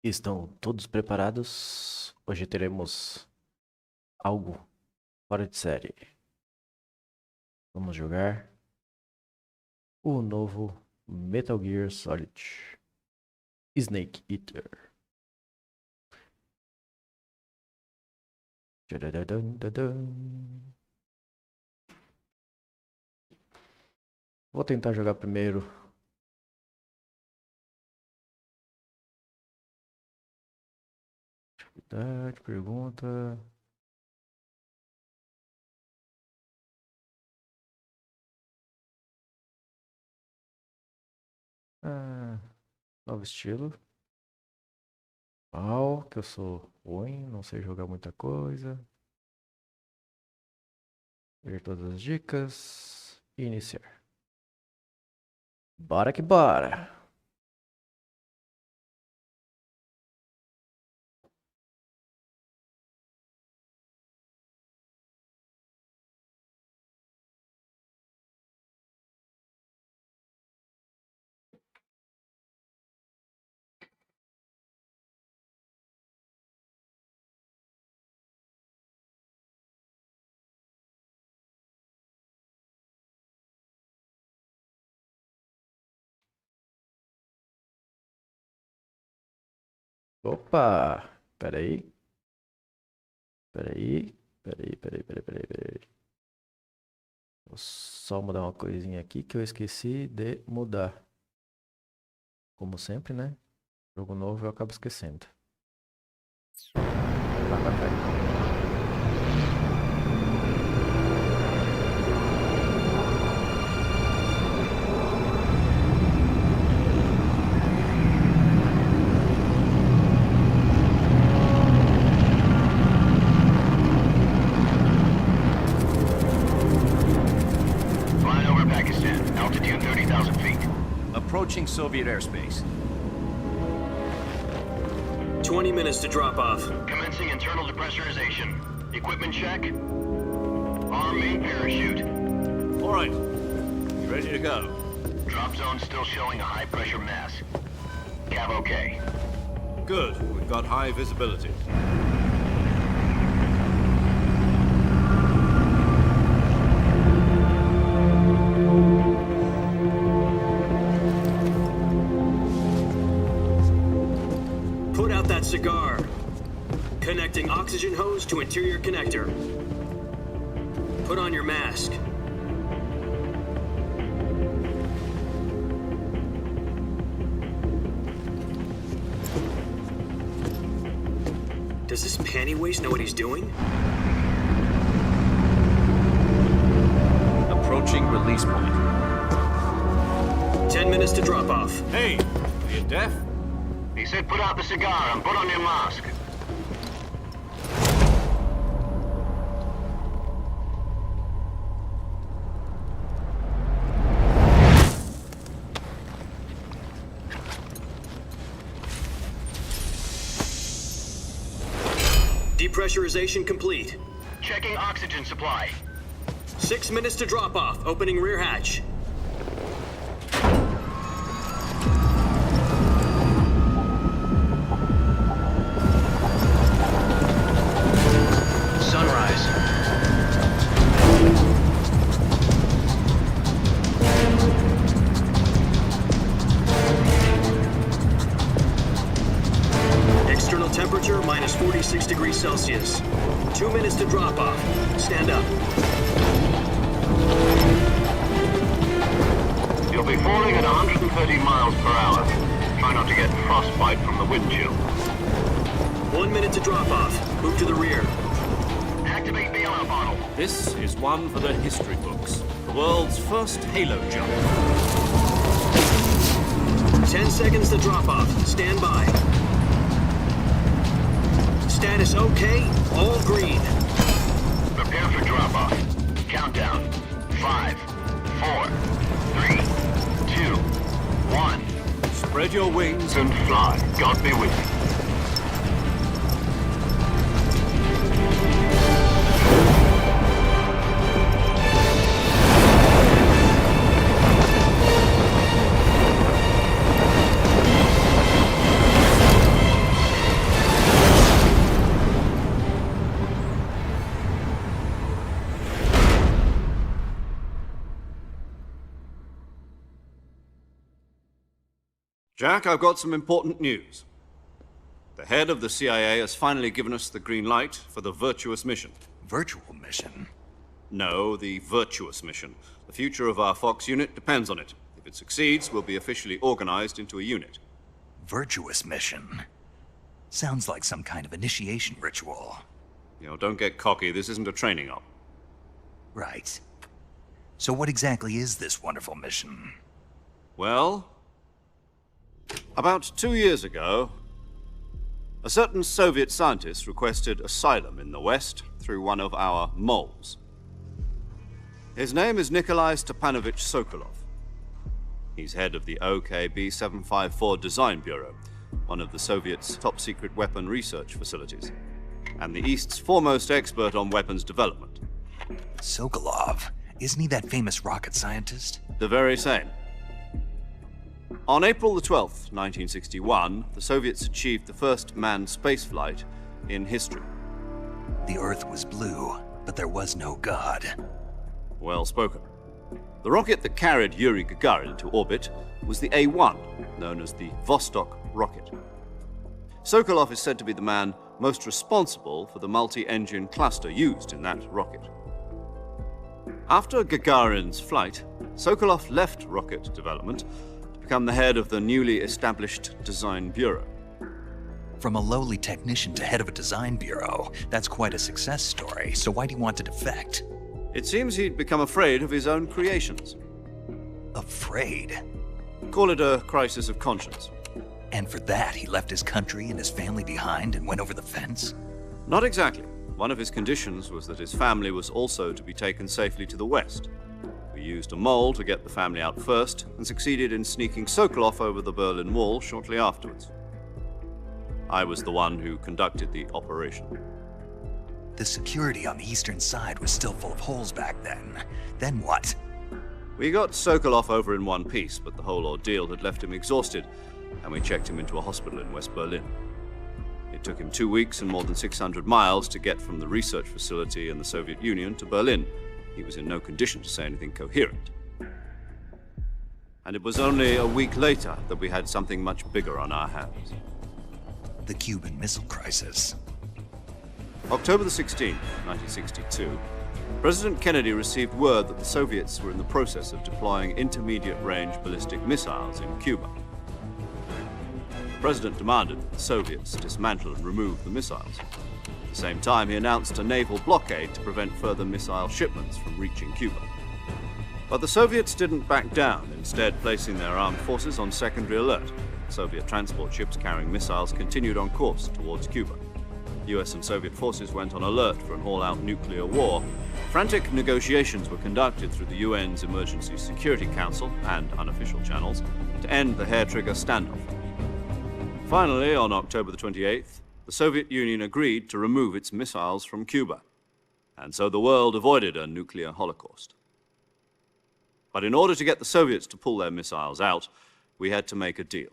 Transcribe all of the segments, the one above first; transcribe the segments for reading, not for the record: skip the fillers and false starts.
Estão todos preparados? Hoje teremos algo fora de série. Vamos jogar o novo Metal Gear Solid Snake Eater. Tchadadadadadam. Vou tentar jogar primeiro. Dificuldade, pergunta. Novo estilo. Que eu sou ruim, não sei jogar muita coisa. Ver todas as dicas e iniciar. Bora que bora! Opa! Peraí. Peraí. Vou só mudar uma coisinha aqui que eu esqueci de mudar. Como sempre, né? Jogo novo eu acabo esquecendo. Vai. Flying over Pakistan, altitude 30,000 feet. Approaching Soviet airspace. 20 minutes to drop off. Commencing internal depressurization. Equipment check. Arm main parachute. All right. You ready to go? Drop zone still showing a high pressure mass. Cav okay. Good. We've got high visibility. Put out that cigar. Connecting oxygen hose to interior connector. Put on your mask. Does this panty waste know what he's doing? Approaching release point. 10 minutes to drop off. Hey, are you deaf? He said put out the cigar and put on your mask. Depressurization complete. Checking oxygen supply. 6 minutes to drop off. Opening rear hatch. Sunrise. External temperature minus 46 degrees Celsius. 2 minutes to drop off. Stand up. You'll be falling at 130 miles per hour. Try not to get frostbite from the wind chill. 1 minute to drop off. Move to the rear. Activate bailout bottle. This is one for the history books. The world's first halo jump. 10 seconds to drop off. Stand by. Status okay. All green. Prepare for drop-off. Countdown. 5, 4, 3, 2, 1. Spread your wings And fly. God be with you. Jack, I've got some important news. The head of the CIA has finally given us the green light for the virtuous mission. Virtual mission? No, the virtuous mission. The future of our Fox unit depends on it. If it succeeds, we'll be officially organized into a unit. Virtuous mission? Sounds like some kind of initiation ritual. You know, don't get cocky. This isn't a training op. Right. So what exactly is this wonderful mission? Well, about 2 years ago, a certain Soviet scientist requested asylum in the West through one of our moles. His name is Nikolai Stepanovich Sokolov. He's head of the OKB 754 Design Bureau, one of the Soviets' top-secret weapon research facilities, and the East's foremost expert on weapons development. Sokolov? Isn't he that famous rocket scientist? The very same. On April the 12th, 1961, the Soviets achieved the first manned spaceflight in history. The Earth was blue, but there was no God. Well spoken. The rocket that carried Yuri Gagarin to orbit was the A-1, known as the Vostok rocket. Sokolov is said to be the man most responsible for the multi-engine cluster used in that rocket. After Gagarin's flight, Sokolov left rocket development to become the head of the newly established Design Bureau. From a lowly technician to head of a design bureau, that's quite a success story, so why do you want to defect? It seems he'd become afraid of his own creations. Afraid? Call it a crisis of conscience. And for that, he left his country and his family behind and went over the fence? Not exactly. One of his conditions was that his family was also to be taken safely to the West. We used a mole to get the family out first and succeeded in sneaking Sokolov over the Berlin Wall shortly afterwards. I was the one who conducted the operation. The security on the eastern side was still full of holes back then. Then what? We got Sokolov over in one piece, but the whole ordeal had left him exhausted, and we checked him into a hospital in West Berlin. It took him 2 weeks and more than 600 miles to get from the research facility in the Soviet Union to Berlin. He was in no condition to say anything coherent. And it was only a week later that we had something much bigger on our hands. The Cuban Missile Crisis. October the 16th, 1962, President Kennedy received word that the Soviets were in the process of deploying intermediate-range ballistic missiles in Cuba. The President demanded that the Soviets dismantle and remove the missiles. At the same time, he announced a naval blockade to prevent further missile shipments from reaching Cuba. But the Soviets didn't back down, instead placing their armed forces on secondary alert. Soviet transport ships carrying missiles continued on course towards Cuba. US and Soviet forces went on alert for an all-out nuclear war. Frantic negotiations were conducted through the UN's Emergency Security Council and unofficial channels to end the hair-trigger standoff. Finally, on October the 28th, the Soviet Union agreed to remove its missiles from Cuba, and so the world avoided a nuclear holocaust. But in order to get the Soviets to pull their missiles out, we had to make a deal.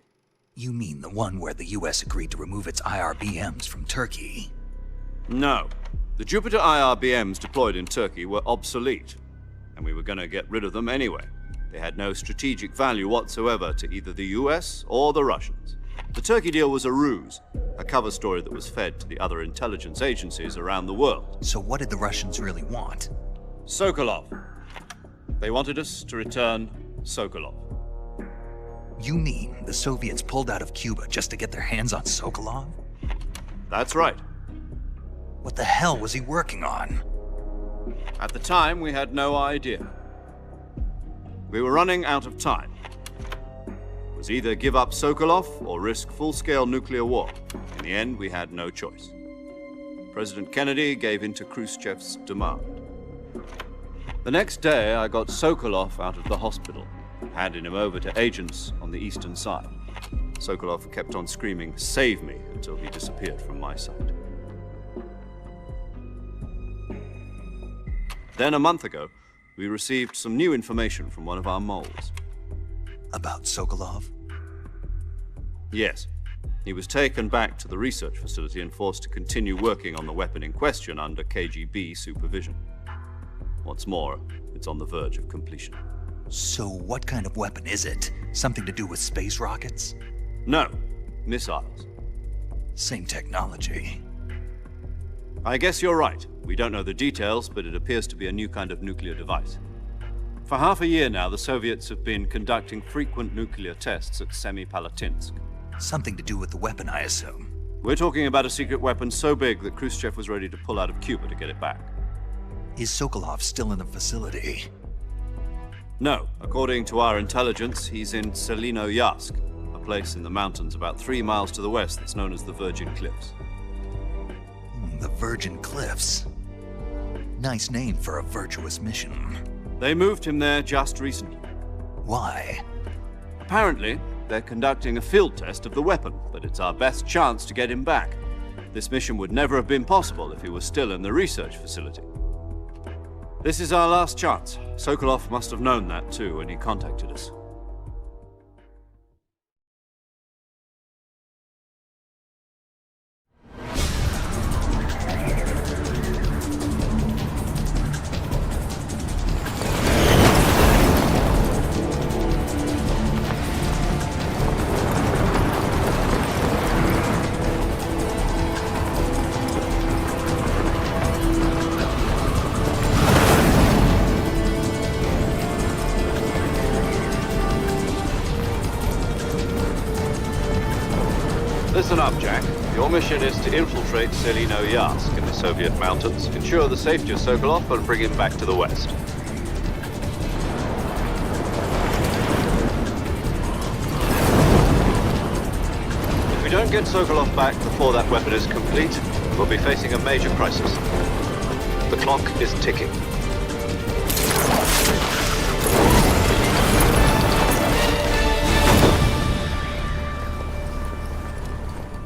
You mean the one where the US agreed to remove its IRBMs from Turkey? No. The Jupiter IRBMs deployed in Turkey were obsolete, and we were going to get rid of them anyway. They had no strategic value whatsoever to either the US or the Russians. The Turkey deal was a ruse, a cover story that was fed to the other intelligence agencies around the world. So what did the Russians really want? Sokolov. They wanted us to return Sokolov. You mean the Soviets pulled out of Cuba just to get their hands on Sokolov? That's right. What the hell was he working on? At the time, we had no idea. We were running out of time. It was either give up Sokolov or risk full-scale nuclear war. In the end, we had no choice. President Kennedy gave in to Khrushchev's demand. The next day, I got Sokolov out of the hospital, handing him over to agents on the eastern side. Sokolov kept on screaming, "Save me," until he disappeared from my sight. Then a month ago, we received some new information from one of our moles. About Sokolov? Yes. He was taken back to the research facility and forced to continue working on the weapon in question under KGB supervision. What's more, it's on the verge of completion. So what kind of weapon is it? Something to do with space rockets? No, missiles. Same technology. I guess you're right. We don't know the details, but it appears to be a new kind of nuclear device. For half a year now, the Soviets have been conducting frequent nuclear tests at Semipalatinsk. Something to do with the weapon, I assume. We're talking about a secret weapon so big that Khrushchev was ready to pull out of Cuba to get it back. Is Sokolov still in the facility? No, according to our intelligence, he's in Selinoyarsk, a place in the mountains about 3 miles to the west that's known as the Virgin Cliffs. The Virgin Cliffs. Nice name for a virtuous mission. They moved him there just recently. Why? Apparently, they're conducting a field test of the weapon, but it's our best chance to get him back. This mission would never have been possible if he was still in the research facility. This is our last chance. Sokolov must have known that too when he contacted us. Listen up, Jack. Your mission is to infiltrate Selinoyarsk in the Soviet mountains, ensure the safety of Sokolov, and bring him back to the west. If we don't get Sokolov back before that weapon is complete, we'll be facing a major crisis. The clock is ticking.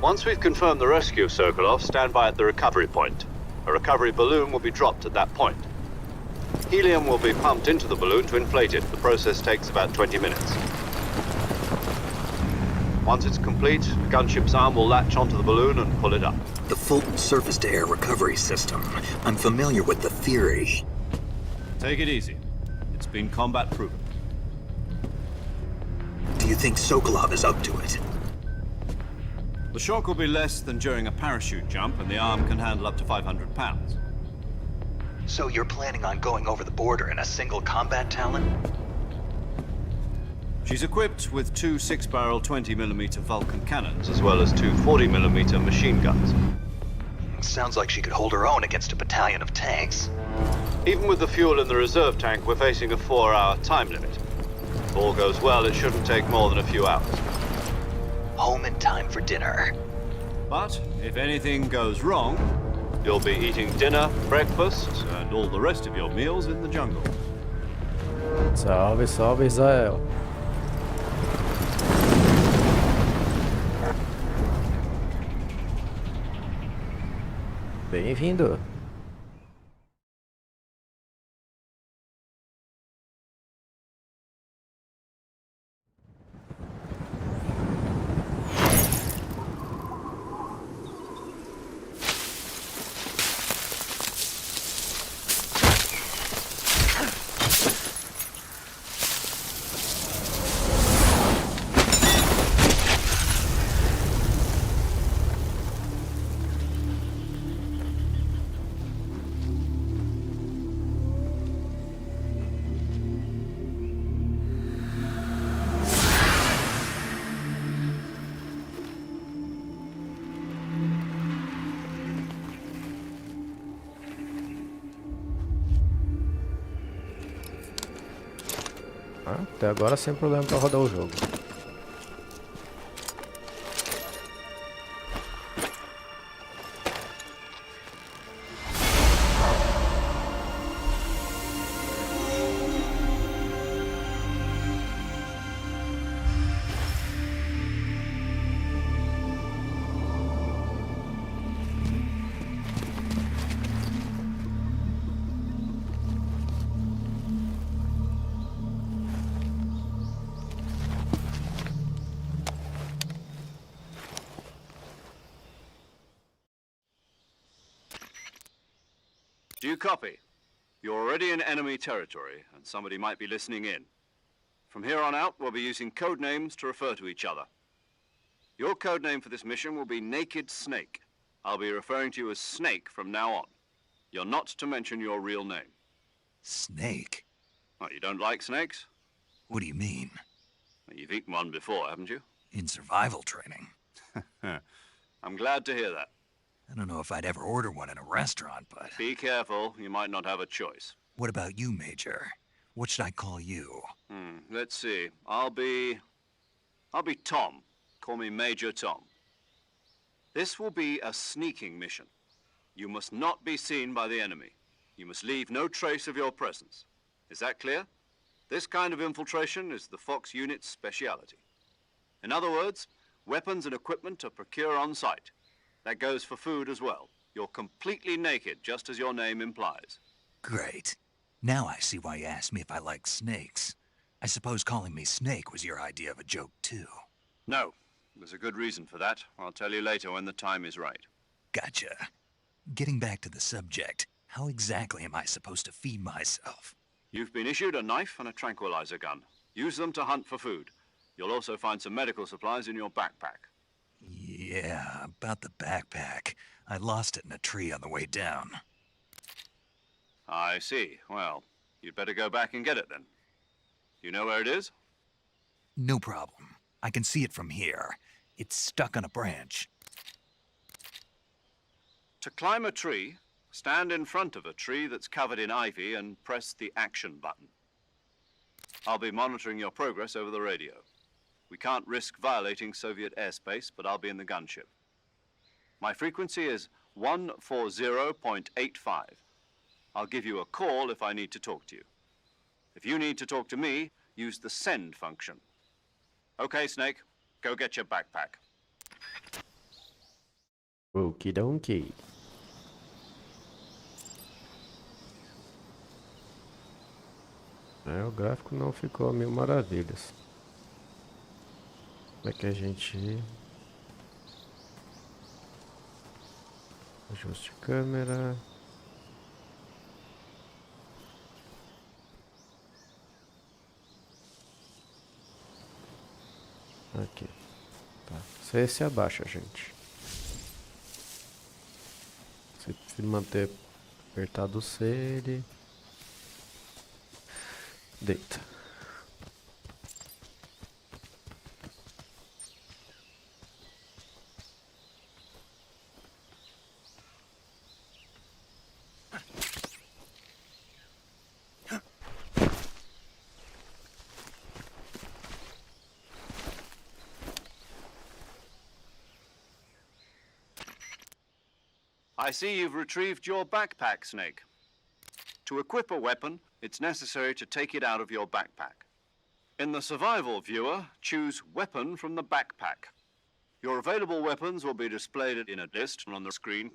Once we've confirmed the rescue of Sokolov, stand by at the recovery point. A recovery balloon will be dropped at that point. Helium will be pumped into the balloon to inflate it. The process takes about 20 minutes. Once it's complete, the gunship's arm will latch onto the balloon and pull it up. The Fulton surface-to-air recovery system. I'm familiar with the theory. Take it easy. It's been combat-proven. Do you think Sokolov is up to it? The shock will be less than during a parachute jump, and the arm can handle up to 500 pounds. So you're planning on going over the border in a single combat Talon? She's equipped with 2 6-barrel 20mm Vulcan cannons, as well as 2 40mm machine guns. Sounds like she could hold her own against a battalion of tanks. Even with the fuel in the reserve tank, we're facing a 4-hour time limit. If all goes well, it shouldn't take more than a few hours. Home in time for dinner. But if anything goes wrong, you'll be eating dinner, breakfast, and all the rest of your meals in the jungle. Salve, salve, Israel. Bem-vindo. Até agora sem problema para rodar o jogo. Do you copy? You're already in enemy territory, and somebody might be listening in. From here on out, we'll be using code names to refer to each other. Your code name for this mission will be Naked Snake. I'll be referring to you as Snake from now on. You're not to mention your real name. Snake? What, you don't like snakes? What do you mean? Well, you've eaten one before, haven't you? In survival training? I'm glad to hear that. I don't know if I'd ever order one in a restaurant, but... Be careful, you might not have a choice. What about you, Major? What should I call you? Let's see. I'll be Tom. Call me Major Tom. This will be a sneaking mission. You must not be seen by the enemy. You must leave no trace of your presence. Is that clear? This kind of infiltration is the Fox unit's speciality. In other words, weapons and equipment are procured on site. That goes for food as well. You're completely naked, just as your name implies. Great. Now I see why you asked me if I like snakes. I suppose calling me Snake was your idea of a joke, too. No, there's a good reason for that. I'll tell you later when the time is right. Gotcha. Getting back to the subject, how exactly am I supposed to feed myself? You've been issued a knife and a tranquilizer gun. Use them to hunt for food. You'll also find some medical supplies in your backpack. Yeah, about the backpack. I lost it in a tree on the way down. I see. Well, you'd better go back and get it then. You know where it is? No problem. I can see it from here. It's stuck on a branch. To climb a tree, stand in front of a tree that's covered in ivy and press the action button. I'll be monitoring your progress over the radio. We can't risk violating Soviet airspace, but I'll be in the gunship. My frequency is 140.85. I'll give you a call if I need to talk to you. If you need to talk to me, use the send function. Okay, Snake, go get your backpack. Okie dokie. O gráfico não ficou a mil maravilhas. Como é que a gente... Ajuste câmera. Aqui. Tá. Se abaixa, gente. Se manter apertado o C, ele deita. I see you've retrieved your backpack, Snake. To equip a weapon, it's necessary to take it out of your backpack. In the survival viewer, choose Weapon from the backpack. Your available weapons will be displayed in a list on the screen.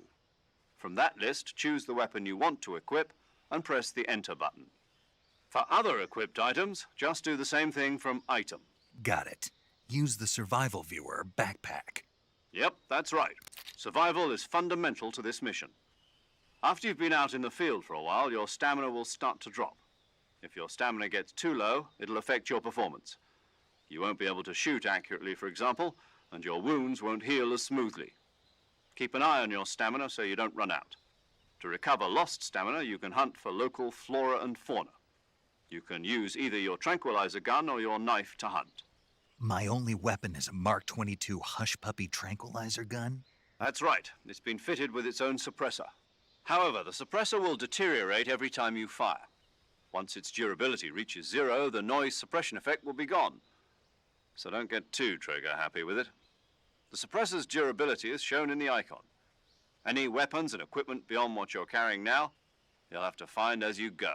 From that list, choose the weapon you want to equip and press the Enter button. For other equipped items, just do the same thing from Item. Got it. Use the survival viewer backpack. Yep, that's right. Survival is fundamental to this mission. After you've been out in the field for a while, your stamina will start to drop. If your stamina gets too low, it'll affect your performance. You won't be able to shoot accurately, for example, and your wounds won't heal as smoothly. Keep an eye on your stamina so you don't run out. To recover lost stamina, you can hunt for local flora and fauna. You can use either your tranquilizer gun or your knife to hunt. My only weapon is a Mark 22 Hush Puppy tranquilizer gun? That's right. It's been fitted with its own suppressor. However, the suppressor will deteriorate every time you fire. Once its durability reaches 0, the noise suppression effect will be gone. So don't get too trigger happy with it. The suppressor's durability is shown in the icon. Any weapons and equipment beyond what you're carrying now, you'll have to find as you go.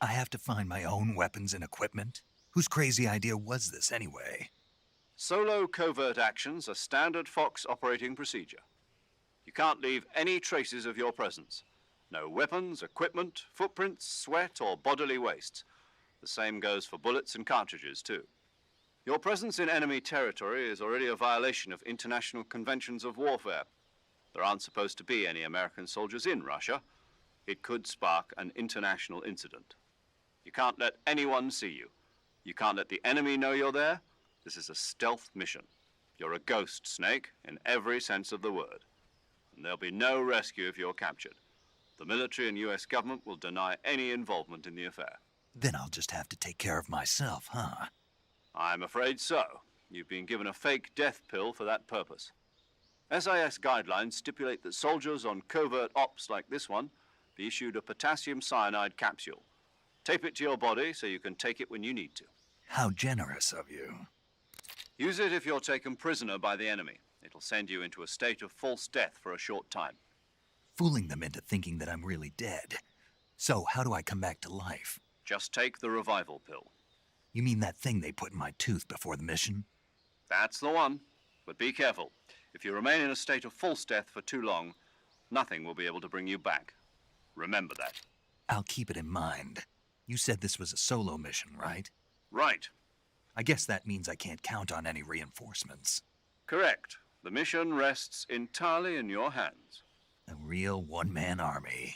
I have to find my own weapons and equipment? Whose crazy idea was this, anyway? Solo covert actions are standard Fox operating procedure. You can't leave any traces of your presence. No weapons, equipment, footprints, sweat, or bodily wastes. The same goes for bullets and cartridges, too. Your presence in enemy territory is already a violation of international conventions of warfare. There aren't supposed to be any American soldiers in Russia. It could spark an international incident. You can't let anyone see you. You can't let the enemy know you're there. This is a stealth mission. You're a ghost, Snake, in every sense of the word. And there'll be no rescue if you're captured. The military and US government will deny any involvement in the affair. Then I'll just have to take care of myself, huh? I'm afraid so. You've been given a fake death pill for that purpose. SIS guidelines stipulate that soldiers on covert ops like this one be issued a potassium cyanide capsule. Tape it to your body so you can take it when you need to. How generous of you. Use it if you're taken prisoner by the enemy. It'll send you into a state of false death for a short time. Fooling them into thinking that I'm really dead. So how do I come back to life? Just take the revival pill. You mean that thing they put in my tooth before the mission? That's the one. But be careful. If you remain in a state of false death for too long, nothing will be able to bring you back. Remember that. I'll keep it in mind. You said this was a solo mission, right? Right. I guess that means I can't count on any reinforcements. Correct. The mission rests entirely in your hands. A real one-man army.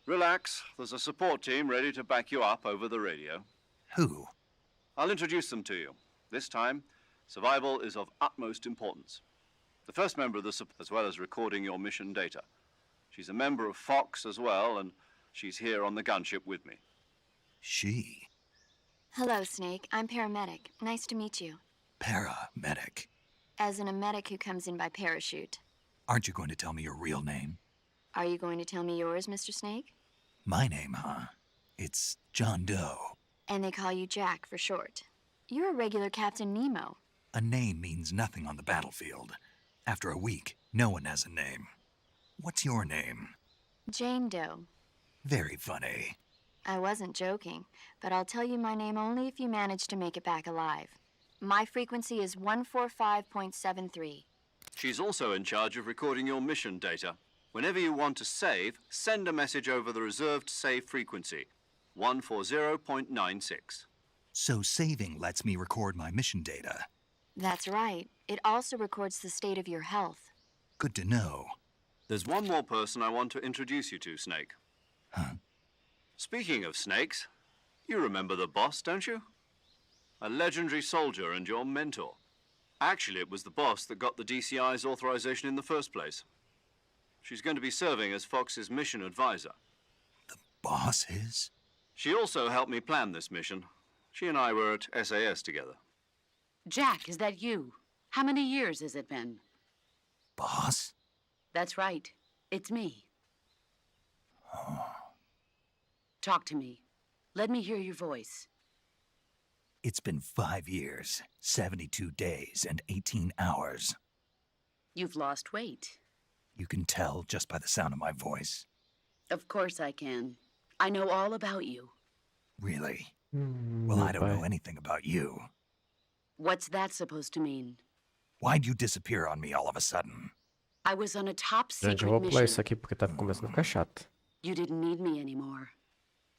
Relax. There's a support team ready to back you up over the radio. Who? I'll introduce them to you. This time, survival is of utmost importance. The first member of the support, as well as recording your mission data. She's a member of Fox as well, and she's here on the gunship with me. She? Hello, Snake. I'm paramedic. Nice to meet you. Paramedic. As in a medic who comes in by parachute. Aren't you going to tell me your real name? Are you going to tell me yours, Mr. Snake? My name, huh? It's John Doe. And they call you Jack for short. You're a regular Captain Nemo. A name means nothing on the battlefield. After a week, no one has a name. What's your name? Jane Doe. Very funny. I wasn't joking, but I'll tell you my name only if you manage to make it back alive. My frequency is 145.73. She's also in charge of recording your mission data. Whenever you want to save, send a message over the reserved save frequency, 140.96. So saving lets me record my mission data. That's right. It also records the state of your health. Good to know. There's one more person I want to introduce you to, Snake. Huh? Speaking of snakes, you remember the boss, don't you? A legendary soldier and your mentor. Actually, it was the boss that got the DCI's authorization in the first place. She's going to be serving as Fox's mission advisor. The boss is? She also helped me plan this mission. She and I were at SAS together. Jack, is that you? How many years has it been? Boss? That's right. It's me. Talk to me. Let me hear your voice. It's been 5 years, 72 days, and 18 hours. You've lost weight. You can tell just by the sound of my voice. Of course I can. I know all about you. Really? Well, I don't know anything about you. What's that supposed to mean? Why'd you disappear on me all of a sudden? I was on a top Gente, eu secret vou pular isso mission. aqui porque tá começando a ficar chato. You didn't need me anymore.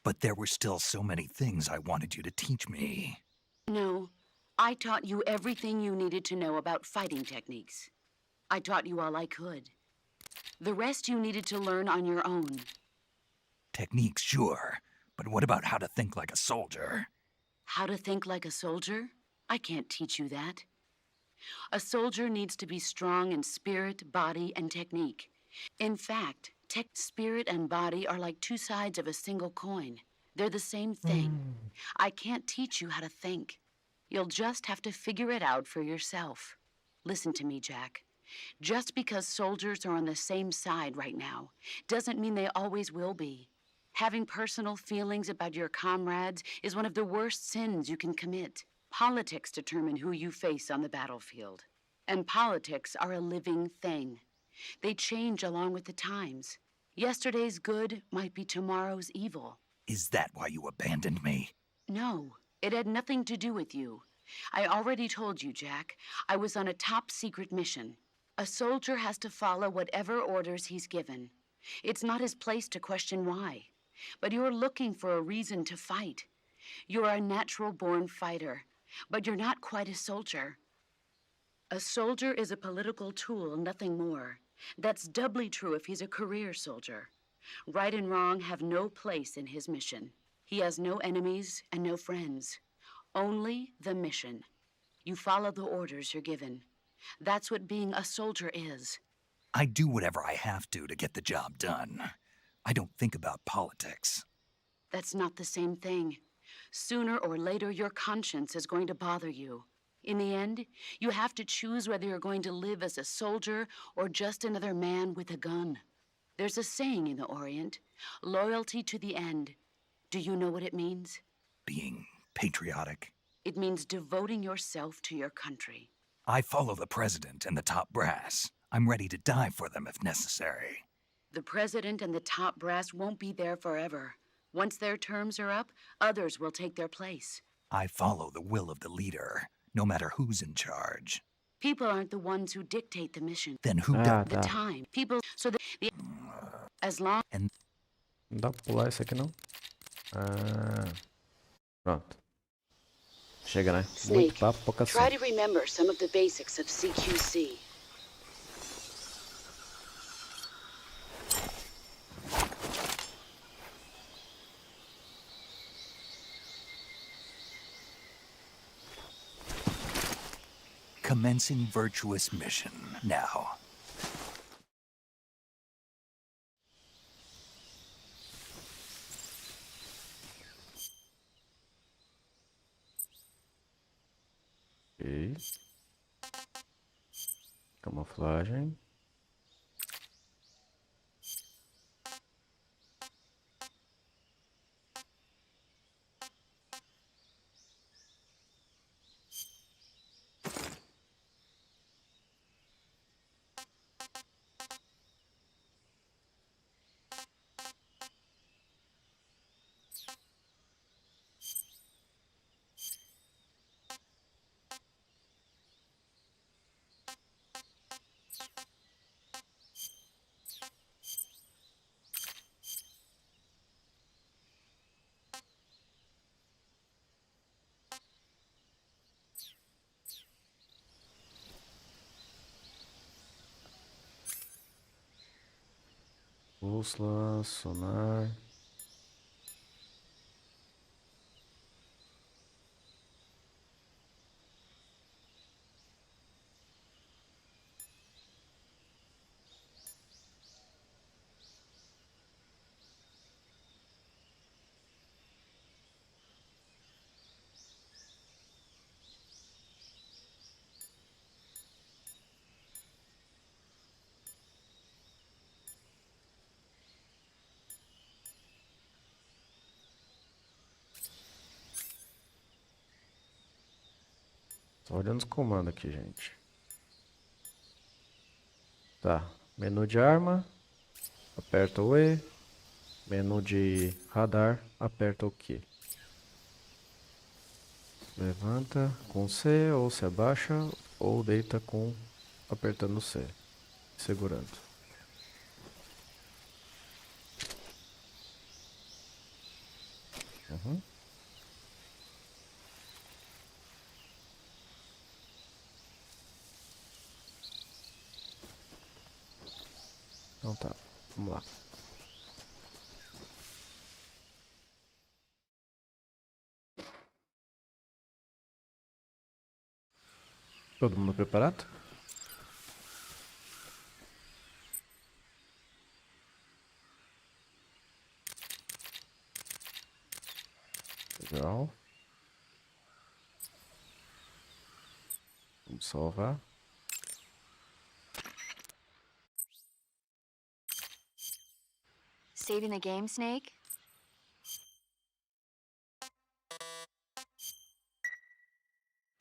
But there were still so many things I wanted you to teach me. No, I taught you everything you needed to know about fighting techniques. I taught you all I could. The rest you needed to learn on your own. Techniques, sure. But what about how to think like a soldier? How to think like a soldier? I can't teach you that. A soldier needs to be strong in spirit, body, and technique. In fact, spirit and body are like two sides of a single coin. They're the same thing. I can't teach you how to think. You'll just have to figure it out for yourself. Listen to me, Jack. Just because soldiers are on the same side right now doesn't mean they always will be. Having personal feelings about your comrades is one of the worst sins you can commit. Politics determine who you face on the battlefield. And politics are a living thing. They change along with the times. Yesterday's good might be tomorrow's evil. Is that why you abandoned me? No, it had nothing to do with you. I already told you, Jack. I was on a top secret mission. A soldier has to follow whatever orders he's given. It's not his place to question why. But you're looking for a reason to fight. You're a natural-born fighter, but you're not quite a soldier. A soldier is a political tool, nothing more. That's doubly true if he's a career soldier. Right and wrong have no place in his mission. He has no enemies and no friends. Only the mission. You follow the orders you're given. That's what being a soldier is. I do whatever I have to get the job done. I don't think about politics. That's not the same thing. Sooner or later, your conscience is going to bother you. In the end, you have to choose whether you're going to live as a soldier or just another man with a gun. There's a saying in the Orient, loyalty to the end. Do you know what it means? Being patriotic. It means devoting yourself to your country. I follow the president and the top brass. I'm ready to die for them if necessary. The president and the top brass won't be there forever. Once their terms are up, others will take their place. I follow the will of the leader, no matter who's in charge. People aren't the ones who dictate the mission. Then who Ah, The tá. time. People, so as long And Não dá pra pular esse aqui não? Ah. Pronto. Chega, né? Muito Snake, papo, pouca ação. try to remember some of the basics of CQC. commencing virtuous mission now. Ok. Camuflagem. Bússola, sonar. Só olhando os comandos aqui, gente. Tá. Menu de arma. Aperta o E. Menu de radar. Aperta o Q. Levanta com C ou se abaixa ou deita com apertando o C. Segurando. Uhum. Então tá, vamos lá. Todo mundo preparado? Legal. Vamos salvar. Saving the game, Snake?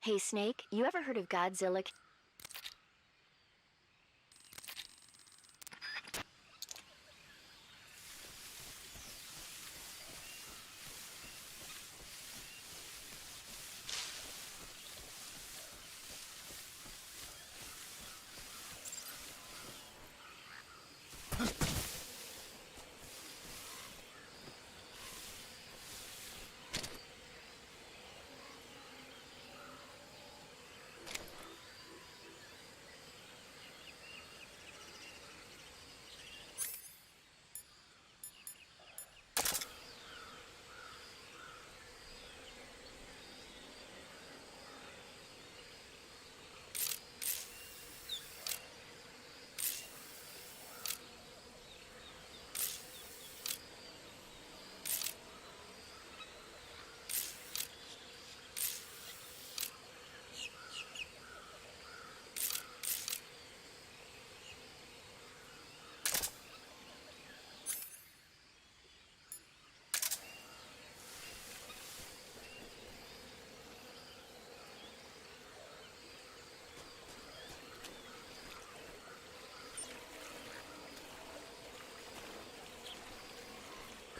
Hey, Snake, you ever heard of Godzilla?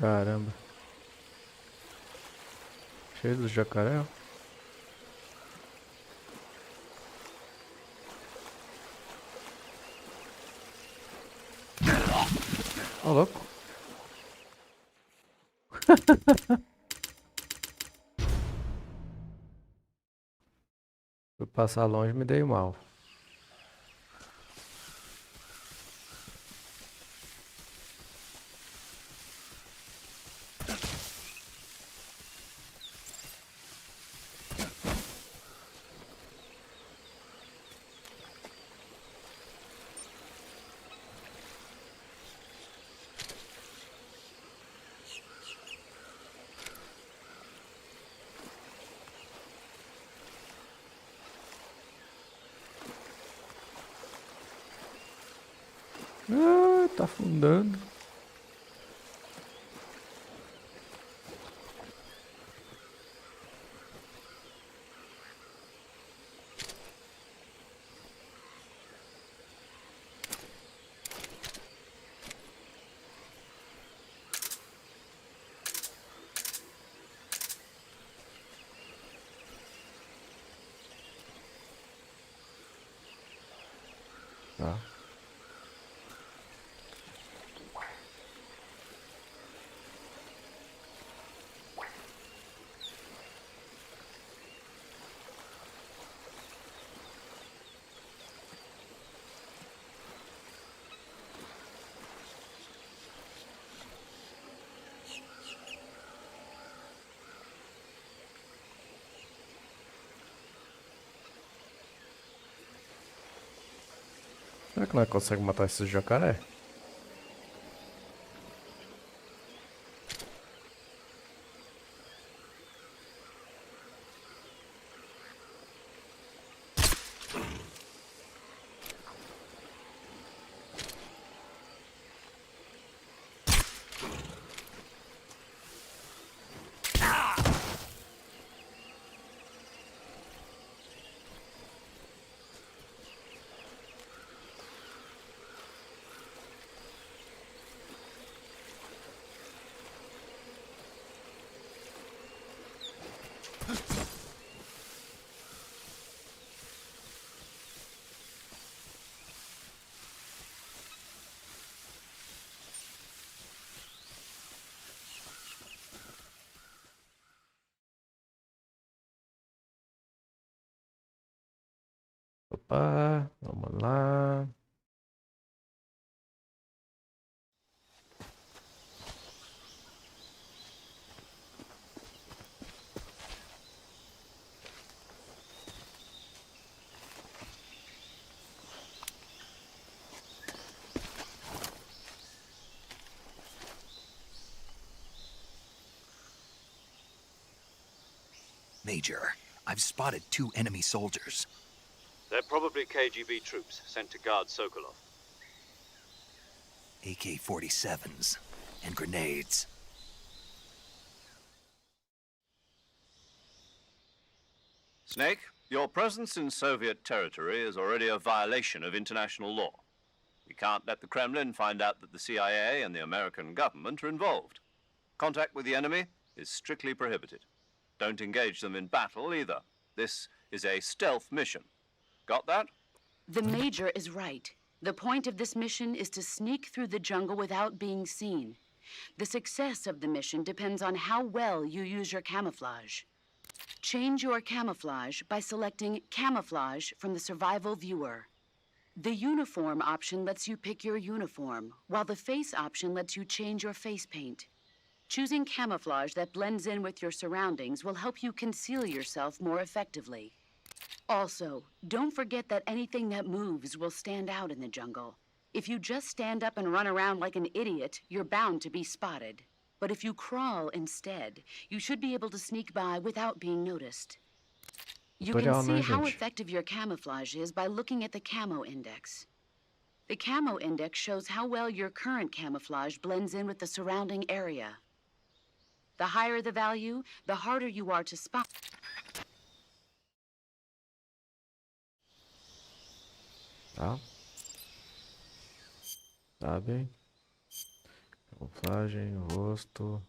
Caramba. Cheio do jacaré, ó. Ó, louco. Fui passar longe e me dei mal. Ah, tá afundando. Tá. Será que nós conseguimos matar esses jacaré? Opa, vamos lá. Major, I've spotted 2 enemy soldiers. They're probably KGB troops sent to guard Sokolov. AK-47s and grenades. Snake, your presence in Soviet territory is already a violation of international law. We can't let the Kremlin find out that the CIA and the American government are involved. Contact with the enemy is strictly prohibited. Don't engage them in battle either. This is a stealth mission. Got that? The Major is right. The point of this mission is to sneak through the jungle without being seen. The success of the mission depends on how well you use your camouflage. Change your camouflage by selecting Camouflage from the Survival Viewer. The Uniform option lets you pick your uniform, while the Face option lets you change your face paint. Choosing camouflage that blends in with your surroundings will help you conceal yourself more effectively. Also, don't forget that anything that moves will stand out in the jungle. If you just stand up and run around like an idiot, you're bound to be spotted. But if you crawl instead, you should be able to sneak by without being noticed. You can Tutorial, see né, how gente? effective your camouflage is by looking at the camo index. The camo index shows how well your current camouflage blends in with the surrounding area. The higher the value, the harder you are to spot. Tá. Sabe? Camuflagem, rosto.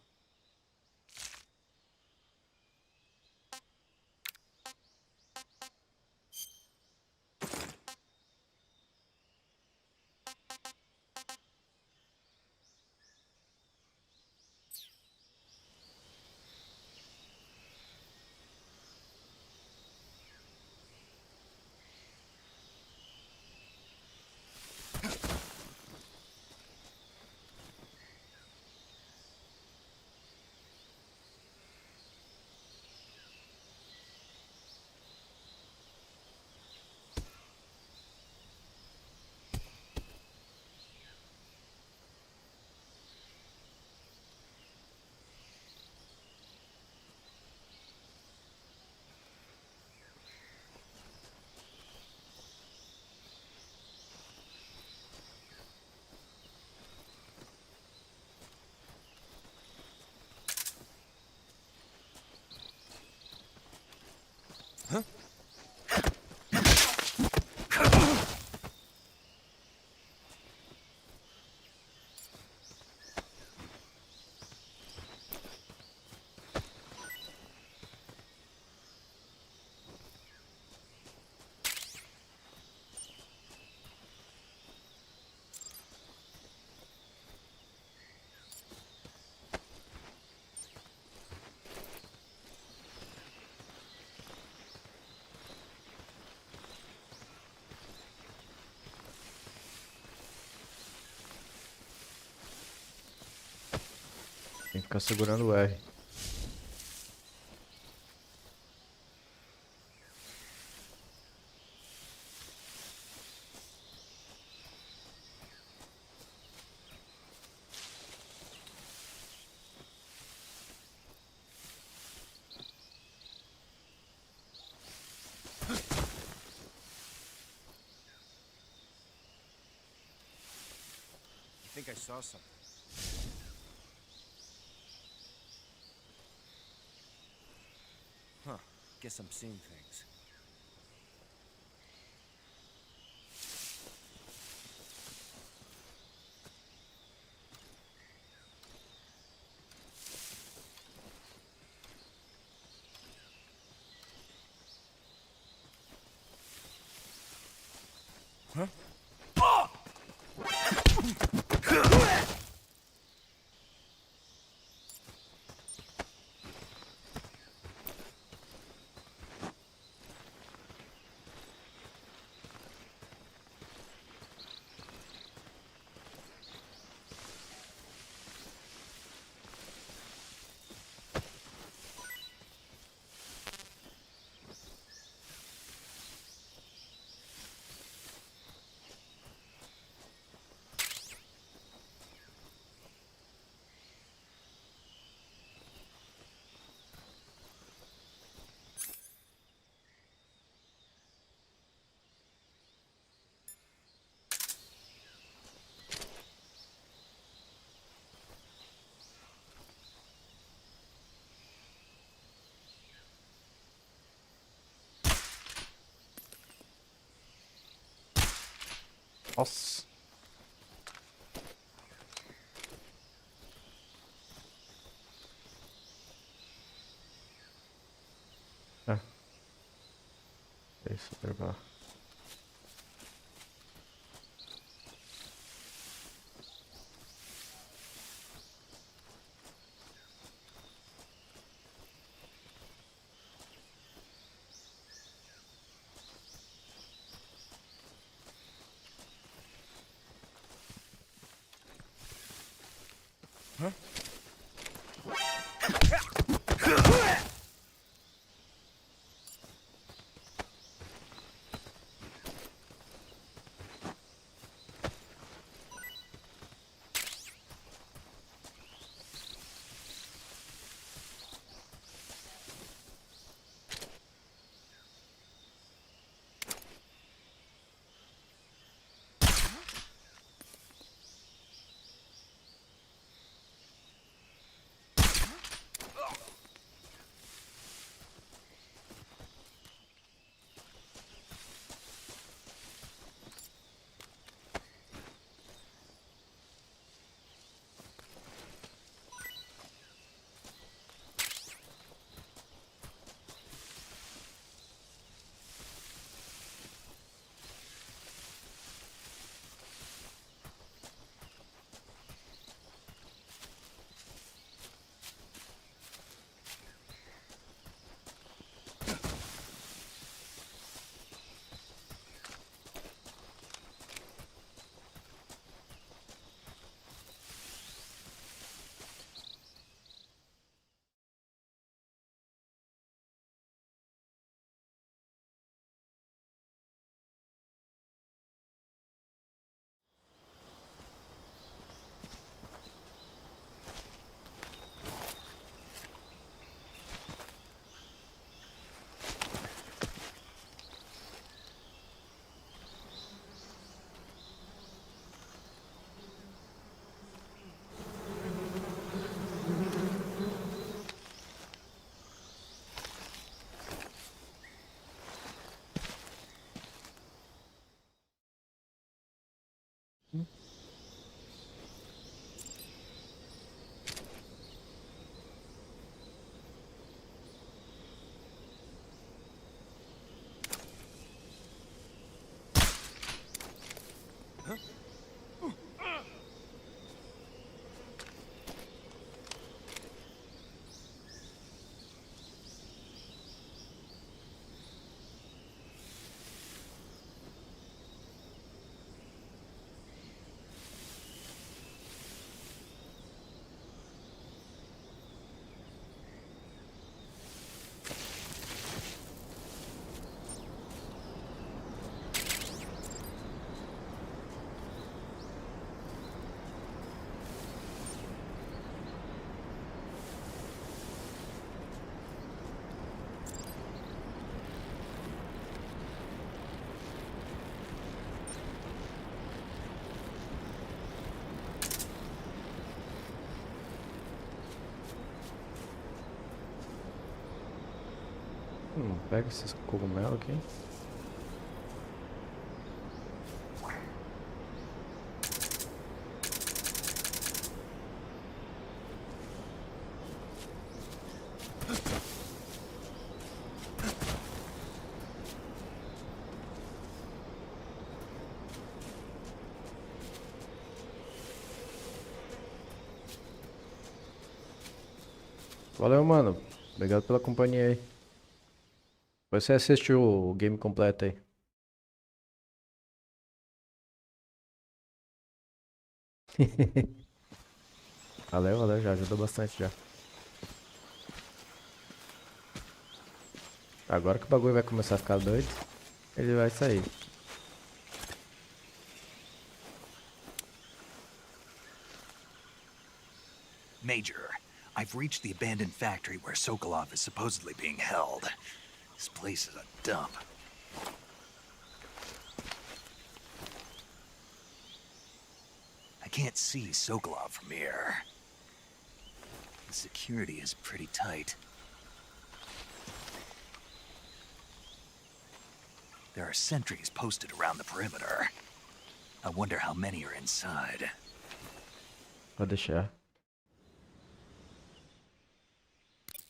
Tem que ficar segurando o R. I think I saw something. Huh. Guess I'm seeing things. Huh? Nossa. É isso, observar. Pega esses cogumelos aqui. Valeu, mano. Obrigado pela companhia aí. Depois você assistiu o game completo aí. Valeu, valeu, já ajudou bastante já. Agora que o bagulho vai começar a ficar doido, ele vai sair. Major, I've reached the abandoned factory where Sokolov is supposedly being held. This place is a dump. I can't see Sokolov from here. The security is pretty tight. There are sentries posted around the perimeter. I wonder how many are inside. Pode deixar.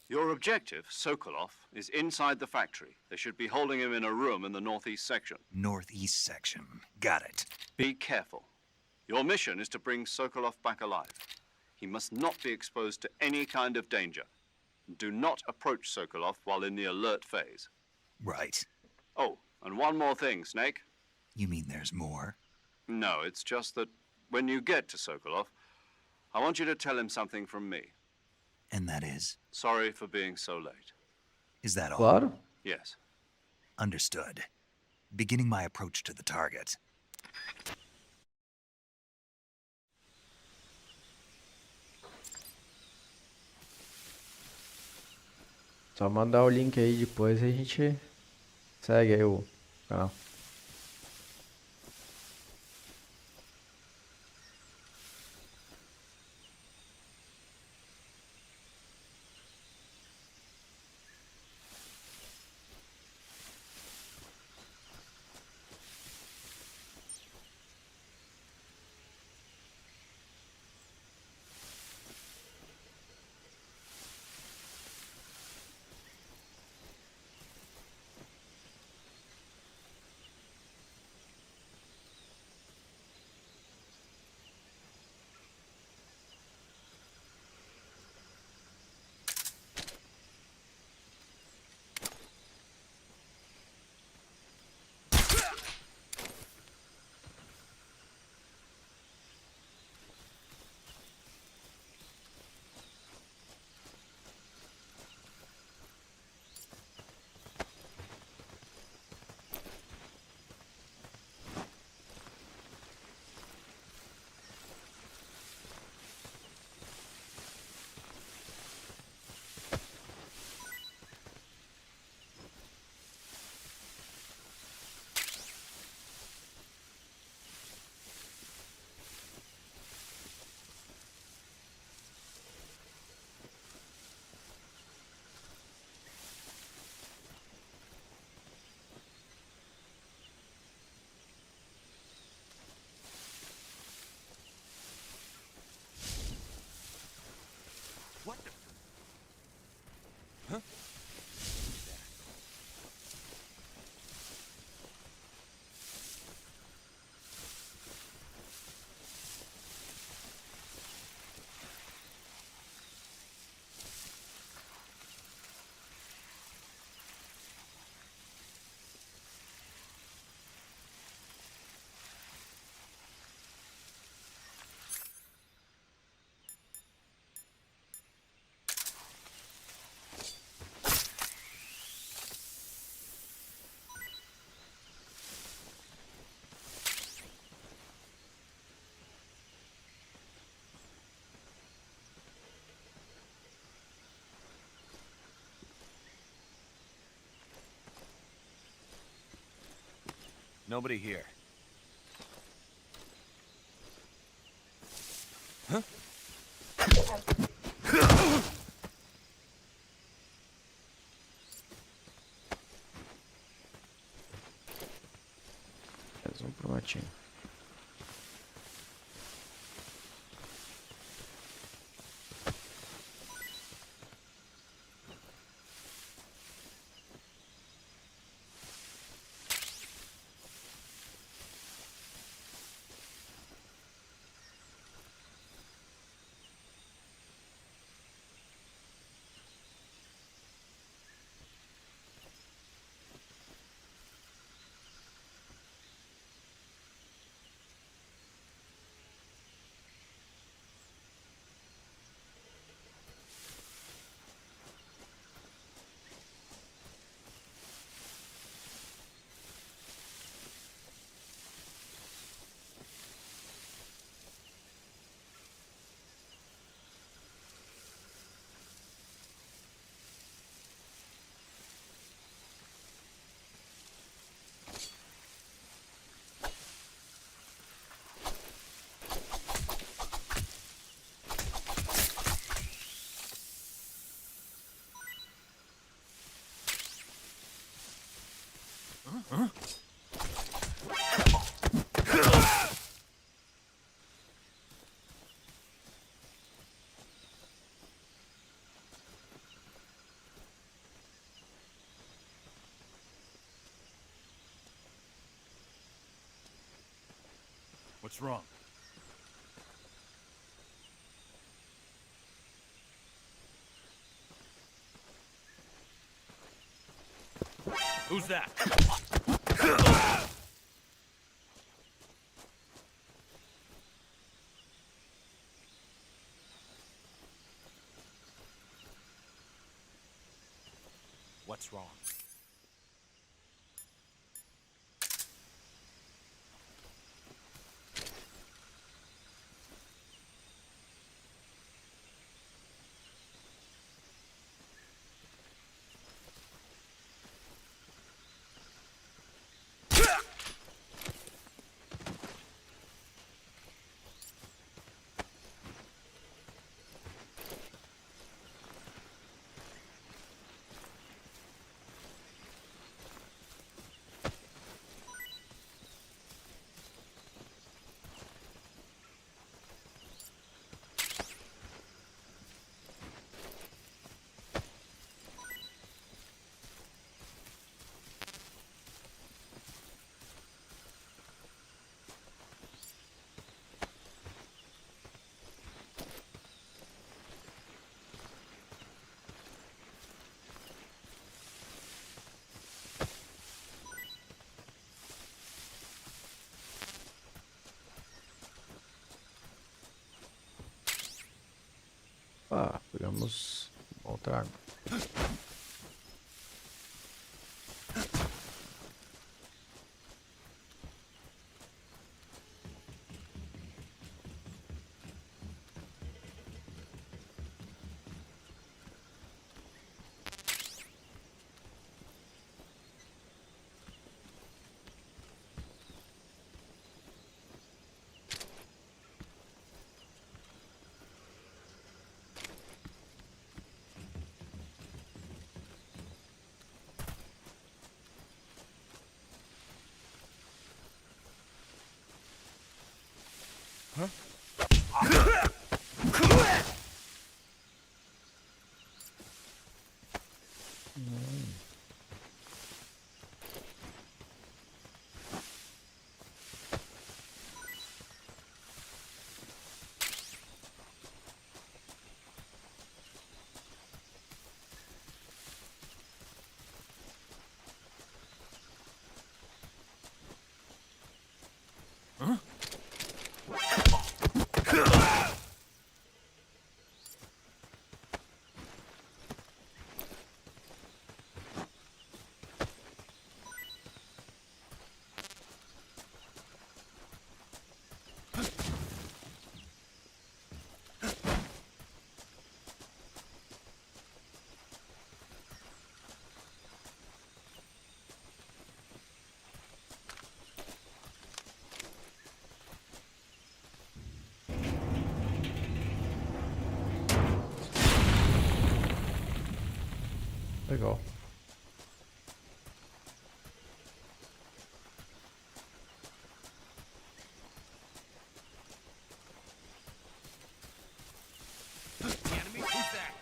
Your objective, Sokolov, is inside the factory. They should be holding him in a room in the northeast section. Northeast section. Got it. Be careful. Your mission is to bring Sokolov back alive. He must not be exposed to any kind of danger. Do not approach Sokolov while in the alert phase. Right. Oh, and one more thing, Snake. You mean there's more? No, it's just that when you get to Sokolov, I want you to tell him something from me. And that is? Sorry for being so late. Is that all? Claro. Yes. Understood. Beginning my approach to the target. Só mandar o link aí depois e a gente segue aí o canal. Nobody here. Mais um pro matinho. What's wrong? Who's that? What's wrong? Ah, pegamos outra arma. Legal. The enemy? Who's that?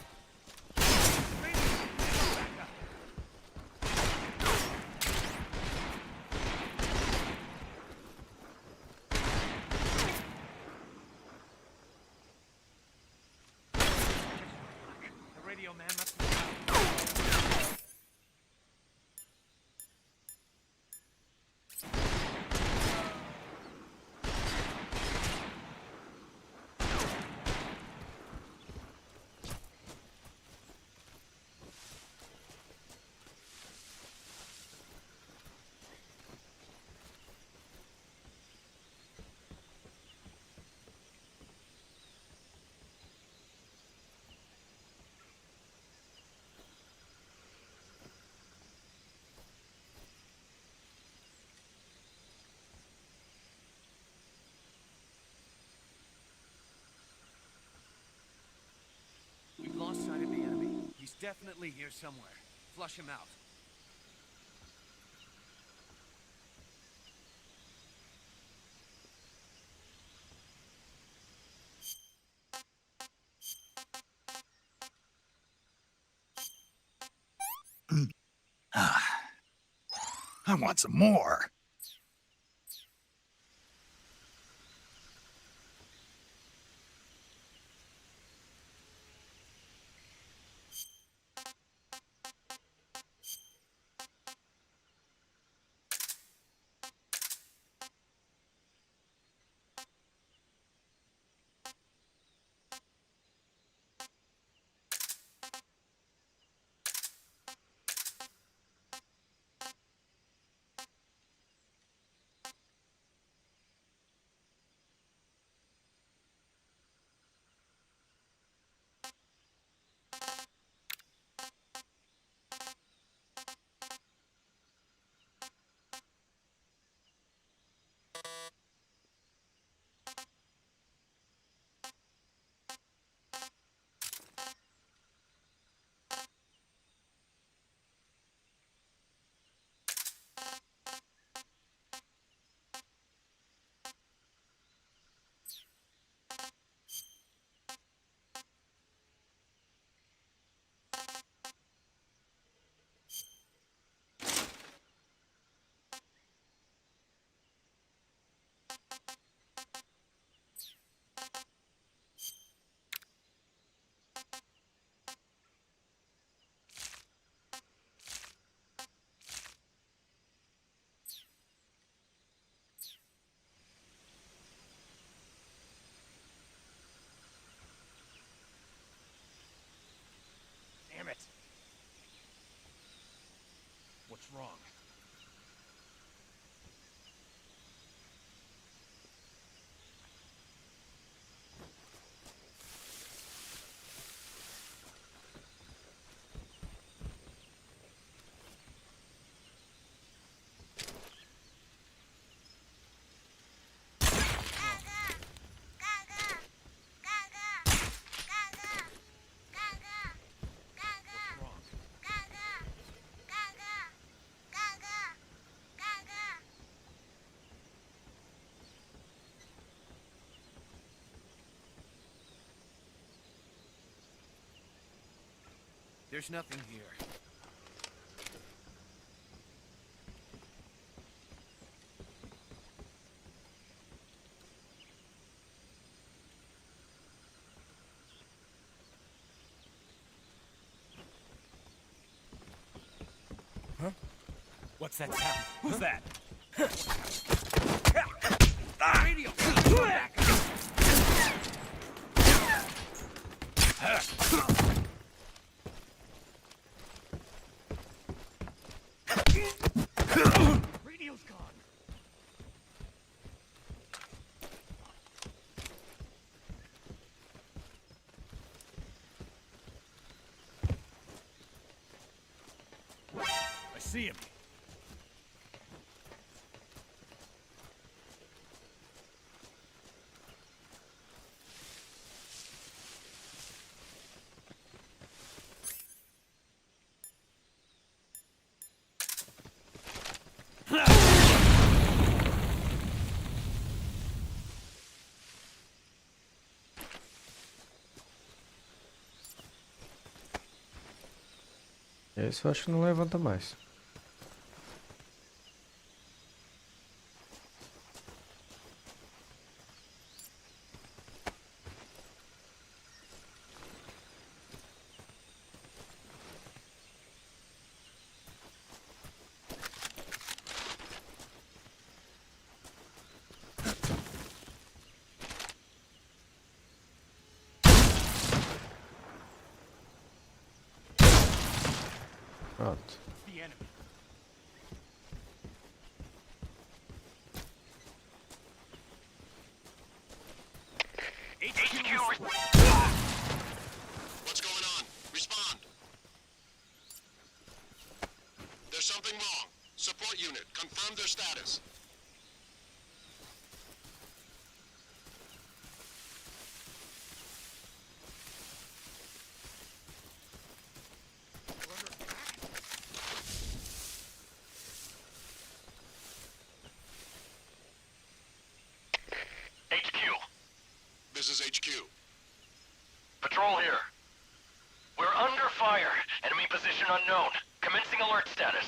The radio man must be around. We've lost sight of the enemy. He's definitely here somewhere. Flush him out. I want some more. Damn it. What's wrong? What's wrong? There's nothing here. Huh? What's that sound? Who's that? Radio! Come back! Radio's gone. I see him. Esse eu acho que não levanta mais. Pronto. The enemy. HQ. What's going on? Respond. There's something wrong. Support unit, confirm their status. HQ. This is HQ. Patrol here. We're under fire. Enemy position unknown. Commencing alert status.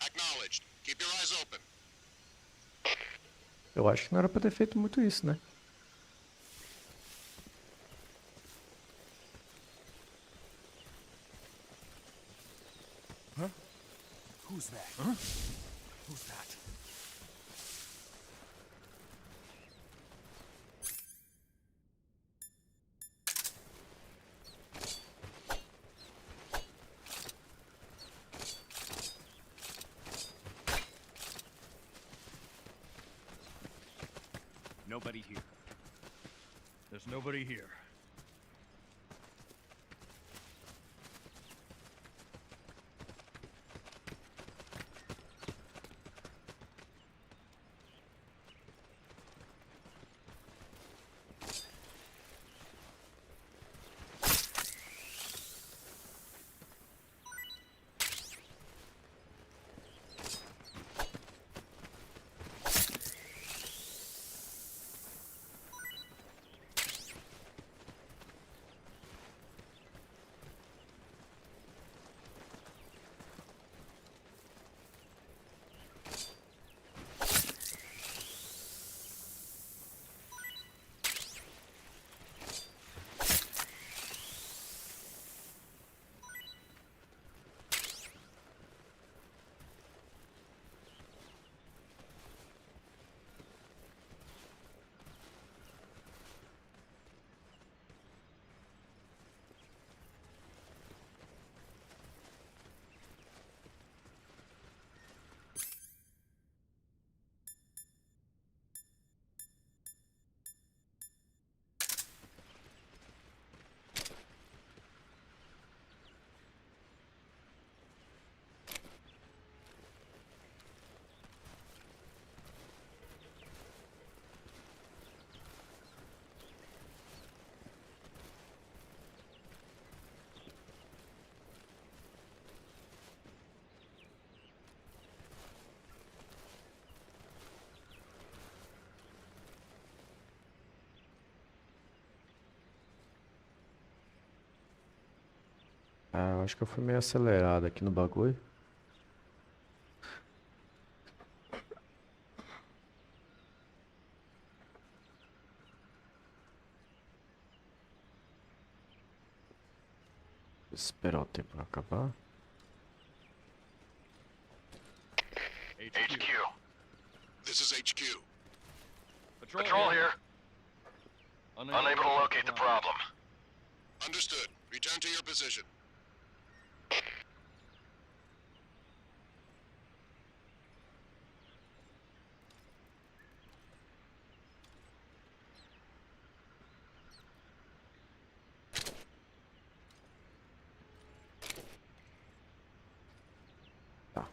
Acknowledged. Keep your eyes open. Eu acho que não era pra ter feito muito isso, né? Who's that? Huh? Who's that? Nobody here. There's nobody here. Ah, eu acho que eu fui meio acelerado aqui no bagulho. Esperar o tempo acabar. HQ. This is HQ. Patrol here. Unable to locate the problem. Understood. Return to your position. Tá.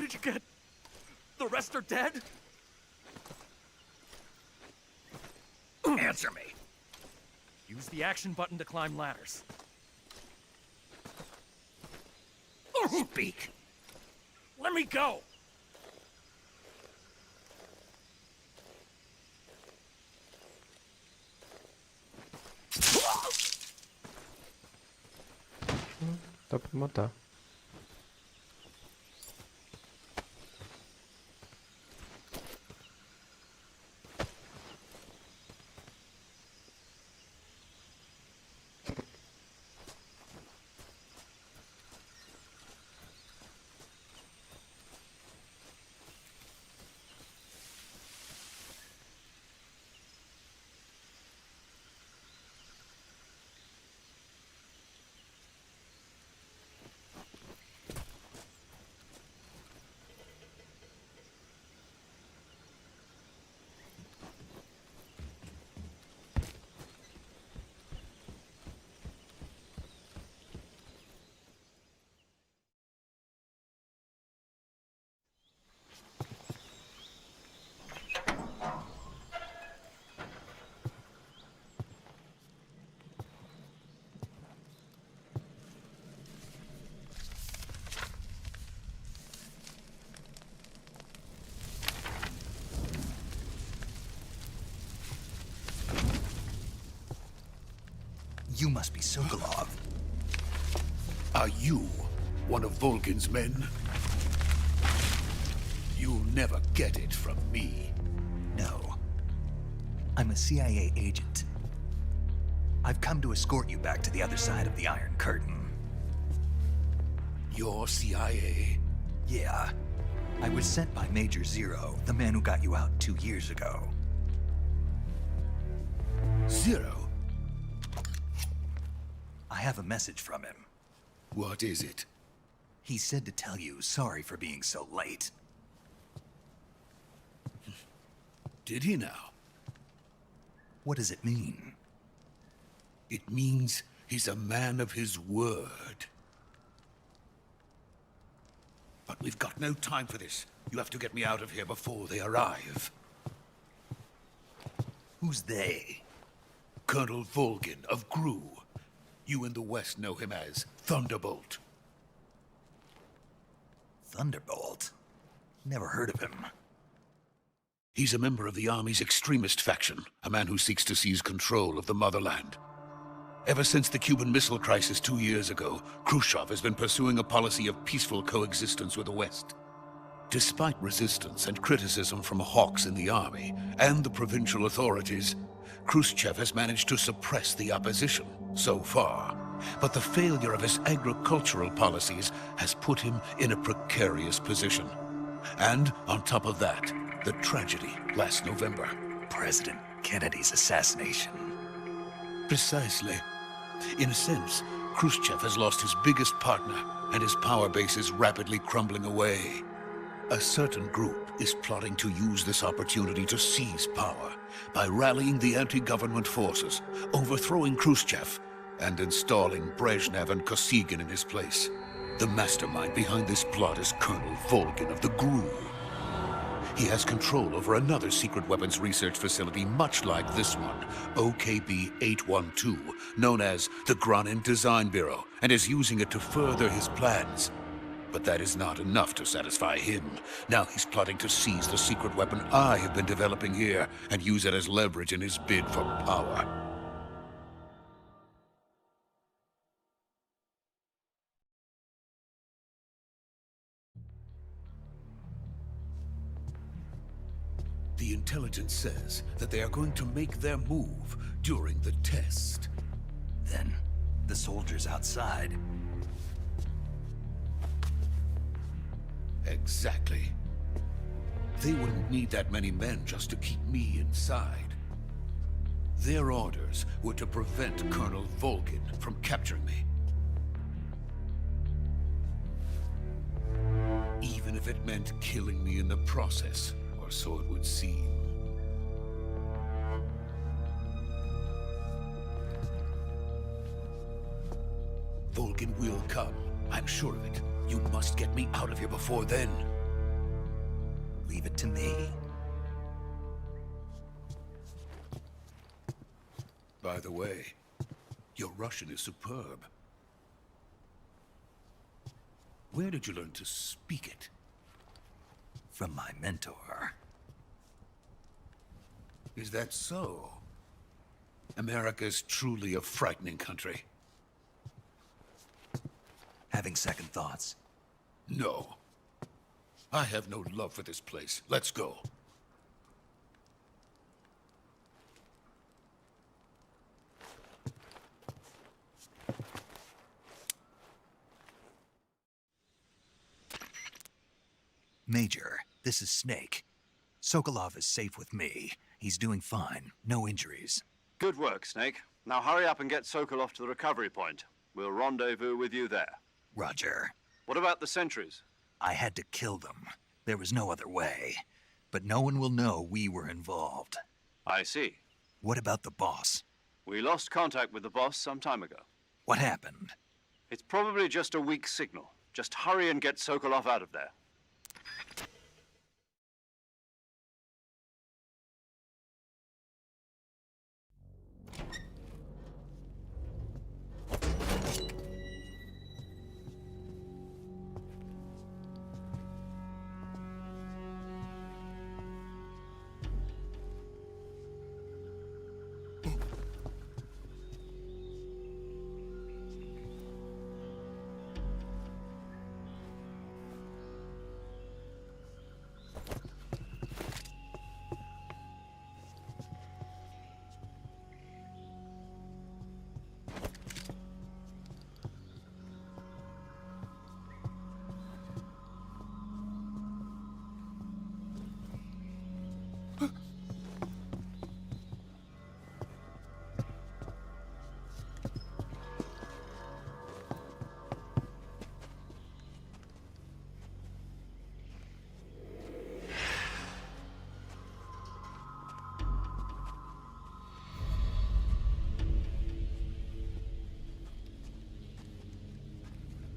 did you get? The rest are dead? Answer me. Use the action button to climb ladders. Speak. Let me go. Dá pra matar. You must be Sokolov. Are you one of Volgin's men? You'll never get it from me. No. I'm a CIA agent. I've come to escort you back to the other side of the Iron Curtain. You're CIA? Yeah. I was sent by Major Zero, the man who got you out 2 years ago. Zero? I have a message from him. What is it? He said to tell you sorry for being so late. Did he now? What does it mean? It means he's a man of his word. But we've got no time for this. You have to get me out of here before they arrive. Who's they? Colonel Volgin of GRU. You in the West know him as Thunderbolt. Thunderbolt? Never heard of him. He's a member of the Army's extremist faction, a man who seeks to seize control of the motherland. Ever since the Cuban Missile Crisis 2 years ago, Khrushchev has been pursuing a policy of peaceful coexistence with the West. Despite resistance and criticism from hawks in the army and the provincial authorities, Khrushchev has managed to suppress the opposition, so far. But the failure of his agricultural policies has put him in a precarious position. And on top of that, the tragedy last November. President Kennedy's assassination. Precisely. In a sense, Khrushchev has lost his biggest partner, and his power base is rapidly crumbling away. A certain group is plotting to use this opportunity to seize power by rallying the anti-government forces, overthrowing Khrushchev, and installing Brezhnev and Kosygin in his place. The mastermind behind this plot is Colonel Volgin of the GRU. He has control over another secret weapons research facility much like this one, OKB-812, known as the Granin Design Bureau, and is using it to further his plans. But that is not enough to satisfy him. Now he's plotting to seize the secret weapon I have been developing here and use it as leverage in his bid for power. The intelligence says that they are going to make their move during the test. Then, the soldiers outside. Exactly. They wouldn't need that many men just to keep me inside. Their orders were to prevent Colonel Volgin from capturing me. Even if it meant killing me in the process, or so it would seem. Volgin will come. I'm sure of it. You must get me out of here before then. leave it to me. By the way, your Russian is superb. Where did you learn to speak it? From my mentor. Is that so? America's truly a frightening country. Having second thoughts. No. I have no love for this place. Let's go. Major, this is Snake. Sokolov is safe with me. He's doing fine. No injuries. Good work, Snake. Now hurry up and get Sokolov to the recovery point. We'll rendezvous with you there. Roger. What about the sentries? I had to kill them. There was no other way. But no one will know we were involved. I see. What about the boss? We lost contact with the boss some time ago. What happened? It's probably just a weak signal. Just hurry and get Sokolov out of there.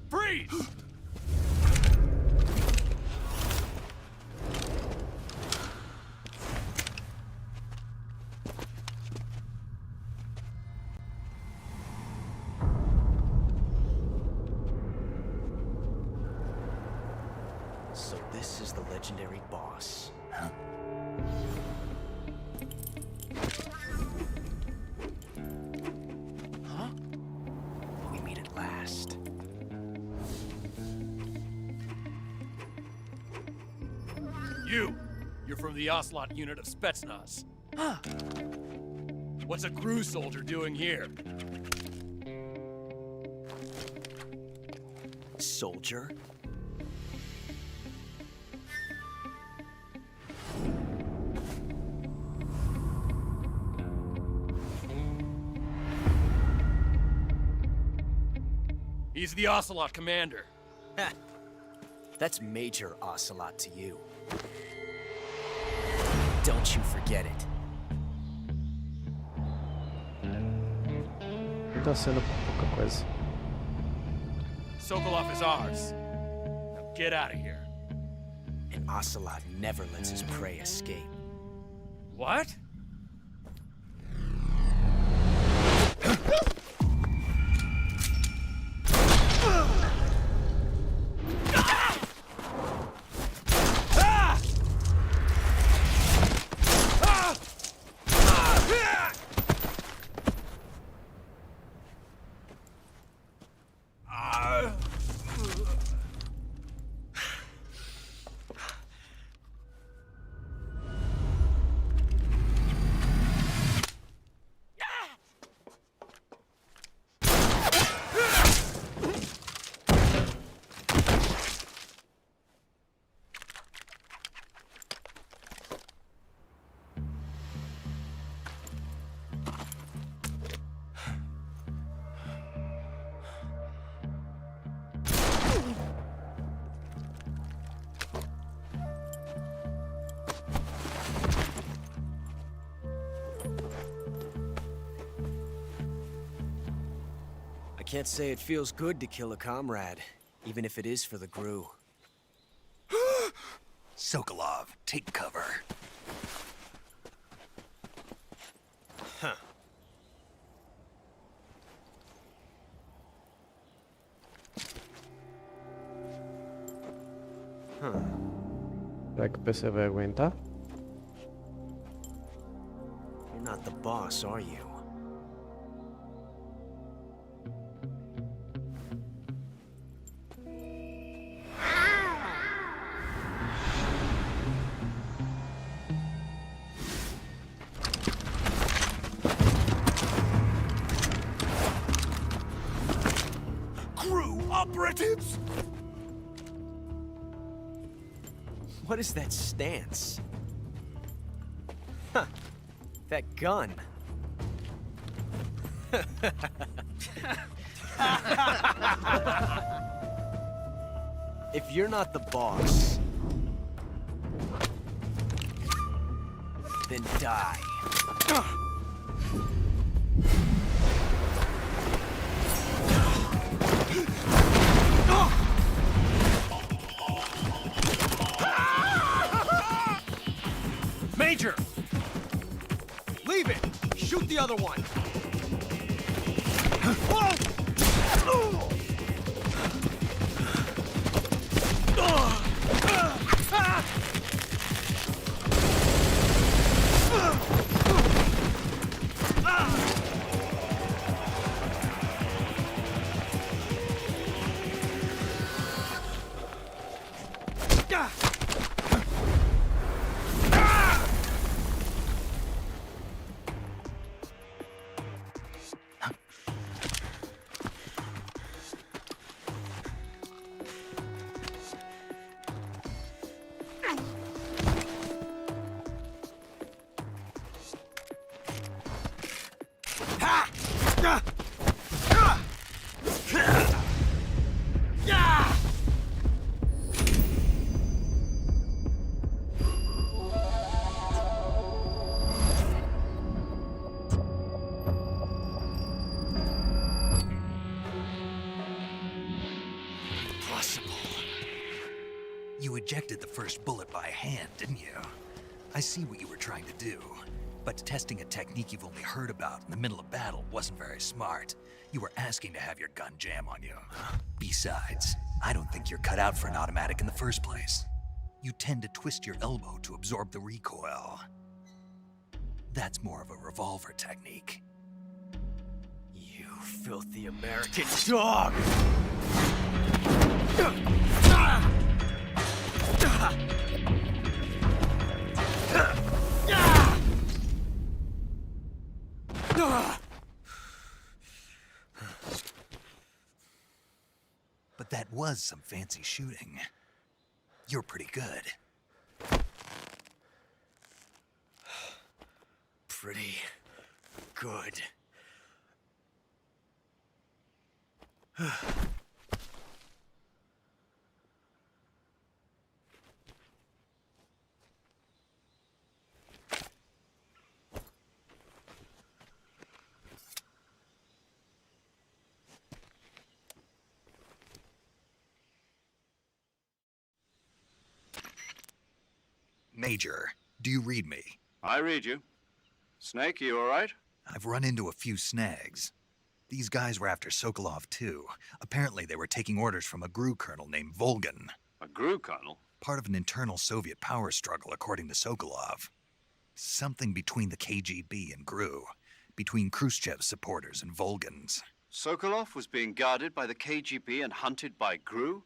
Freeze! So this is the legendary boss. Huh? Huh? We meet at last. You're from the Ocelot unit of Spetsnaz. Huh. What's a crew soldier doing here? Soldier? He's the Ocelot commander. Ha! That's Major Ocelot to you. Don't you forget it. Tá sendo pouca coisa. Sokolov is ours. Now get out of here. And Ocelot never lets his prey escape. What? I can't say it feels good to kill a comrade, even if it is for the GRU. Sokolov, take cover. Será que o PC vai aguentar? You're not the boss, are you? Crew operatives! What is that stance? Huh. That gun. If you're not the boss, then die. Major! Leave it! Shoot the other one! You ejected the first bullet by hand, didn't you? I see what you were trying to do. But testing a technique you've only heard about in the middle of battle wasn't very smart. You were asking to have your gun jam on you. Besides, I don't think you're cut out for an automatic in the first place. You tend to twist your elbow to absorb the recoil. That's more of a revolver technique. You filthy American dog! But that was some fancy shooting. You're pretty good. Pretty good. Major, do you read me? I read you. Snake, you all right? I've run into a few snags. These guys were after Sokolov too. Apparently they were taking orders from a GRU colonel named Volgan. A GRU colonel? Part of an internal Soviet power struggle, according to Sokolov. Something between the KGB and GRU. Between Khrushchev's supporters and Volgan's. Sokolov was being guarded by the KGB and hunted by GRU?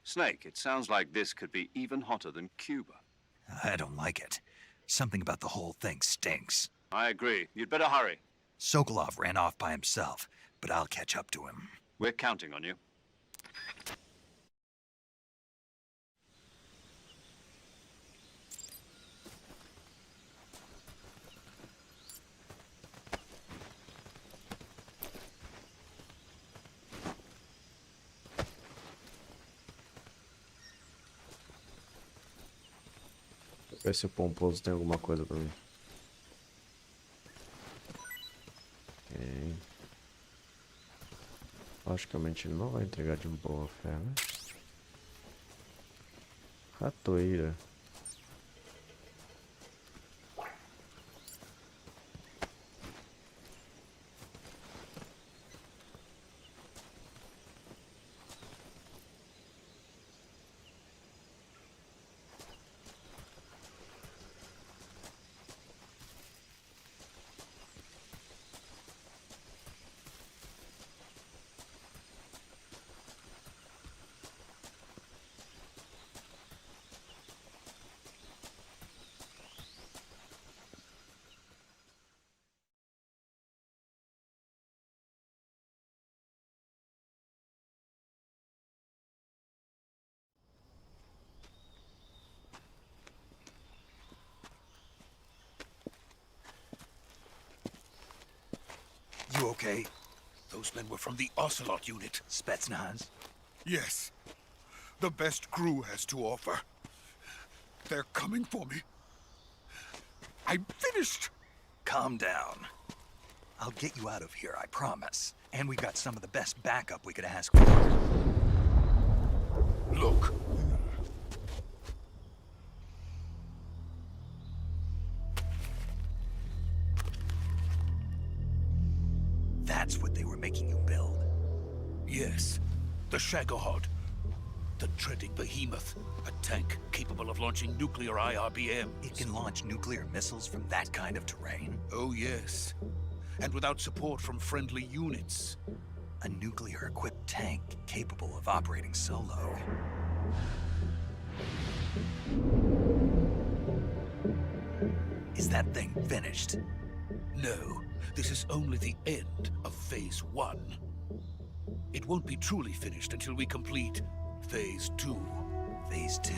Snake, it sounds like this could be even hotter than Cuba. I don't like it. Something about the whole thing stinks. I agree. You'd better hurry. Sokolov ran off by himself, but I'll catch up to him. We're counting on you. Ver se o Pomposo tem alguma coisa pra mim. Ok. Logicamente ele não vai entregar de boa fé, né? Ratoeira. okay? Those men were from the Ocelot unit. Spetsnaz? Yes. The best crew has to offer. They're coming for me. I'm finished! Calm down. I'll get you out of here, I promise. And we've got some of the best backup we could ask for. Look. That's what they were making you build. Yes. The Shagohod. The treading behemoth. A tank capable of launching nuclear IRBM. It can launch nuclear missiles from that kind of terrain? Oh, yes. And without support from friendly units. A nuclear-equipped tank capable of operating solo. Is that thing finished? No, this is only the end of Phase 1. It won't be truly finished until we complete Phase 2. Phase 2?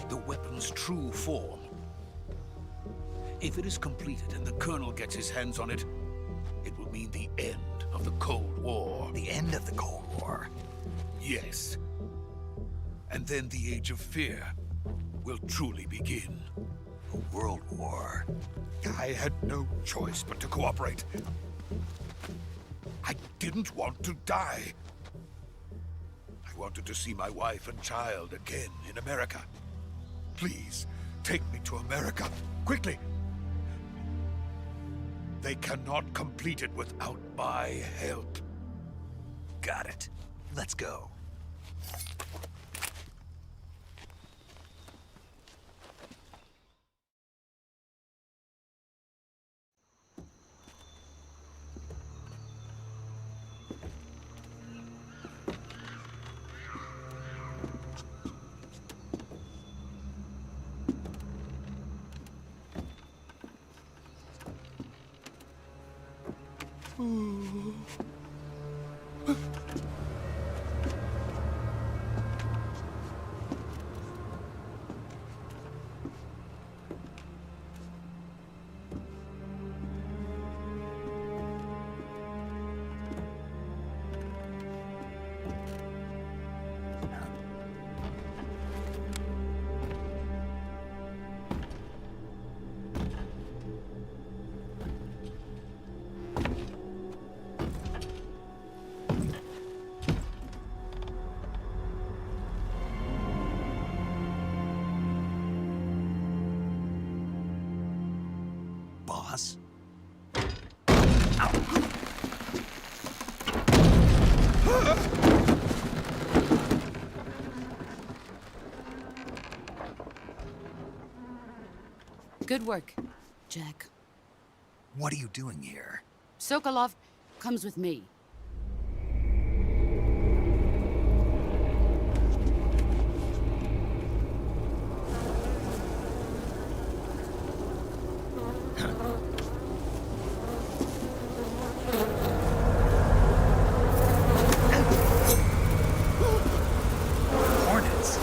The weapon's true form. If it is completed and the Colonel gets his hands on it, it will mean the end of the Cold War. The end of the Cold War? Yes. And then the Age of Fear will truly begin. A world war? I had no choice but to cooperate. I didn't want to die. I wanted to see my wife and child again in America. Please, take me to America, quickly. They cannot complete it without my help. Got it. Let's go. Boss? Good work, Jack. What are you doing here? Sokolov comes with me. Hornets?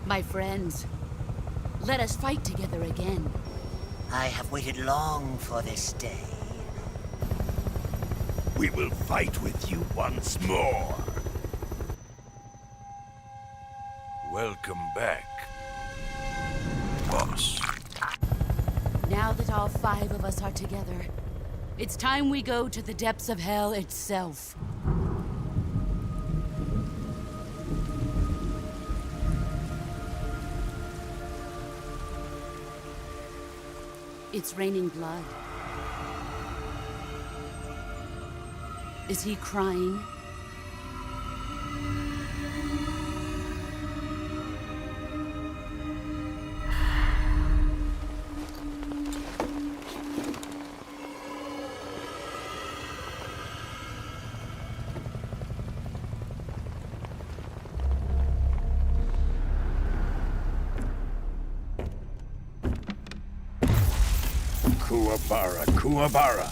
My friends, let us fight together again. I have waited long for this day. We will fight with you once more. Welcome back, boss. Now that all 5 of us are together, it's time we go to the depths of hell itself. It's raining blood. Is he crying? Kuwabara, Kuwabara.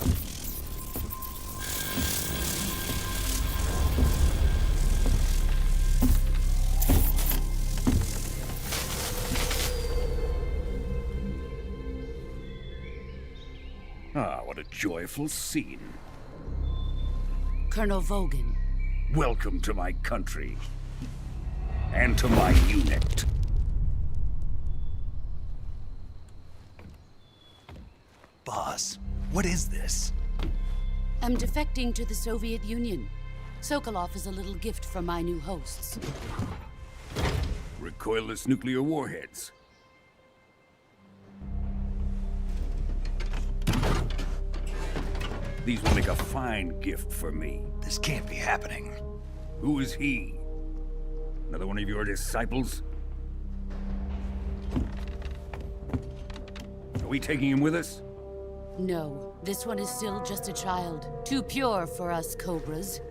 Ah, what a joyful scene. Colonel Vogan. Welcome to my country. And to my unit. Boss, what is this? I'm defecting to the Soviet Union. Sokolov is a little gift from my new hosts. Recoilless nuclear warheads. These will make a fine gift for me. This can't be happening. Who is he? Another one of your disciples? Are we taking him with us? No, this one is still just a child. Too pure for us Cobras.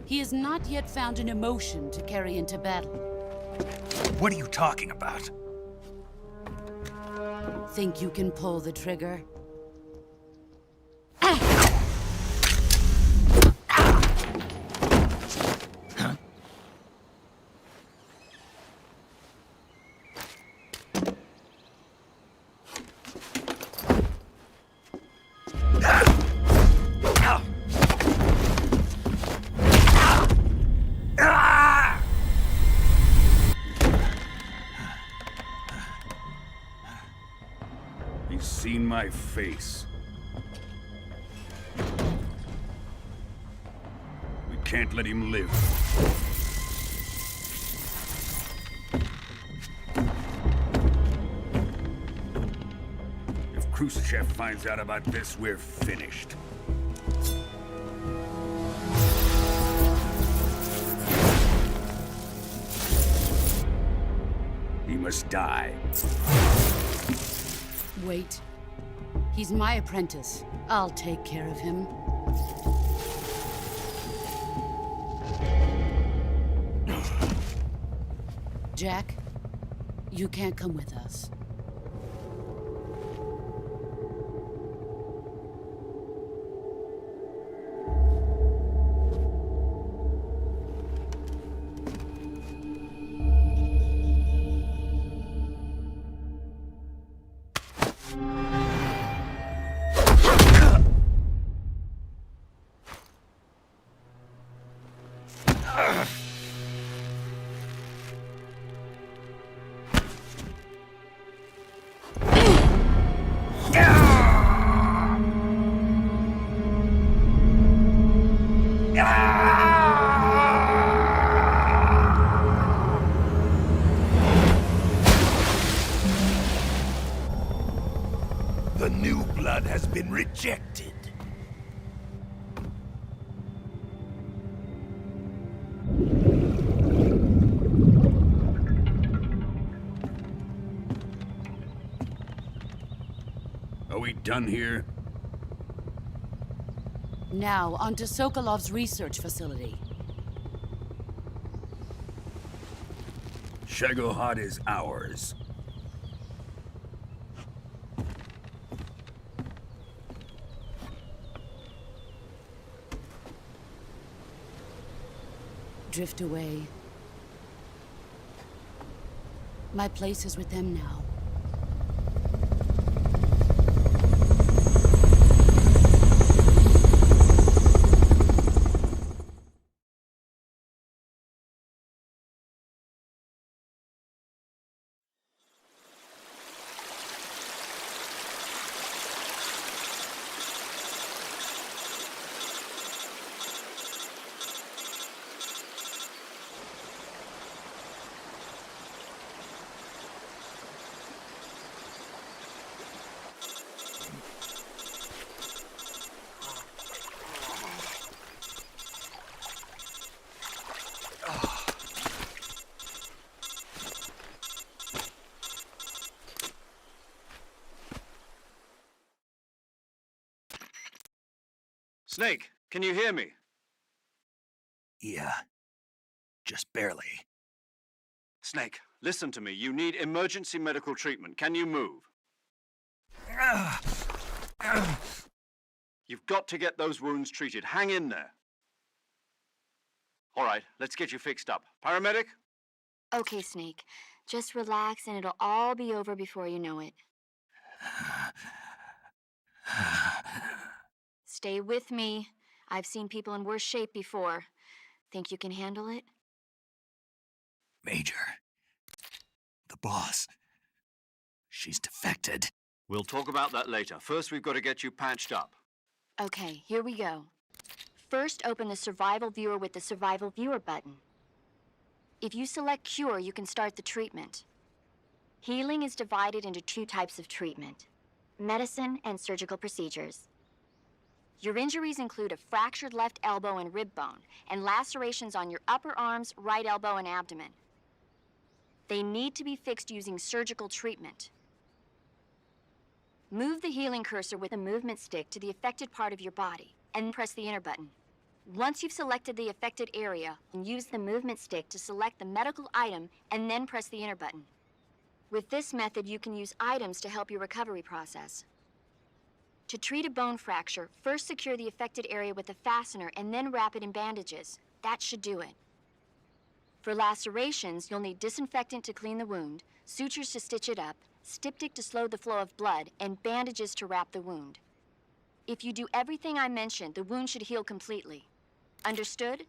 He has not yet found an emotion to carry into battle. What are you talking about? Think you can pull the trigger? He's seen my face. We can't let him live. If Khrushchev finds out about this, we're finished. He must die. Wait. He's my apprentice. I'll take care of him. Jack, you can't come with us. The new blood has been rejected. Are we done here? Now, onto Sokolov's research facility. Shagohod is ours. Drift away. My place is with them now. Snake, can you hear me? Yeah. Just barely. Snake, listen to me. You need emergency medical treatment. Can you move? You've got to get those wounds treated. Hang in there. All right, let's get you fixed up. Paramedic? Okay, Snake. Just relax and it'll all be over before you know it. Stay with me. I've seen people in worse shape before. Think you can handle it? Major. The boss. She's defected. We'll talk about that later. First, we've got to get you patched up. Okay, here we go. First, open the Survival Viewer with the Survival Viewer button. If you select Cure, you can start the treatment. Healing is divided into 2 types of treatment: medicine and surgical procedures. Your injuries include a fractured left elbow and rib bone, and lacerations on your upper arms, right elbow, and abdomen. They need to be fixed using surgical treatment. Move the healing cursor with a movement stick to the affected part of your body, and press the enter button. Once you've selected the affected area, use the movement stick to select the medical item, and then press the enter button. With this method, you can use items to help your recovery process. To treat a bone fracture, first secure the affected area with a fastener and then wrap it in bandages. That should do it. For lacerations, you'll need disinfectant to clean the wound, sutures to stitch it up, styptic to slow the flow of blood, and bandages to wrap the wound. If you do everything I mentioned, the wound should heal completely. Understood?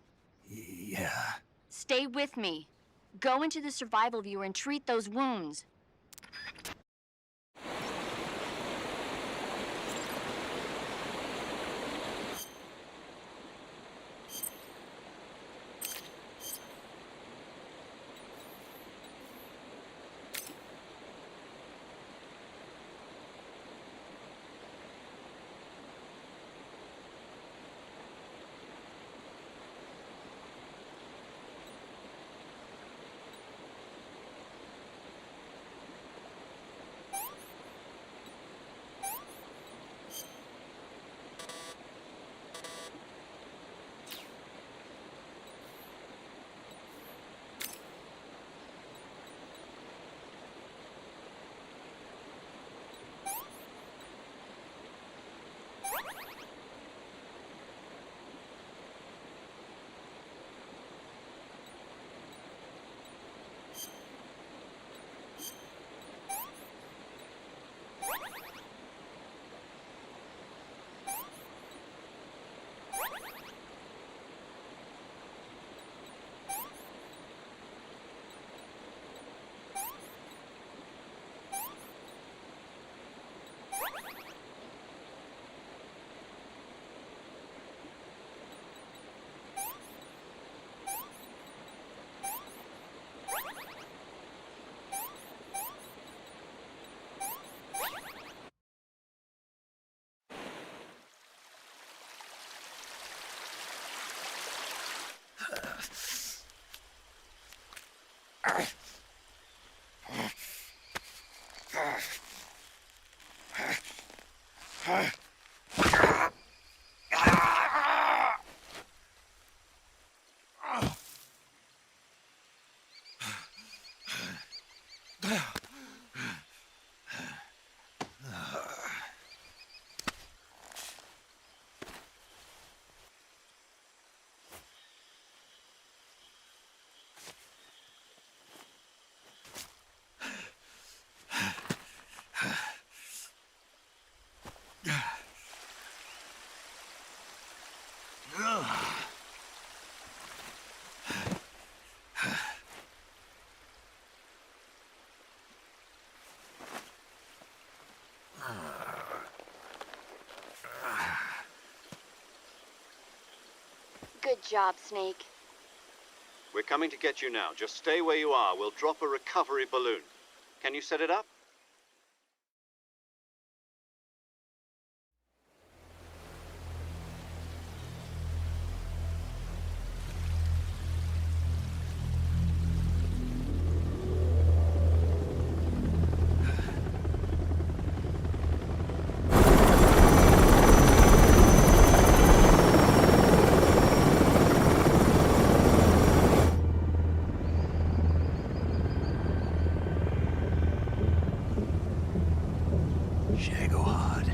Yeah. Stay with me. Go into the Survival Viewer and treat those wounds. Good job, Snake. We're coming to get you now. Just stay where you are. We'll drop a recovery balloon. Can you set it up? Shagohod.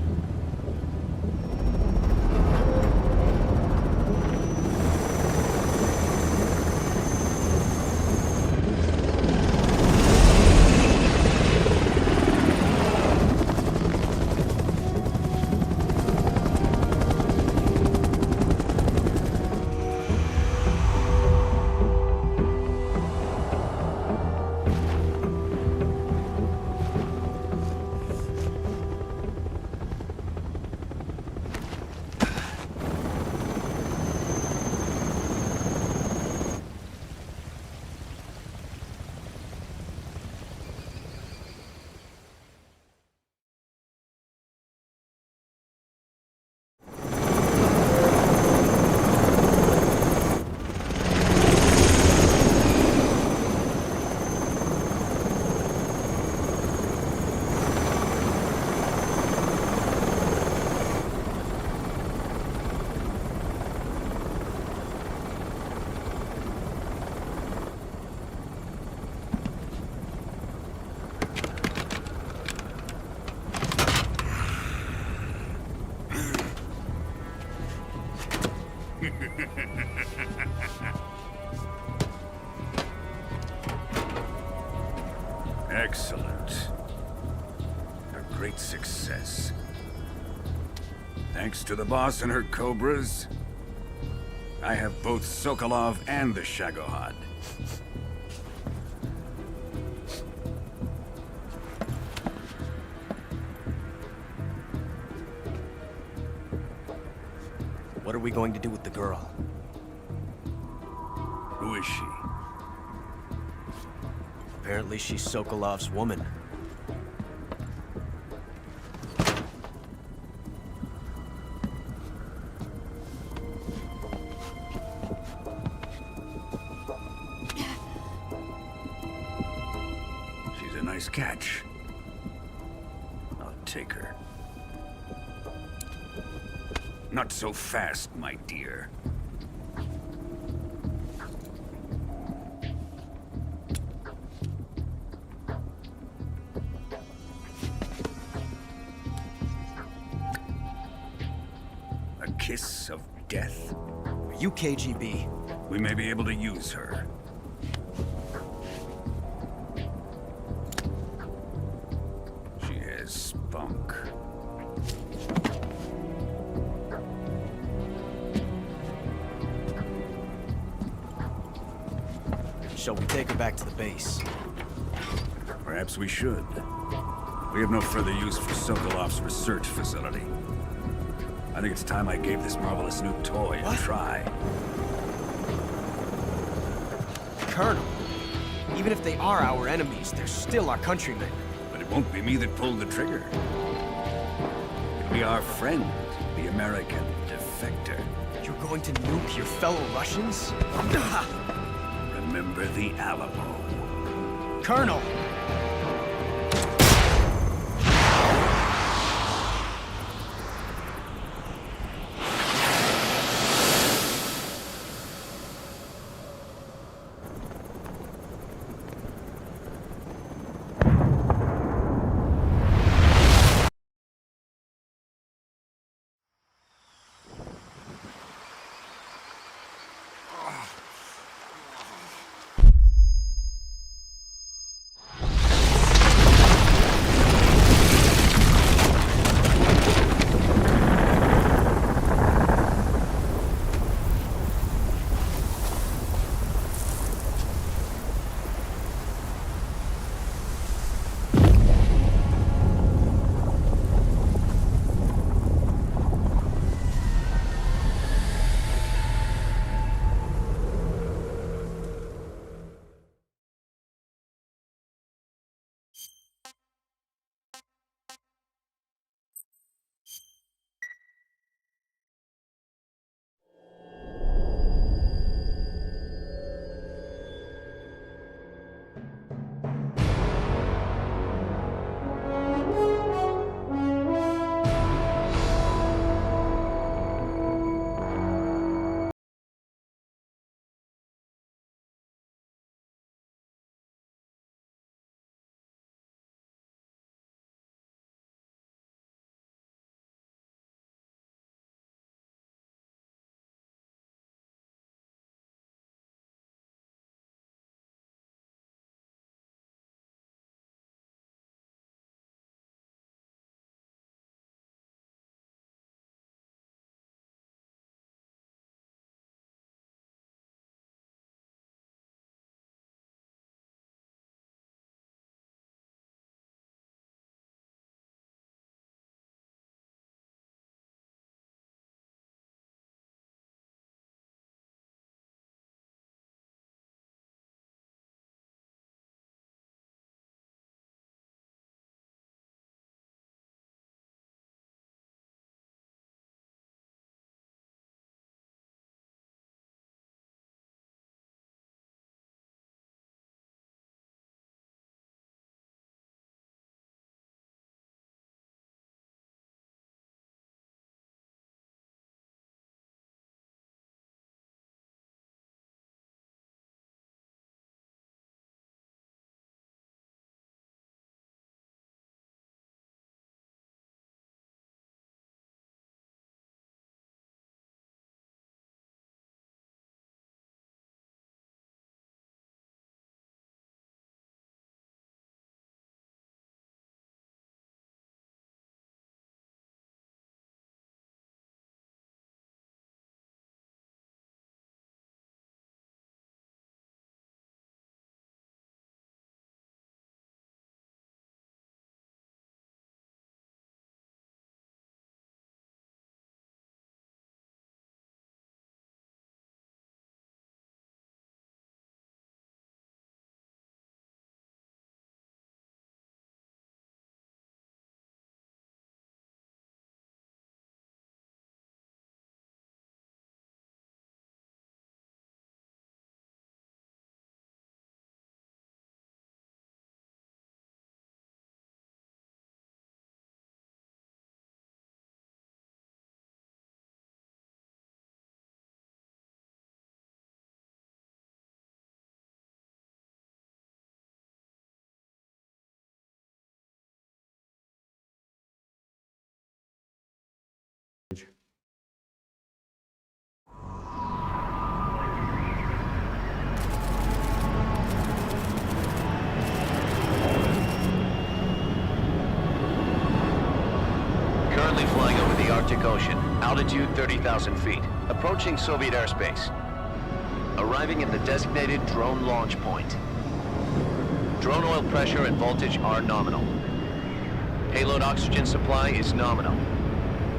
Excellent. A great success. Thanks to the boss and her cobras, I have both Sokolov and the Shagohod. What are we going to do with the girl? Who is she? Apparently she's Sokolov's woman. She's a nice catch. I'll take her. Not so fast, my dear. A kiss of death? Are you KGB? We may be able to use her. She has spunk. Shall we take her back to the base? Perhaps we should. We have no further use for Sokolov's research facility. I think it's time I gave this marvelous new toy a try. Colonel, even if they are our enemies, they're still our countrymen. But it won't be me that pulled the trigger. It'll be our friend, the American defector. You're going to nuke your fellow Russians? Remember the Alamo. Colonel! Currently flying over the Arctic Ocean. Altitude 30,000 feet. Approaching Soviet airspace. Arriving at the designated drone launch point. Drone oil pressure and voltage are nominal. Payload oxygen supply is nominal.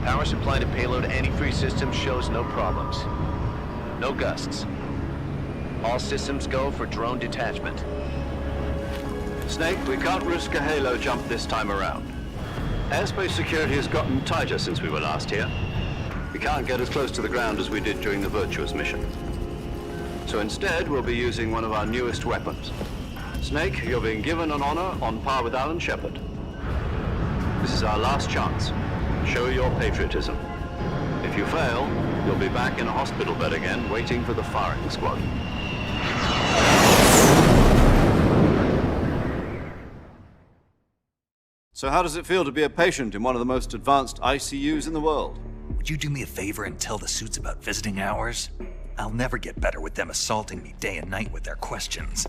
Power supply to payload antifreeze system shows no problems. No gusts. All systems go for drone detachment. Snake, we can't risk a halo jump this time around. Airspace security has gotten tighter since we were last here. We can't get as close to the ground as we did during the Virtuous mission. So instead, we'll be using one of our newest weapons. Snake, you're being given an honor on par with Alan Shepard. This is our last chance. Show your patriotism. If you fail, you'll be back in a hospital bed again, waiting for the firing squad. So how does it feel to be a patient in one of the most advanced ICUs in the world? Would you do me a favor and tell the suits about visiting hours? I'll never get better with them assaulting me day and night with their questions.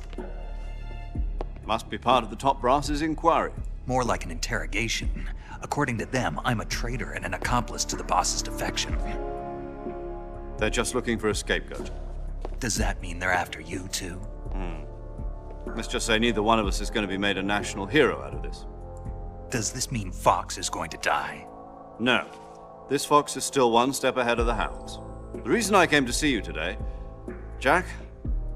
Must be part of the top brass's inquiry. More like an interrogation. According to them, I'm a traitor and an accomplice to the boss's defection. They're just looking for a scapegoat. Does that mean they're after you, too? Let's just say neither one of us is going to be made a national hero out of this. Does this mean Fox is going to die? No. This fox is still one step ahead of the hounds. The reason I came to see you today, Jack,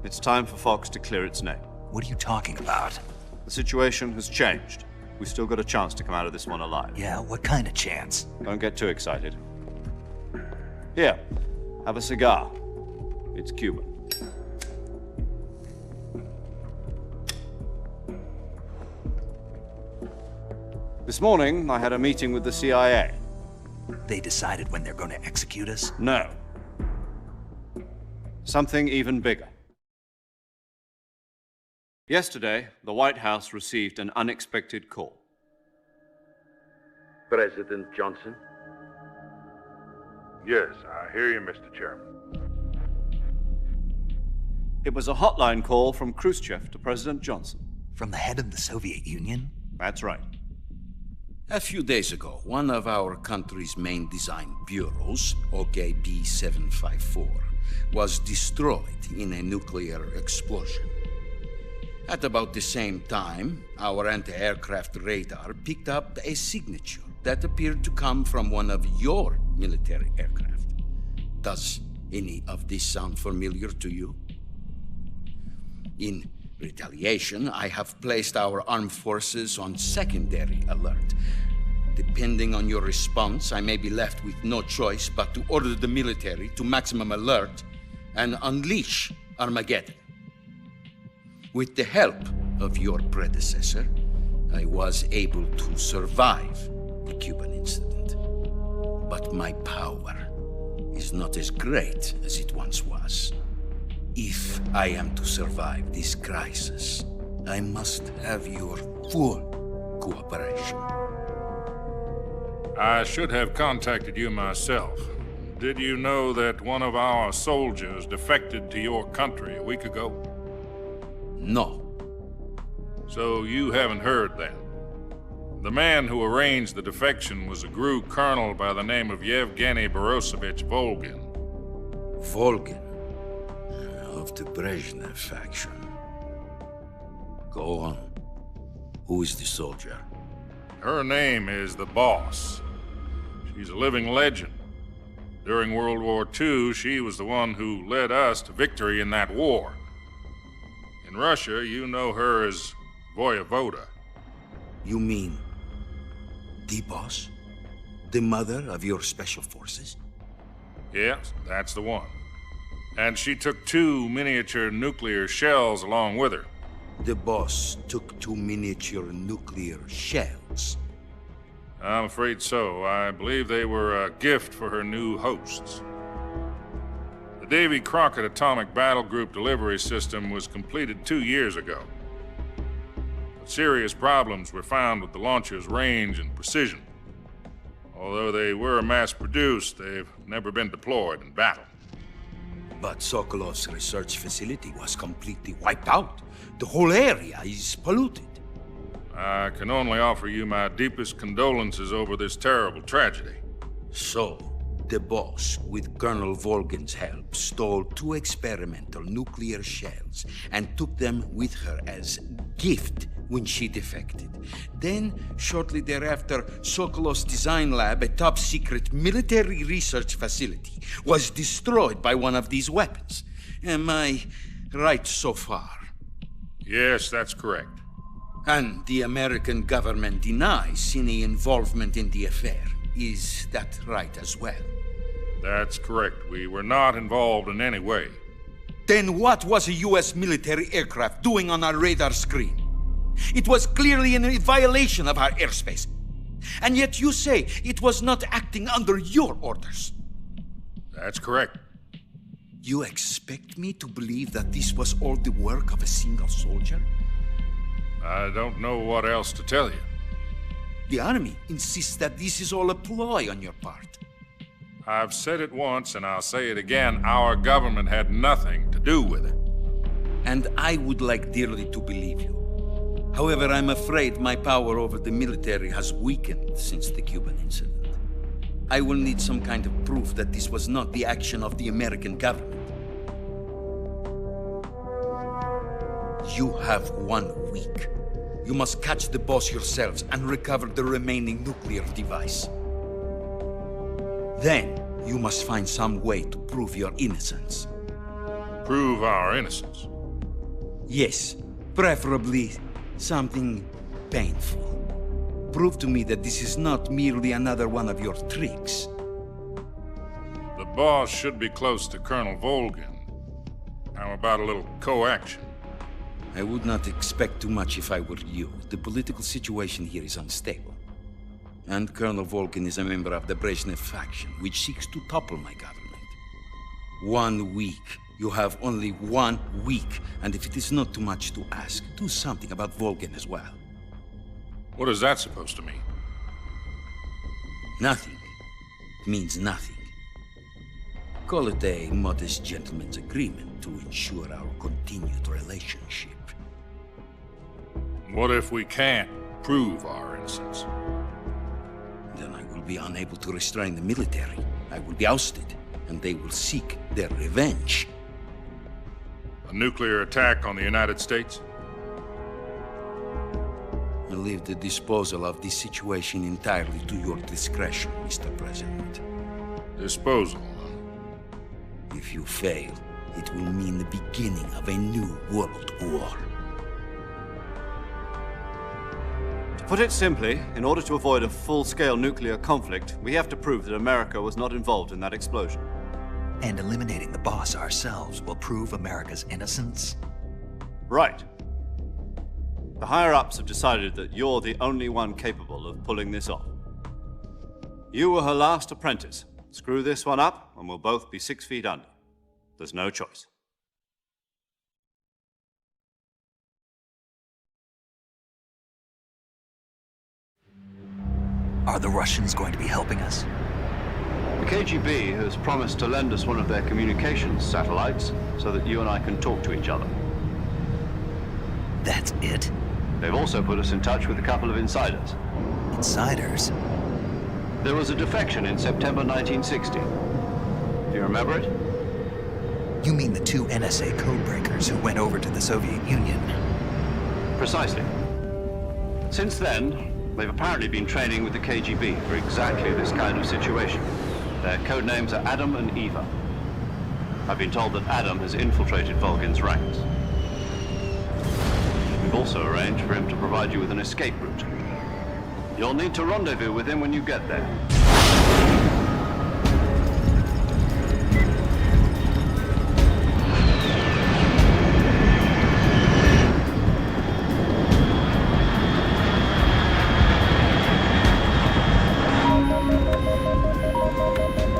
it's time for Fox to clear its name. What are you talking about? The situation has changed. We've still got a chance to come out of this one alive. Yeah, what kind of chance? Don't get too excited. Here, have a cigar. It's Cuban. This morning, I had a meeting with the CIA. They decided when they're going to execute us? No. Something even bigger. Yesterday, the White House received an unexpected call. President Johnson? Yes, I hear you, Mr. Chairman. It was a hotline call from Khrushchev to President Johnson. From the head of the Soviet Union? That's right. A few days ago, one of our country's main design bureaus, OKB 754, was destroyed in a nuclear explosion. At about the same time, our anti-aircraft radar picked up a signature that appeared to come from one of your military aircraft. Does any of this sound familiar to you? In retaliation, I have placed our armed forces on secondary alert. Depending on your response, I may be left with no choice but to order the military to maximum alert and unleash Armageddon. With the help of your predecessor, I was able to survive the Cuban incident. But my power is not as great as it once was. If I am to survive this crisis, I must have your full cooperation. I should have contacted you myself. Did you know that one of our soldiers defected to your country a week ago? No. So you haven't heard then? The man who arranged the defection was a GRU colonel by the name of Yevgeny Borosovich Volgin. Volgin? Of the Brezhnev faction. Go on. Who is the soldier? Her name is the Boss. She's a living legend. During World War II, she was the one who led us to victory in that war. In Russia, you know her as Voyevoda. You mean the Boss? The mother of your special forces? Yes, that's the one. And she took 2 miniature nuclear shells along with her. The Boss took 2 miniature nuclear shells? I'm afraid so. I believe they were a gift for her new hosts. The Davy Crockett Atomic Battle Group delivery system was completed 2 years ago. But serious problems were found with the launcher's range and precision. Although they were mass-produced, they've never been deployed in battle. But Sokolov's research facility was completely wiped out. The whole area is polluted. I can only offer you my deepest condolences over this terrible tragedy. So, the boss, with Colonel Volgin's help, stole 2 experimental nuclear shells and took them with her as gift when she defected. Then, shortly thereafter, Sokolov's design lab, a top-secret military research facility, was destroyed by one of these weapons. Am I right so far? Yes, that's correct. And the American government denies any involvement in the affair. Is that right as well? That's correct. We were not involved in any way. Then what was a U.S. military aircraft doing on our radar screen? It was clearly in violation of our airspace. And yet you say it was not acting under your orders. That's correct. You expect me to believe that this was all the work of a single soldier? I don't know what else to tell you. The army insists that this is all a ploy on your part. I've said it once, and I'll say it again. Our government had nothing to do with it. And I would like dearly to believe you. However, I'm afraid my power over the military has weakened since the Cuban incident. I will need some kind of proof that this was not the action of the American government. You have 1 week. You must catch the boss yourselves and recover the remaining nuclear device. Then, you must find some way to prove your innocence. Prove our innocence? Yes, preferably something painful. Prove to me that this is not merely another one of your tricks. The boss should be close to Colonel Volgin. How about a little co-action? I would not expect too much if I were you. The political situation here is unstable. And Colonel Volgin is a member of the Brezhnev faction, which seeks to topple my government. 1 week. You have only 1 week. And if it is not too much to ask, do something about Volgin as well. What is that supposed to mean? Nothing. It means nothing. Call it a modest gentleman's agreement to ensure our continued relationship. What if we can't prove our innocence? Then I will be unable to restrain the military. I will be ousted, and they will seek their revenge. A nuclear attack on the United States? I leave the disposal of this situation entirely to your discretion, Mr. President. Disposal? If you fail, it will mean the beginning of a new world war. To put it simply, in order to avoid a full-scale nuclear conflict, we have to prove that America was not involved in that explosion. And eliminating the boss ourselves will prove America's innocence? Right. The higher-ups have decided that you're the only one capable of pulling this off. You were her last apprentice. Screw this one up, and we'll both be 6 feet under. There's no choice. Are the Russians going to be helping us? The KGB has promised to lend us one of their communications satellites so that you and I can talk to each other. That's it? They've also put us in touch with a couple of insiders. Insiders? There was a defection in September 1960. Do you remember it? You mean the 2 NSA codebreakers who went over to the Soviet Union? Precisely. Since then, they've apparently been training with the KGB for exactly this kind of situation. Their code names are Adam and Eva. I've been told that Adam has infiltrated Volgin's ranks. We've also arranged for him to provide you with an escape route. You'll need to rendezvous with him when you get there.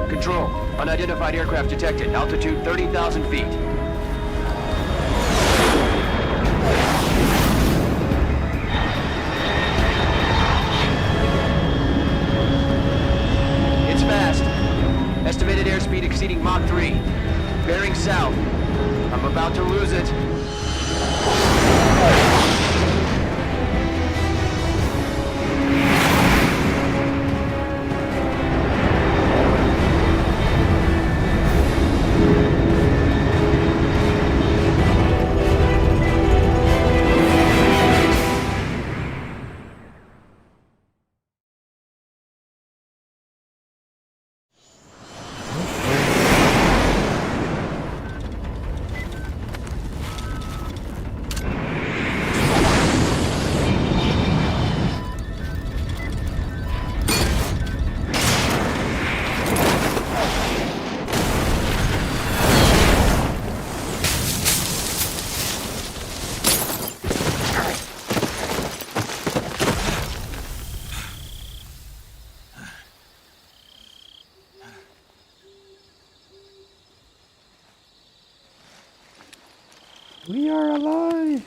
Control. Unidentified aircraft detected. Altitude 30,000 feet. It's fast. Estimated airspeed exceeding Mach 3. Bearing south. I'm about to lose it. We are alive!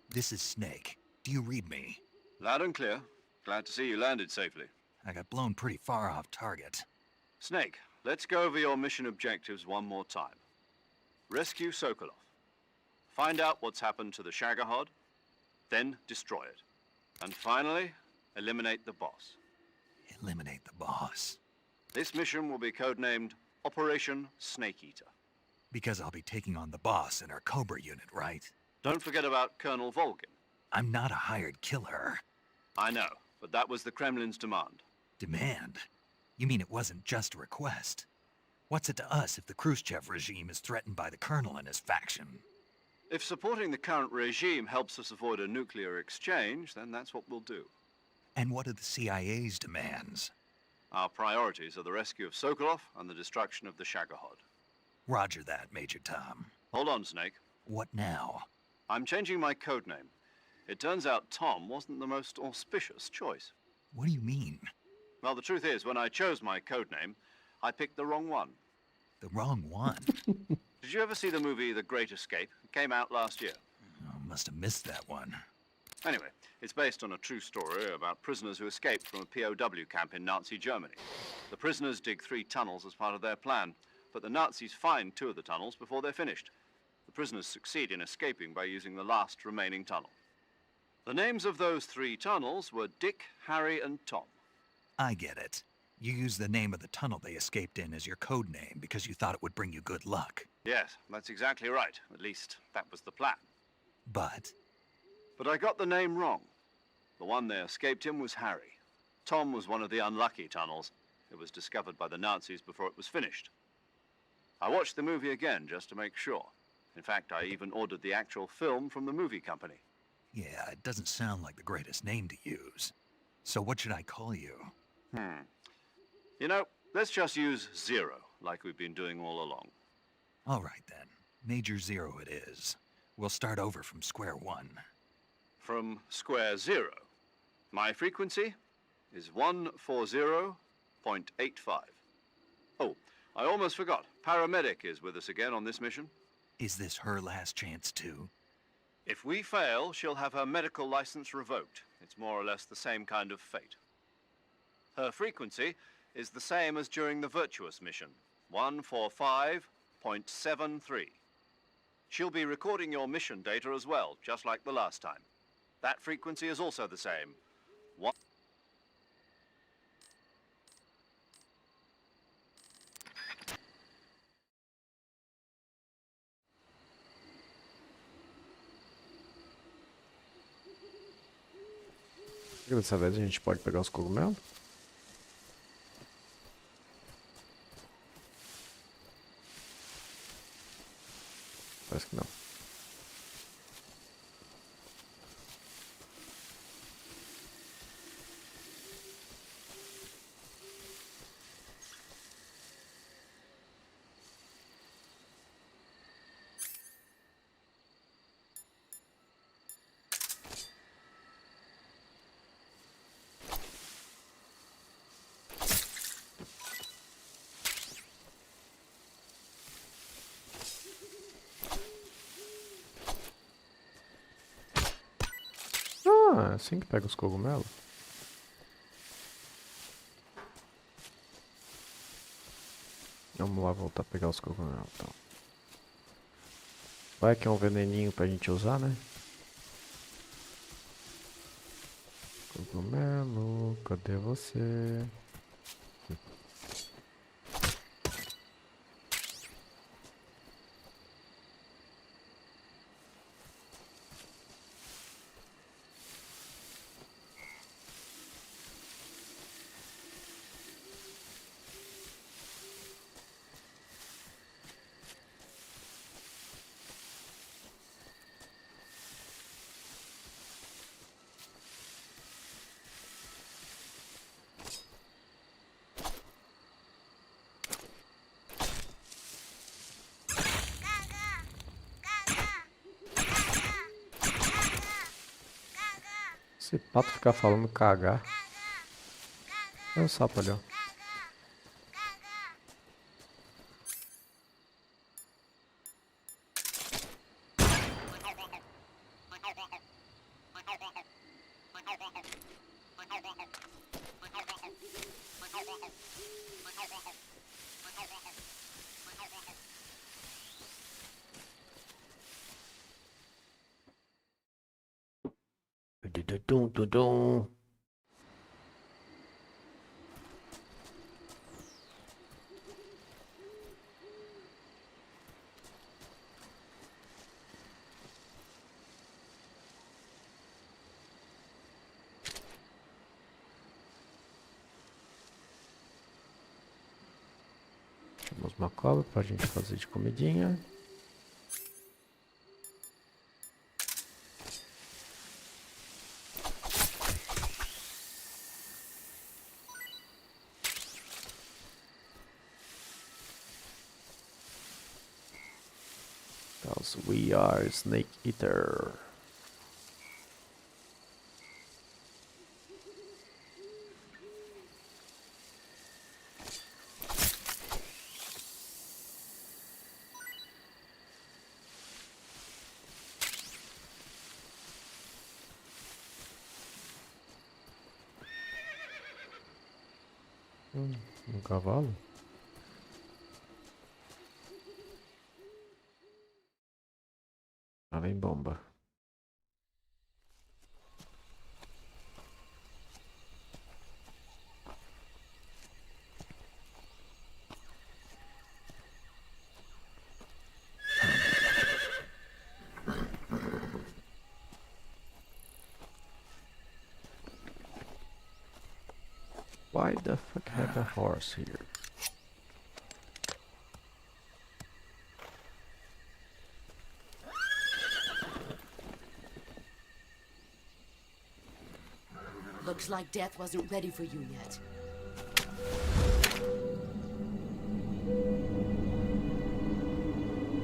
This is Snake. Do you read me? Loud and clear. Glad to see you landed safely. I got blown pretty far off target. Snake, let's go over your mission objectives one more time. Rescue Sokolov. Find out what's happened to the Shagohod, then destroy it. And finally, eliminate the boss. Eliminate the boss. This mission will be codenamed Operation Snake Eater. Because I'll be taking on the boss in our Cobra unit, right? Don't forget about Colonel Volgin. I'm not a hired killer. I know, but that was the Kremlin's demand. Demand? You mean it wasn't just a request? What's it to us if the Khrushchev regime is threatened by the Colonel and his faction? If supporting the current regime helps us avoid a nuclear exchange, then that's what we'll do. And what are the CIA's demands? Our priorities are the rescue of Sokolov and the destruction of the Shagohod. Roger that, Major Tom. Hold on, Snake. What now? I'm changing my codename. It turns out Tom wasn't the most auspicious choice. What do you mean? Well, the truth is, when I chose my codename, I picked the wrong one. The wrong one? Did you ever see the movie The Great Escape? It came out last year. Oh, must have missed that one. Anyway, it's based on a true story about prisoners who escaped from a POW camp in Nazi Germany. The prisoners dig 3 tunnels as part of their plan, but the Nazis find 2 of the tunnels before they're finished. The prisoners succeed in escaping by using the last remaining tunnel. The names of those 3 tunnels were Dick, Harry, and Tom. I get it. You used the name of the tunnel they escaped in as your code name because you thought it would bring you good luck. Yes, that's exactly right. At least, that was the plan. But I got the name wrong. The one they escaped in was Harry. Tom was one of the unlucky tunnels. It was discovered by the Nazis before it was finished. I watched the movie again just to make sure. In fact, I even ordered the actual film from the movie company. yeah, it doesn't sound like the greatest name to use. So what should I call you? You know, let's just use Zero, like we've been doing all along. All right then. Major Zero it is. We'll start over from square one. From square 0. My frequency is 140.85. Oh, I almost forgot. Paramedic is with us again on this mission. Is this her last chance too? If we fail, she'll have her medical license revoked. It's more or less the same kind of fate. Her frequency is the same as during the Virtuous mission, 145.73. She'll be recording your mission data as well, just like the last time. That frequency is also the same. Dessa vez a gente pode pegar os cogumelos? Parece que não. Ah, é assim que pega os cogumelos? Vamos lá voltar a pegar os cogumelos, então. Vai que é um veneninho pra gente usar, né? Cogumelo, cadê você? Esse pato ficar falando cagar. É um sapo ali, ó. Dum, dum, dum. Temos uma cobra pra gente fazer de comidinha. Because we are snake eater. Um cavalo? Lá vem bomba. Why the fuck have a horse here? Looks like death wasn't ready for you yet.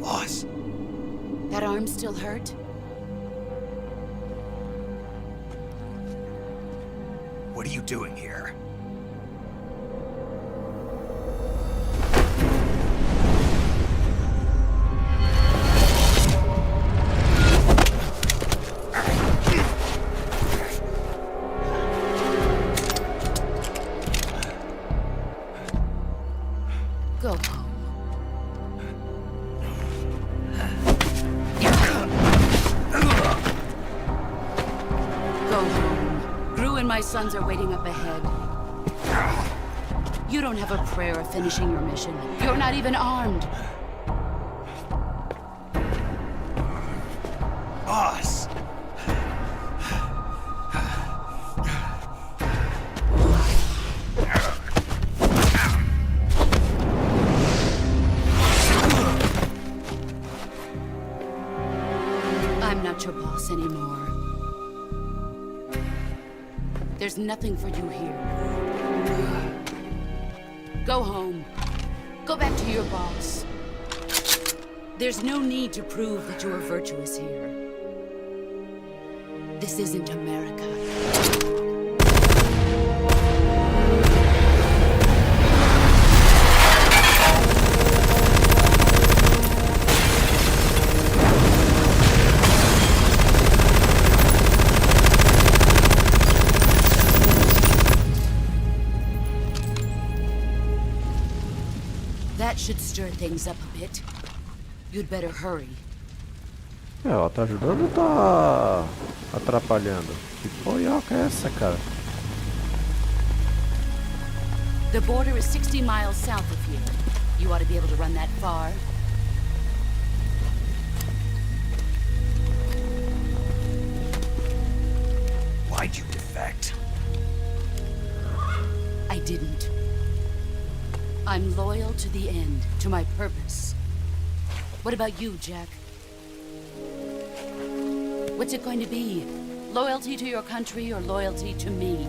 Boss. That arm still hurt? What are you doing here? Go home. Go home. Gru and my sons are waiting up ahead. You don't have a prayer of finishing your mission. You're not even armed. Boss! I'm not your boss anymore. There's nothing for you here. Go home. Go back to your boss. There's no need to prove that you are virtuous here. This isn't America. That should stir things up a bit. You'd better hurry. Ela tá ajudando ou tá atrapalhando? Que porra é essa, cara? The border is 60 miles south of here. You ought to be able to run that far. Why'd you defect? I didn't. I'm loyal to the end, to my purpose. What about you, Jack? What's it going to be? Loyalty to your country or loyalty to me?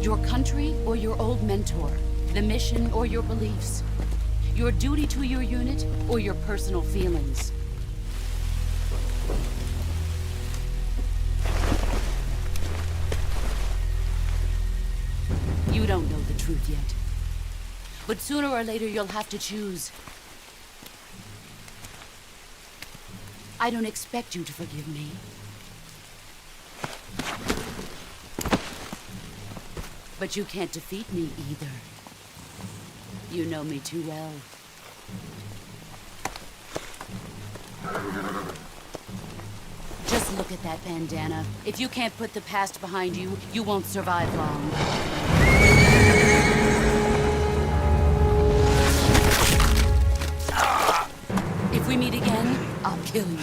Your country or your old mentor? The mission or your beliefs? Your duty to your unit or your personal feelings? You don't know the truth yet. But sooner or later, you'll have to choose. I don't expect you to forgive me. But you can't defeat me either. You know me too well. Just look at that bandana. If you can't put the past behind you, you won't survive long. If we meet again, I'll kill you.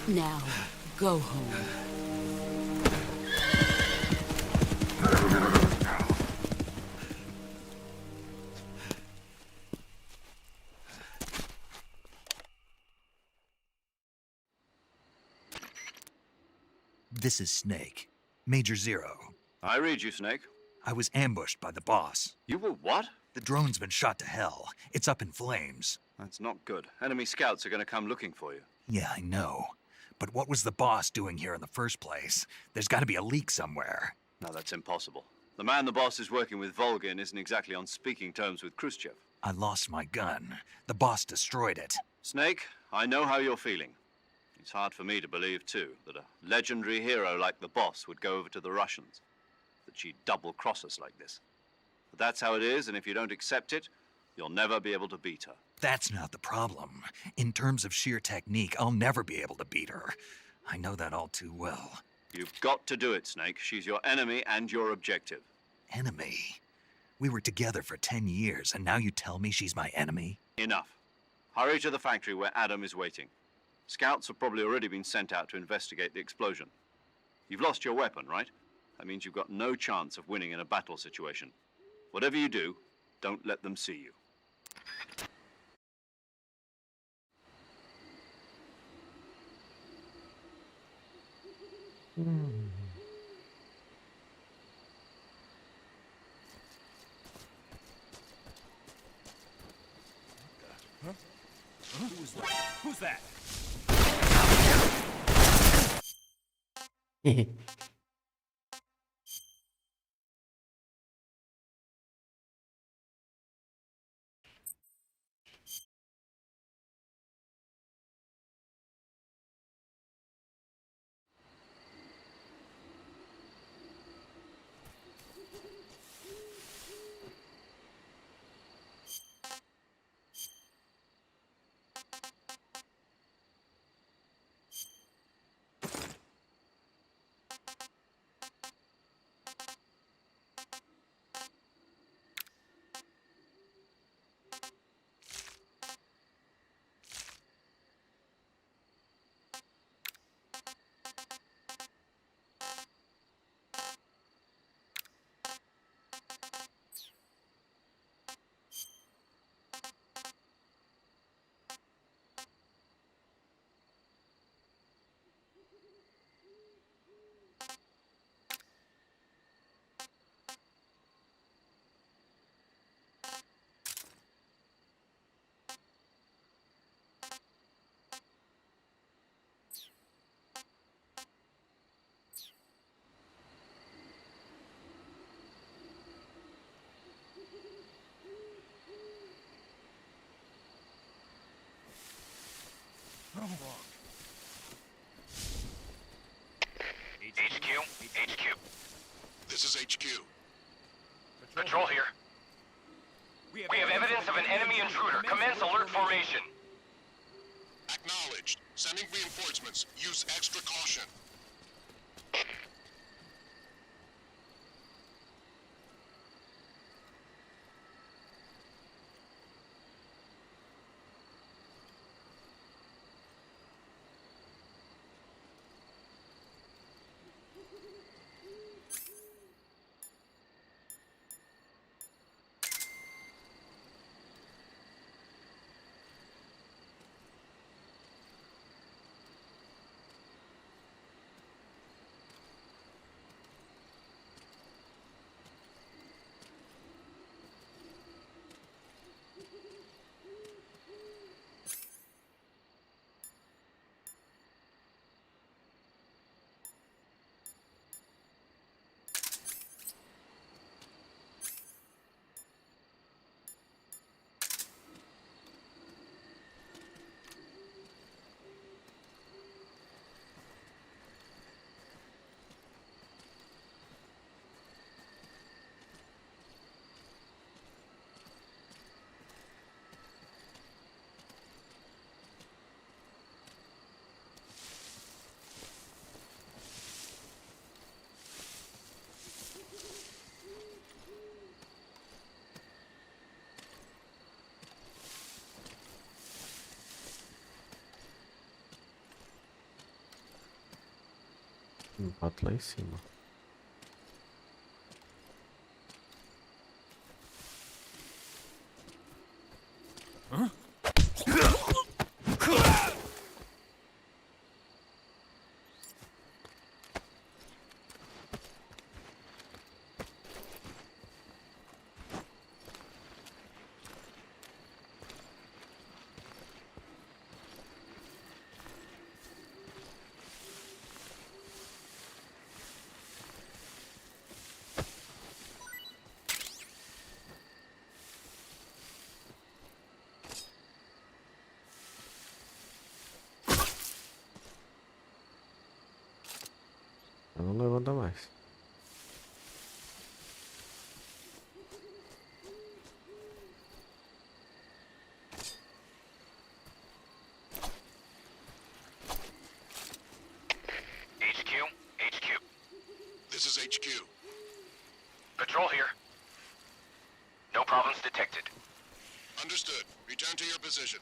Now, go home. This is Snake. Major Zero. I read you, Snake. I was ambushed by the boss. You were what? The drone's been shot to hell. It's up in flames. That's not good. Enemy scouts are going to come looking for you. Yeah, I know. But what was the boss doing here in the first place? There's got to be a leak somewhere. No, that's impossible. The man the boss is working with, Volgin, isn't exactly on speaking terms with Khrushchev. I lost my gun. The boss destroyed it. Snake, I know how you're feeling. It's hard for me to believe, too, that a legendary hero like the boss would go over to the Russians. That she'd double-cross us like this. But that's how it is, and if you don't accept it, you'll never be able to beat her. That's not the problem. In terms of sheer technique, I'll never be able to beat her. I know that all too well. You've got to do it, Snake. She's your enemy and your objective. Enemy? We were together for 10 years, and now you tell me she's my enemy? Enough. Hurry to the factory where Adam is waiting. Scouts have probably already been sent out to investigate the explosion. You've lost your weapon, right? That means you've got no chance of winning in a battle situation. Whatever you do, don't let them see you. Huh? Who's that? HQ. This is HQ. Patrol here. We have evidence of an enemy intruder. Commence alert formation. Acknowledged. Sending reinforcements. Use extra caution. Bota lá em cima. Não levanta mais. HQ. This is HQ. Patrol here. No problems detected. Understood. Return to your position.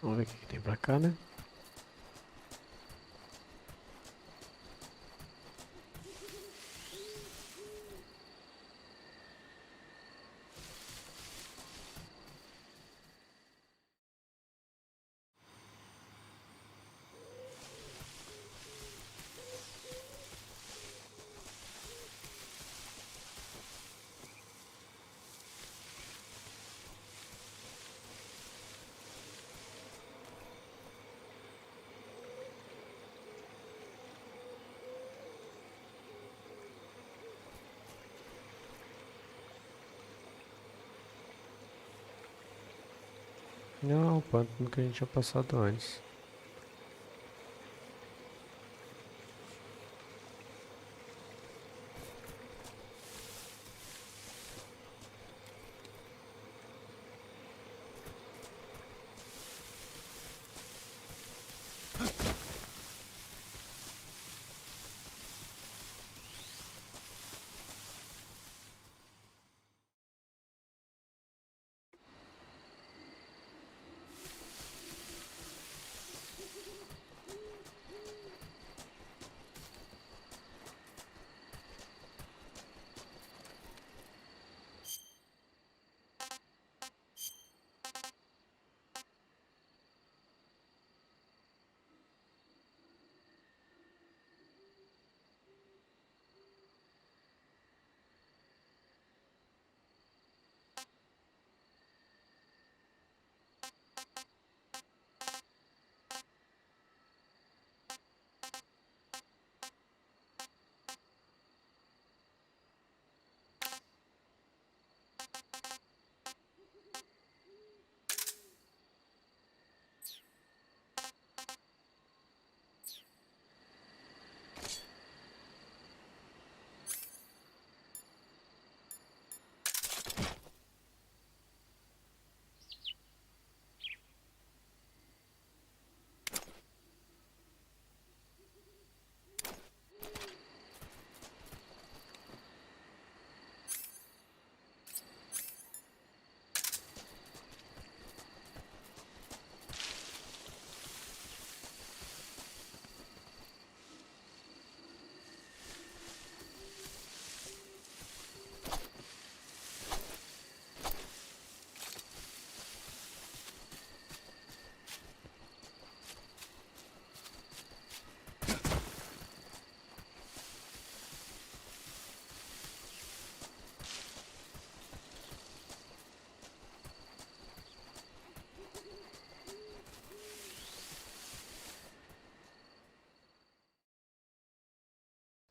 Vamos ver o que tem pra cá, né? Não, o pântano que a gente tinha passado antes.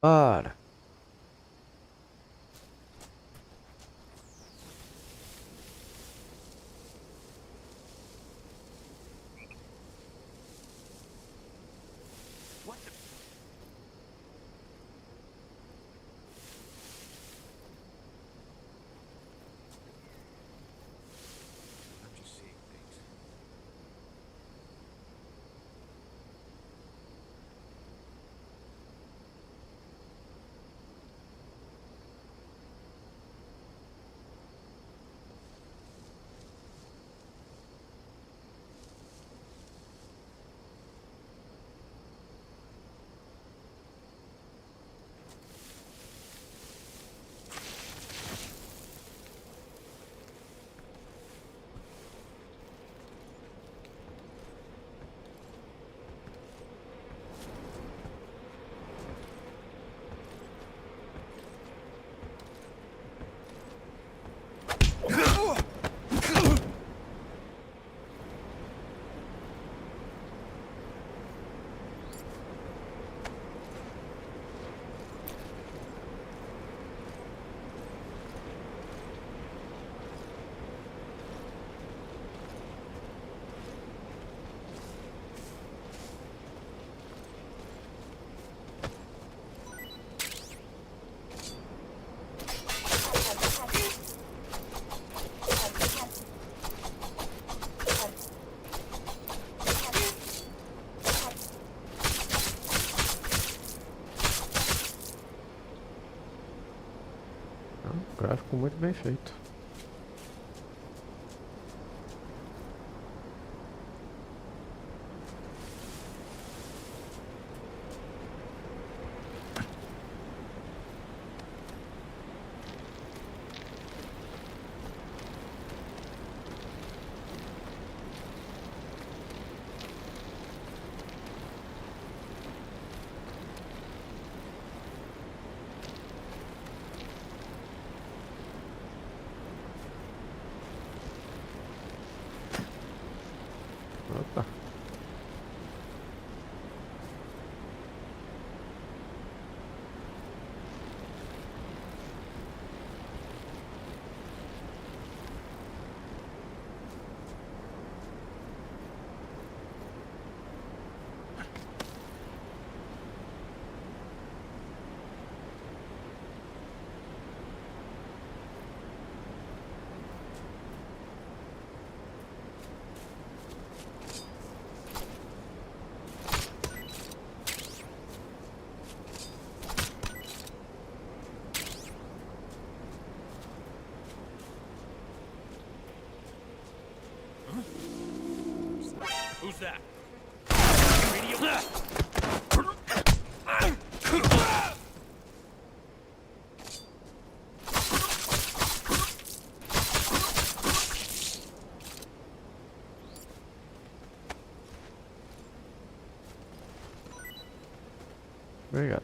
Para. Gráfico muito bem feito. Who's that? Obrigado.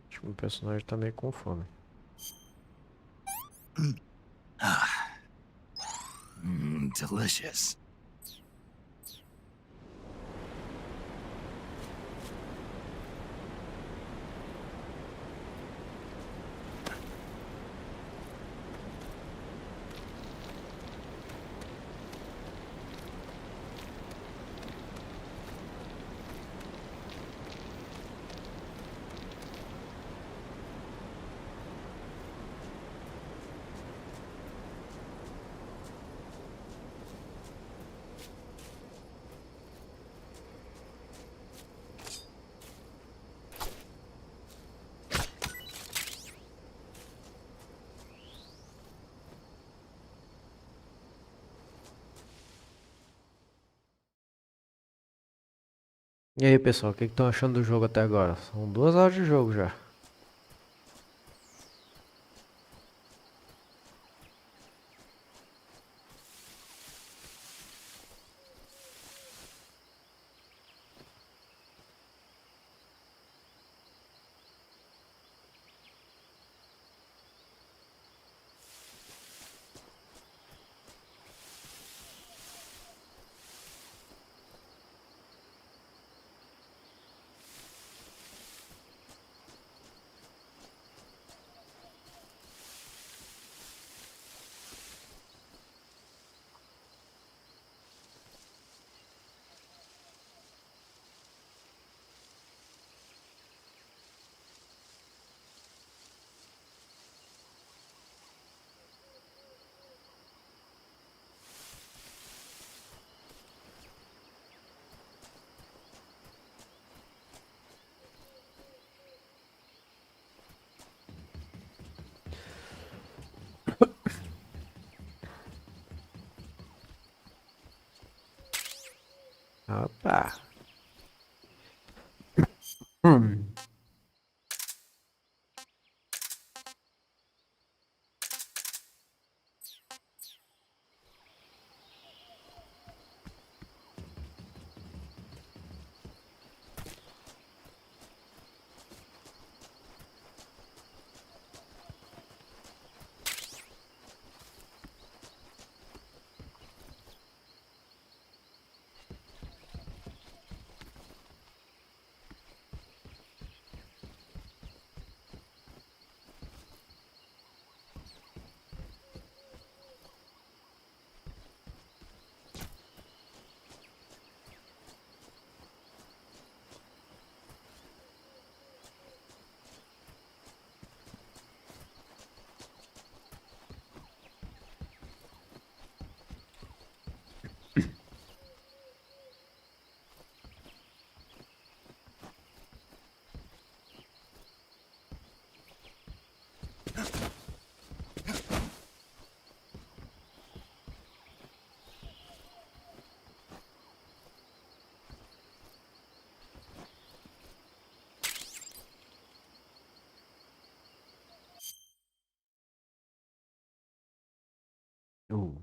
Acho que o personagem tá meio com fome. Delicious. E aí, pessoal, o que estão achando do jogo até agora? São 2 horas de jogo já. Opa! Hum.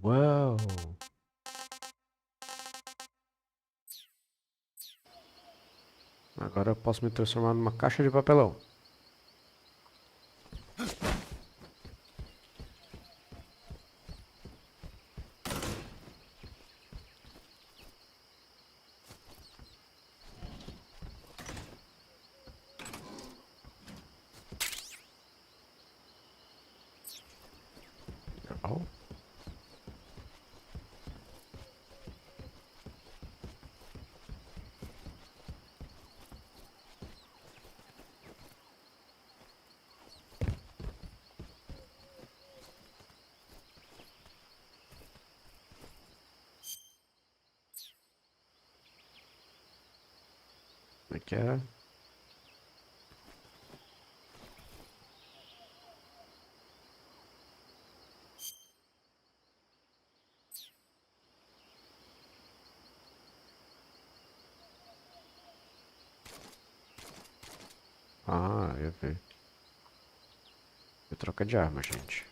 Uau! Agora eu posso me transformar numa caixa de papelão. que é? Ah, eu vi. Eu troca de arma, gente.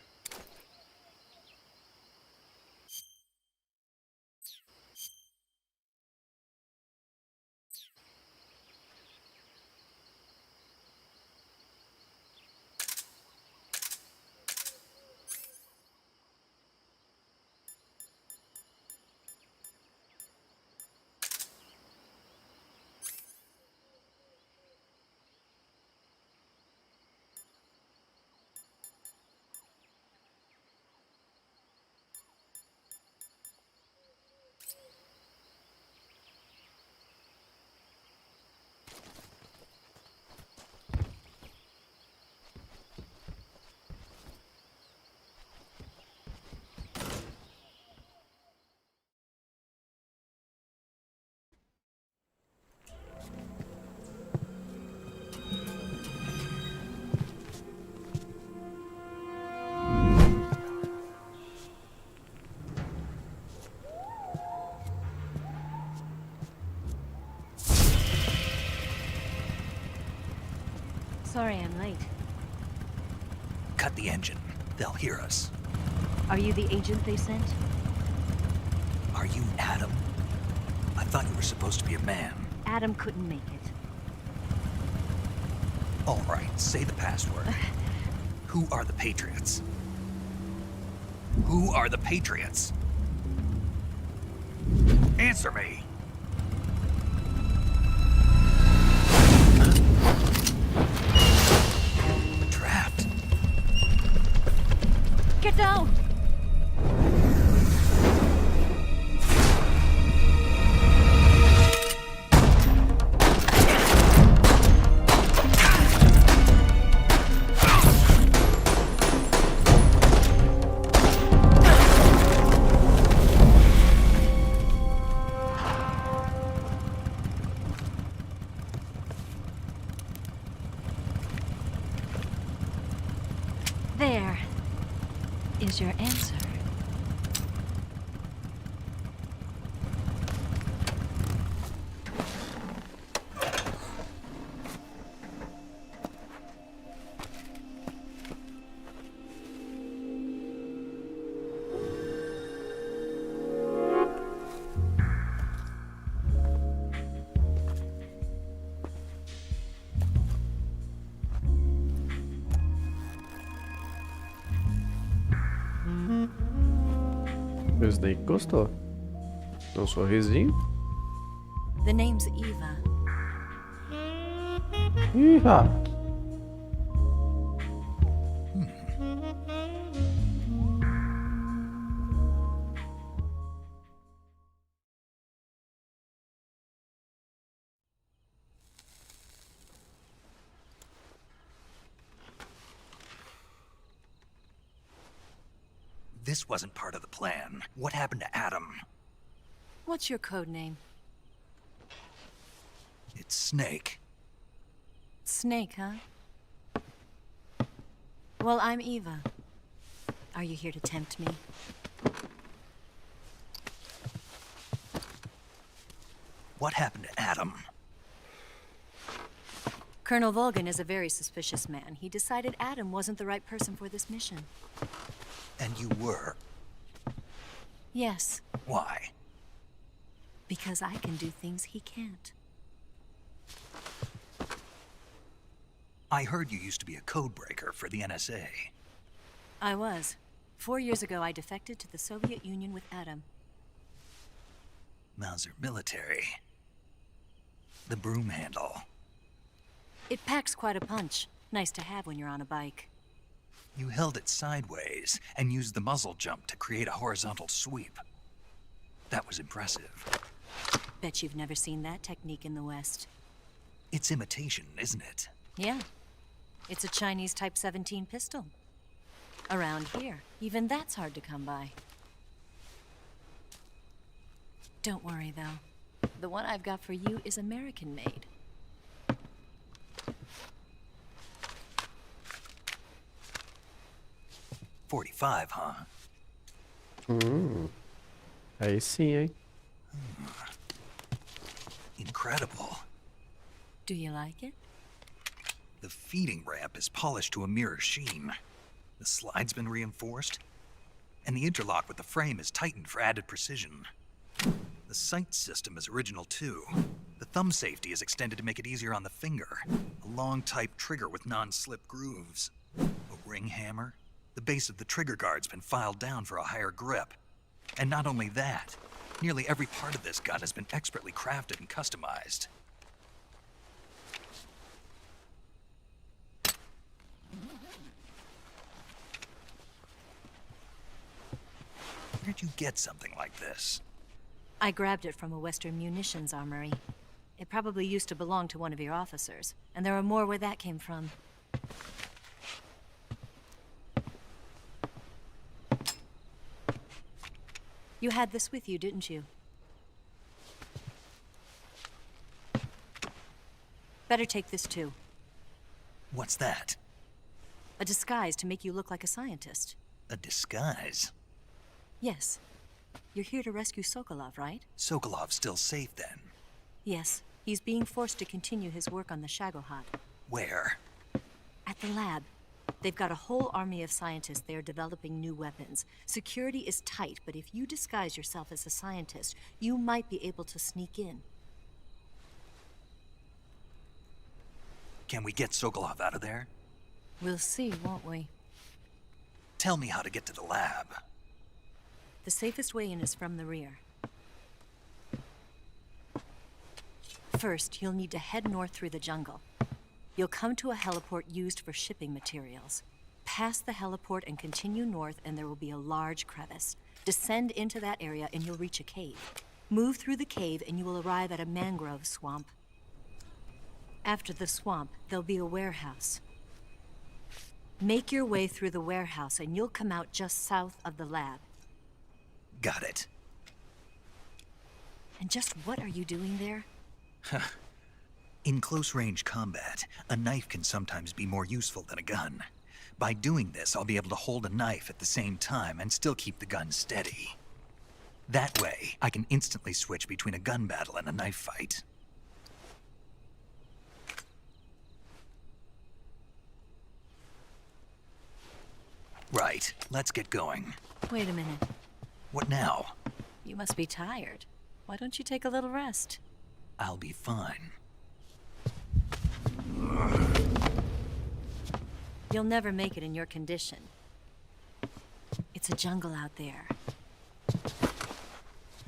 Sorry I'm late. Cut the engine. They'll hear us. Are you the agent they sent? Are you Adam? I thought you were supposed to be a man. Adam couldn't make it. All right, say the password. Who are the Patriots? Who are the Patriots? Answer me! Trapped. Get down! There is your answer. O Snake gostou. Deu um sorrisinho. The name's Eva. Ih, This wasn't part of the plan. What happened to Adam? What's your code name? It's Snake. Snake, huh? Well, I'm Eva. Are you here to tempt me? What happened to Adam? Colonel Volgan is a very suspicious man. He decided Adam wasn't the right person for this mission. And you were. Yes, Why? because I can do things he can't. I heard you used to be a codebreaker for the NSA. I was. 4 years ago, I defected to the Soviet Union with Adam. Mauser military. The broom handle. It packs quite a punch. Nice to have when you're on a bike. You held it sideways and used the muzzle jump to create a horizontal sweep. That was impressive. Bet you've never seen that technique in the West. It's imitation, isn't it? Yeah. It's a Chinese Type 17 pistol. Around here, even that's hard to come by. Don't worry, though. The one I've got for you is American-made. 45, huh? Aí sim, hein? Incredible. Do you like it? The feeding ramp is polished to a mirror sheen. The slide's been reinforced, and the interlock with the frame is tightened for added precision. The sight system is original too. The thumb safety is extended to make it easier on the finger. A long type trigger with non-slip grooves. A ring hammer. The base of the trigger guard's been filed down for a higher grip. And not only that, nearly every part of this gun has been expertly crafted and customized. Where'd you get something like this? I grabbed it from a Western munitions armory. It probably used to belong to one of your officers, and there are more where that came from. You had this with you, didn't you? Better take this too. What's that? A disguise to make you look like a scientist. A disguise? Yes. You're here to rescue Sokolov, right? Sokolov's still safe then? Yes. He's being forced to continue his work on the Shagohod. Where? At the lab. They've got a whole army of scientists there developing new weapons. Security is tight, but if you disguise yourself as a scientist, you might be able to sneak in. Can we get Sokolov out of there? We'll see, won't we? Tell me how to get to the lab. The safest way in is from the rear. First, you'll need to head north through the jungle. You'll come to a heliport used for shipping materials. Pass the heliport and continue north, and there will be a large crevice. Descend into that area and you'll reach a cave. Move through the cave and you will arrive at a mangrove swamp. After the swamp, there'll be a warehouse. Make your way through the warehouse and you'll come out just south of the lab. Got it. And just what are you doing there? In close-range combat, a knife can sometimes be more useful than a gun. By doing this, I'll be able to hold a knife at the same time and still keep the gun steady. That way, I can instantly switch between a gun battle and a knife fight. Right, let's get going. Wait a minute. What now? You must be tired. Why don't you take a little rest? I'll be fine. You'll never make it in your condition. It's a jungle out there.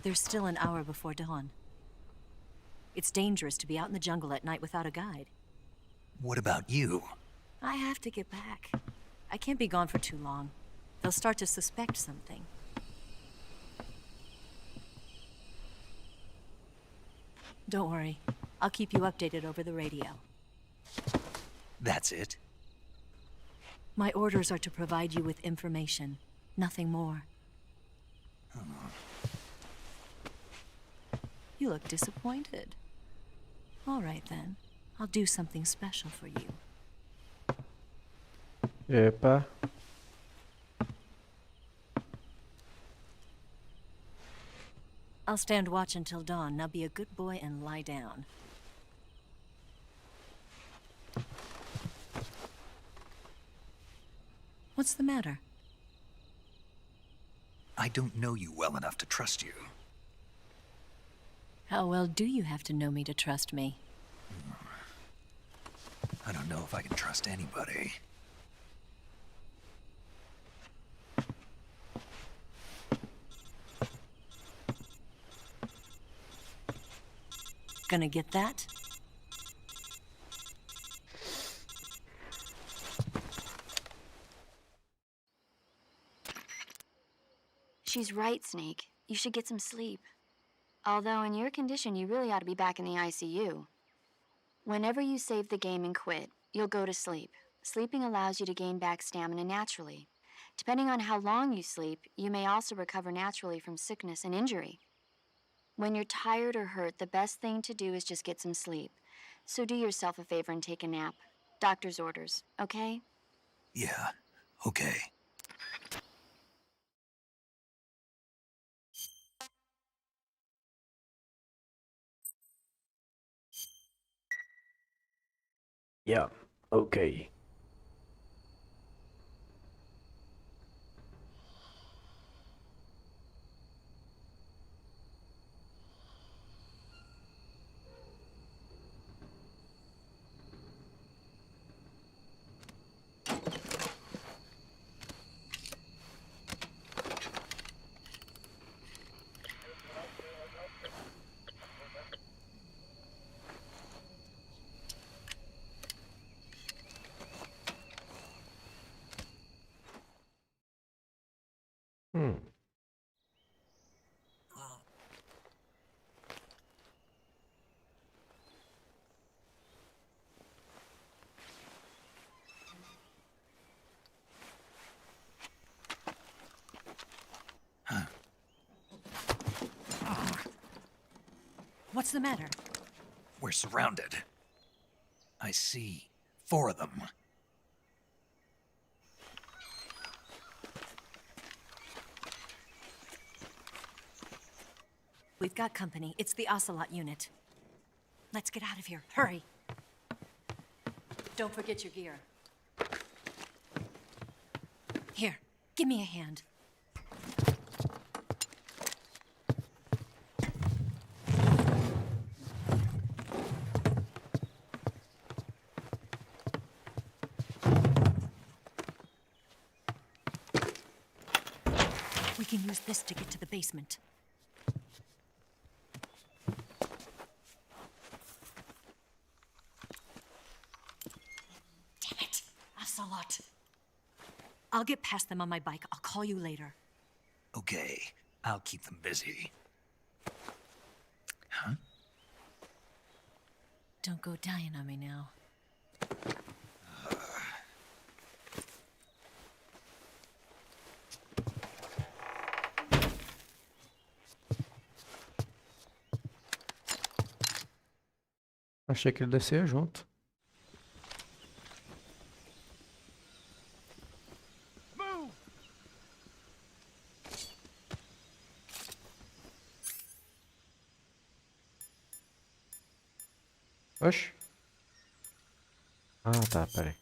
There's still an hour before dawn. It's dangerous to be out in the jungle at night without a guide. What about you? I have to get back. I can't be gone for too long. They'll start to suspect something. Don't worry. I'll keep you updated over the radio. That's it? My orders are to provide you with information. Nothing more. You look disappointed. All right, then. I'll do something special for you. Epa. I'll stand watch until dawn. Now be a good boy and lie down. What's the matter? I don't know you well enough to trust you. How well do you have to know me to trust me? I don't know if I can trust anybody. Gonna get that? She's right, Snake. You should get some sleep. Although in your condition, you really ought to be back in the ICU. Whenever you save the game and quit, you'll go to sleep. Sleeping allows you to gain back stamina naturally. Depending on how long you sleep, you may also recover naturally from sickness and injury. When you're tired or hurt, the best thing to do is just get some sleep. So do yourself a favor and take a nap. Doctor's orders, okay? Yeah, okay. Yeah, okay. Hmm. What's the matter? We're surrounded. I see 4 of them. We've got company. It's the Ocelot unit. Let's get out of here. Hurry. Don't forget your gear. Here, give me a hand. We can use this to get to the basement. Damn it! Ocelot. I'll get past them on my bike. I'll call you later. Okay, I'll keep them busy. Huh? Don't go dying on me now. Achei que ele descia junto. Oxe. Ah, tá, peraí.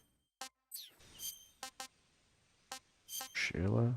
Mochila.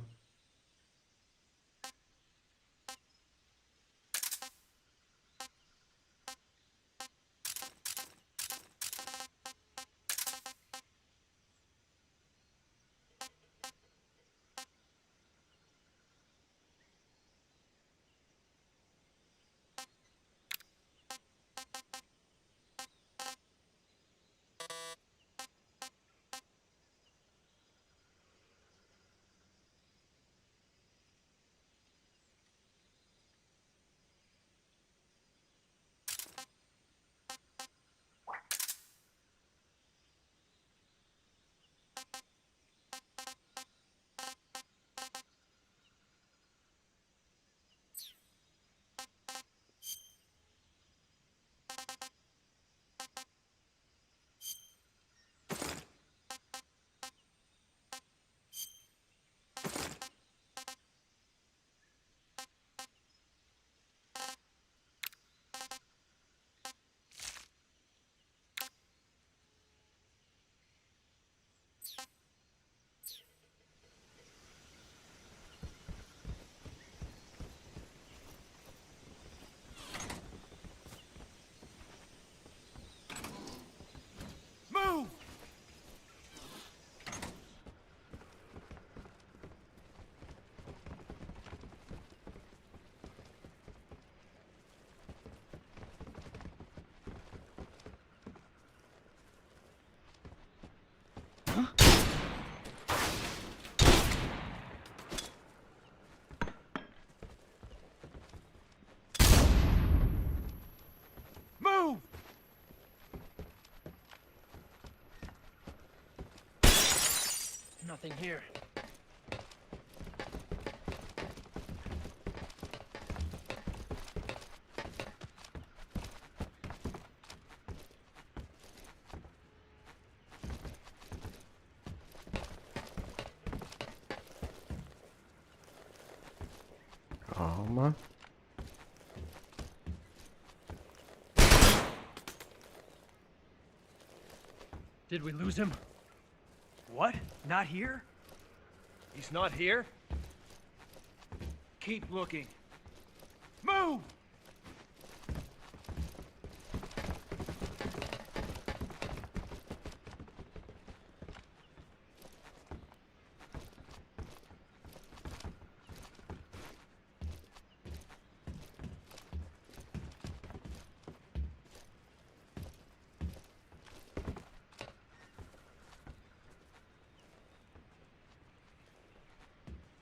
Move! Nothing here. Calma. Did we lose him? What? Not here? He's not here? Keep looking. Move!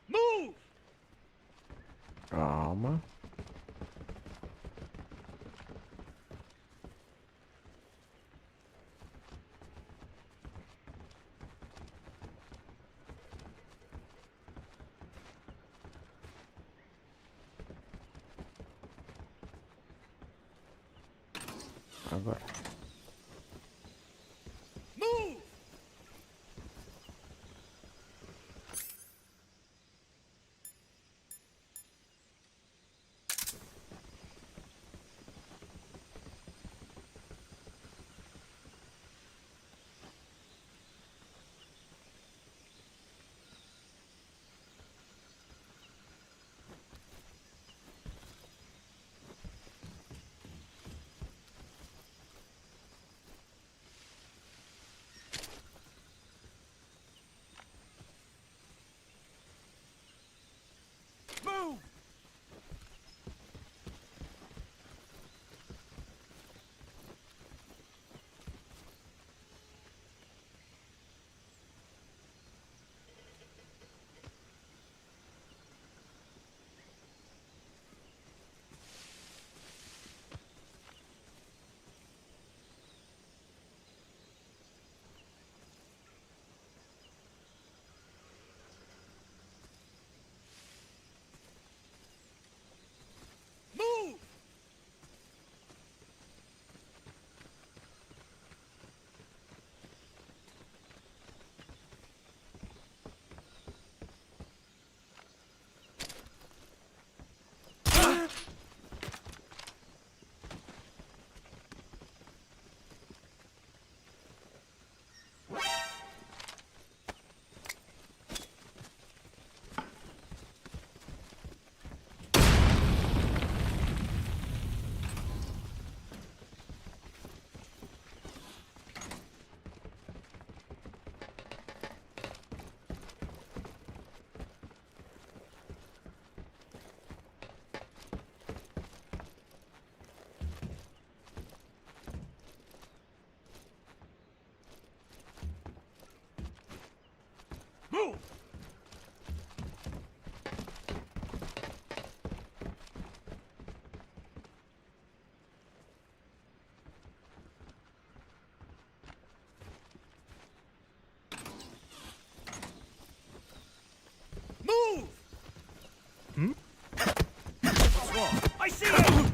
Move! Calma. Agora. Move! Move! Move! Move! Move! What's wrong? I see you!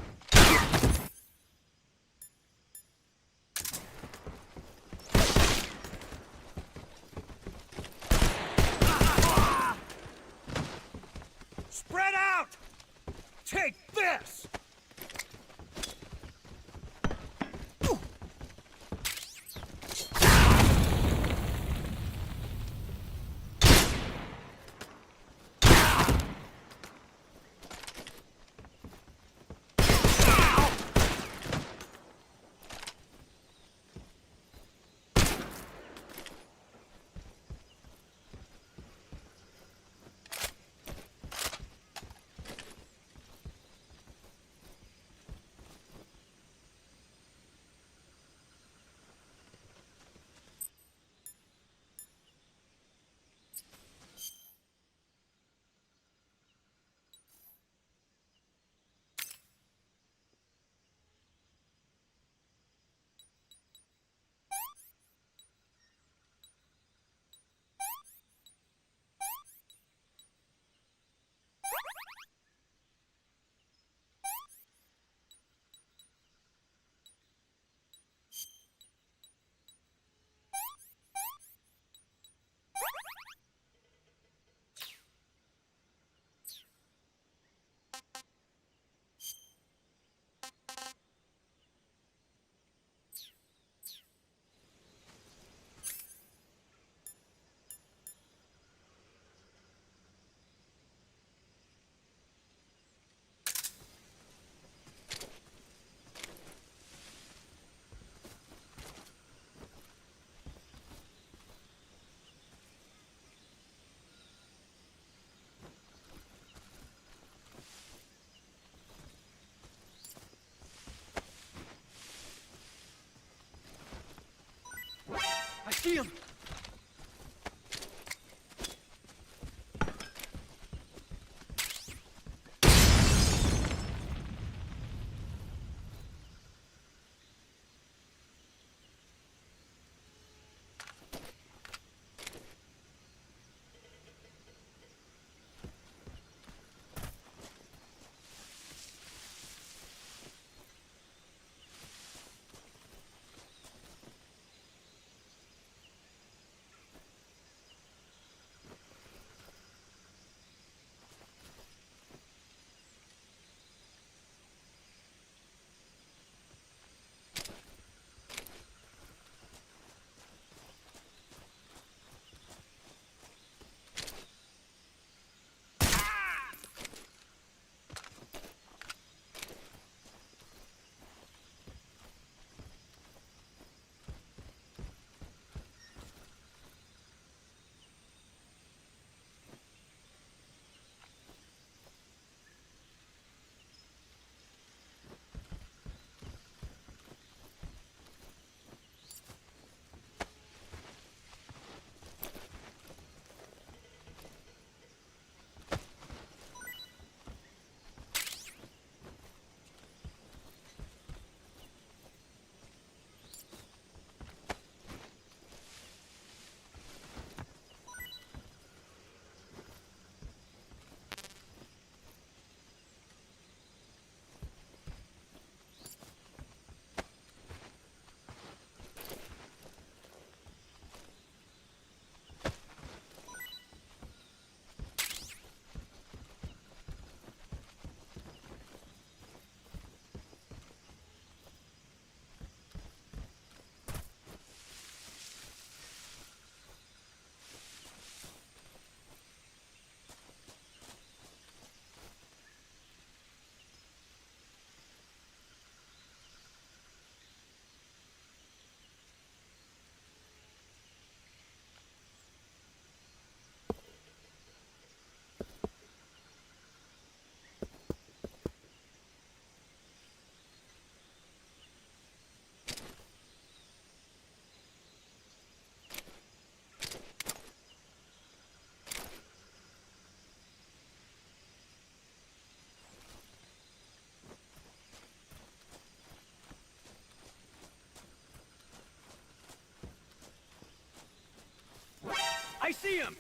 I see him!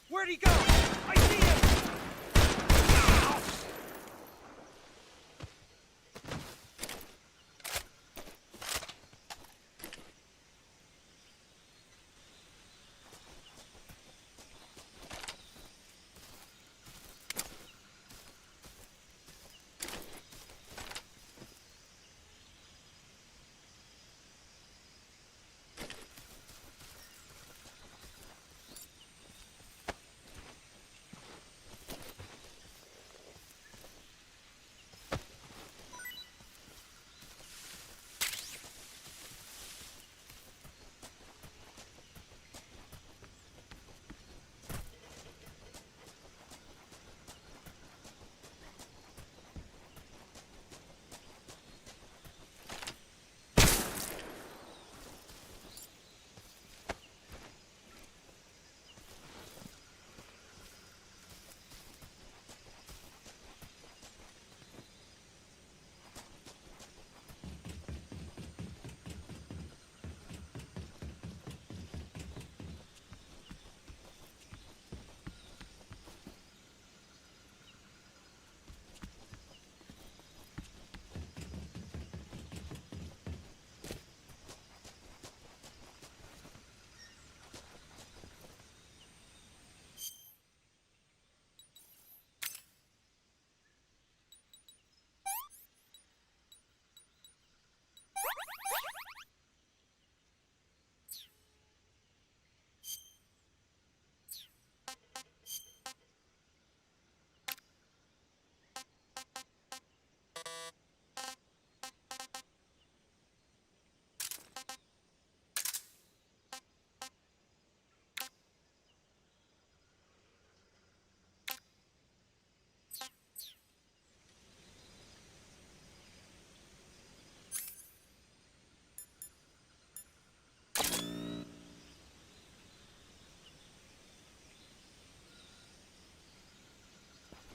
Where'd he go? I see him!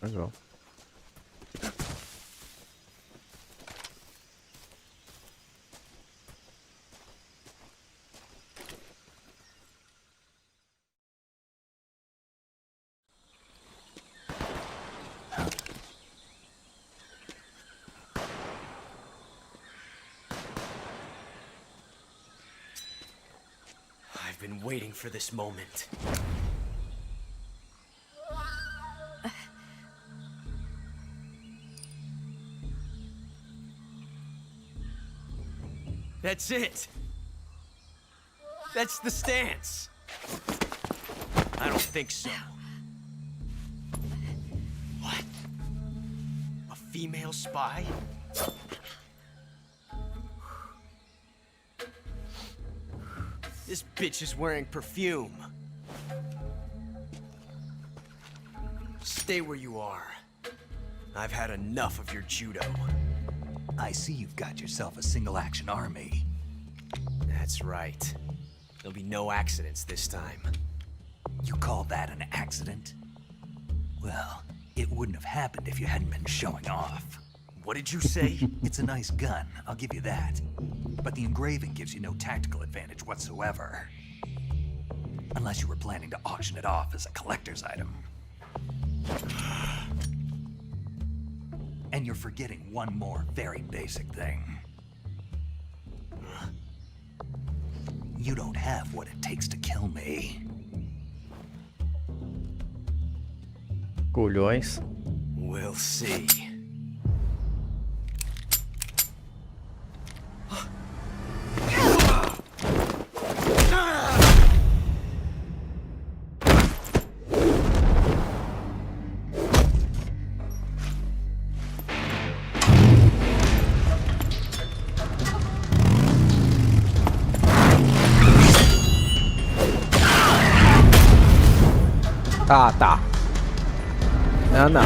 Legal. I've been waiting for this moment. That's it. That's the stance. I don't think so. What? A female spy? This bitch is wearing perfume. Stay where you are. I've had enough of your judo. I see you've got yourself a single-action army. That's right. There'll be no accidents this time. You call that an accident? Well, It wouldn't have happened if you hadn't been showing off. What did you say? It's a nice gun, I'll give you that. But the engraving gives you no tactical advantage whatsoever. Unless you were planning to auction it off as a collector's item. And you're forgetting one more very basic thing. You don't have what it takes to kill me. Culhões. We'll see. Tá. Não.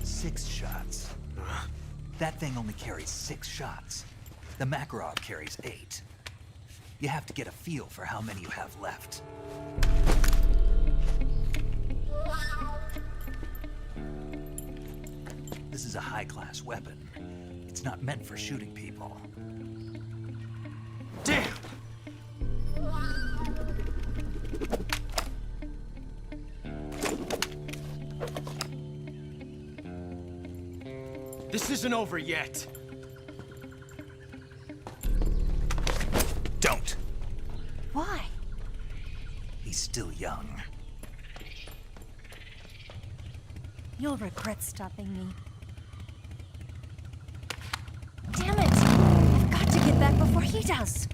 6 shots. That thing only carries 6 shots. The Makarov carries 8. You have to get a feel for how many you have left. This is a high-class weapon. It's not meant for shooting people. Damn! This isn't over yet. Don't! Why? He's still young. You'll regret stopping me. Damn it! I've got to get back before he does.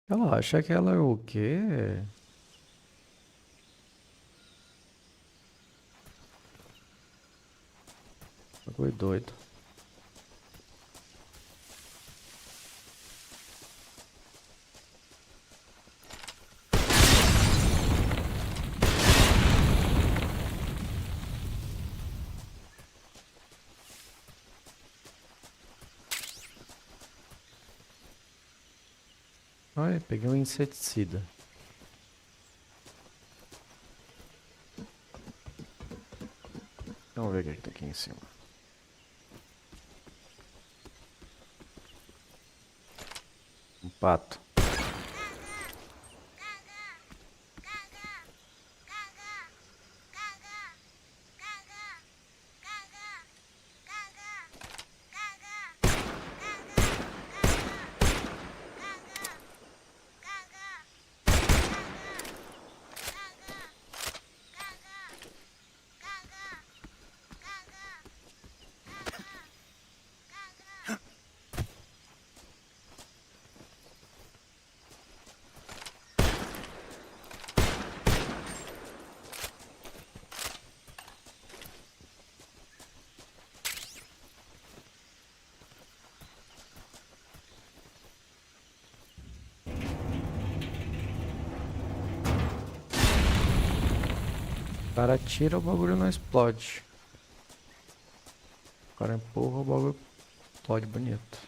Ela acha que ela é o quê? Foi doido. Olha, peguei um inseticida. Vamos ver o que tem aqui em cima. Um pato. O cara tira, o bagulho não explode. O cara empurra, o bagulho explode bonito.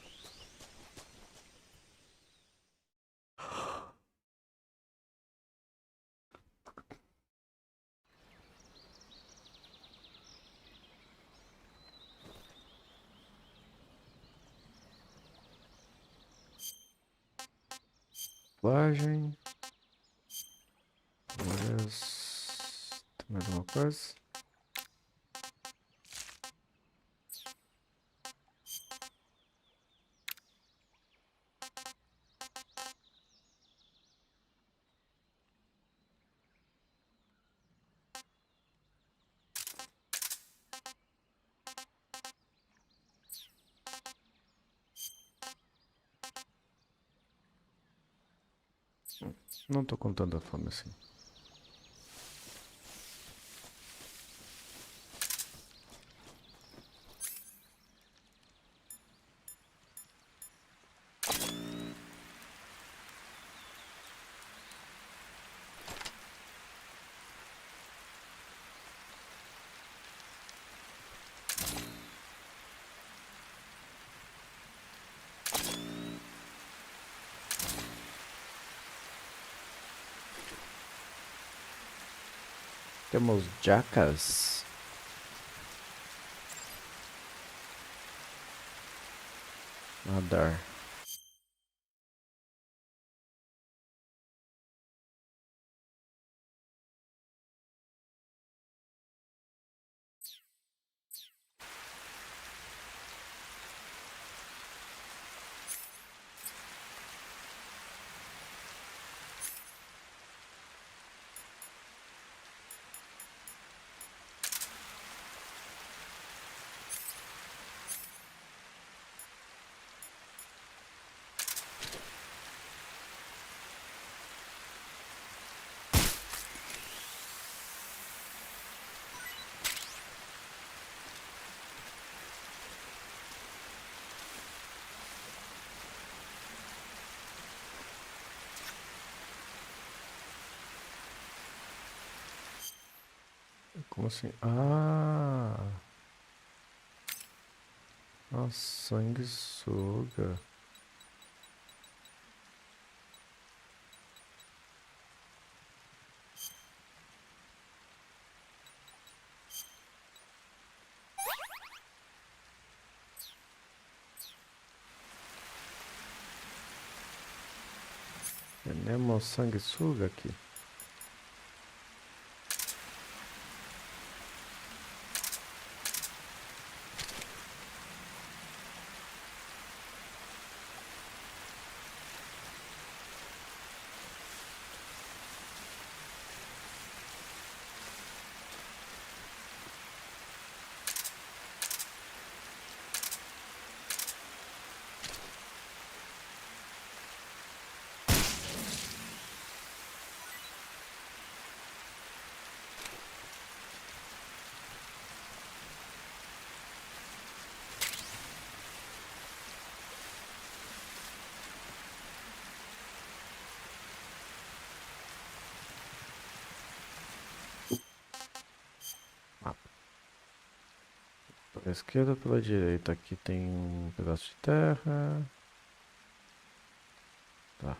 Tatuagem. Tem mais alguma coisa? Não tô com tanta fome assim. Temos jacas. Nadar. Como assim? Ah! A sanguessuga. Temos sanguessuga aqui. Pela esquerda ou pela direita? Aqui tem um pedaço de terra. Tá.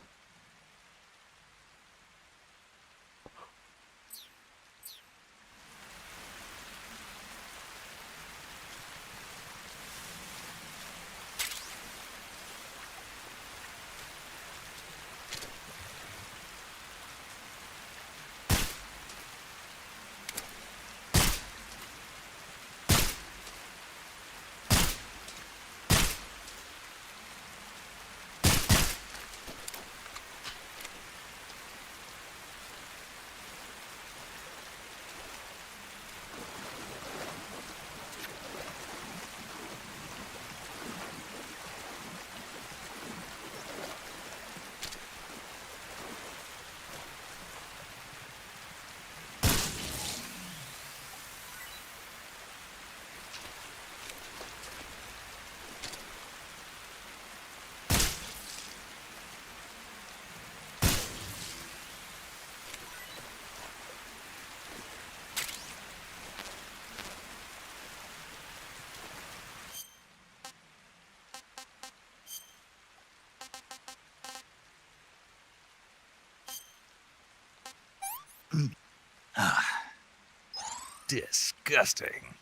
Disgusting.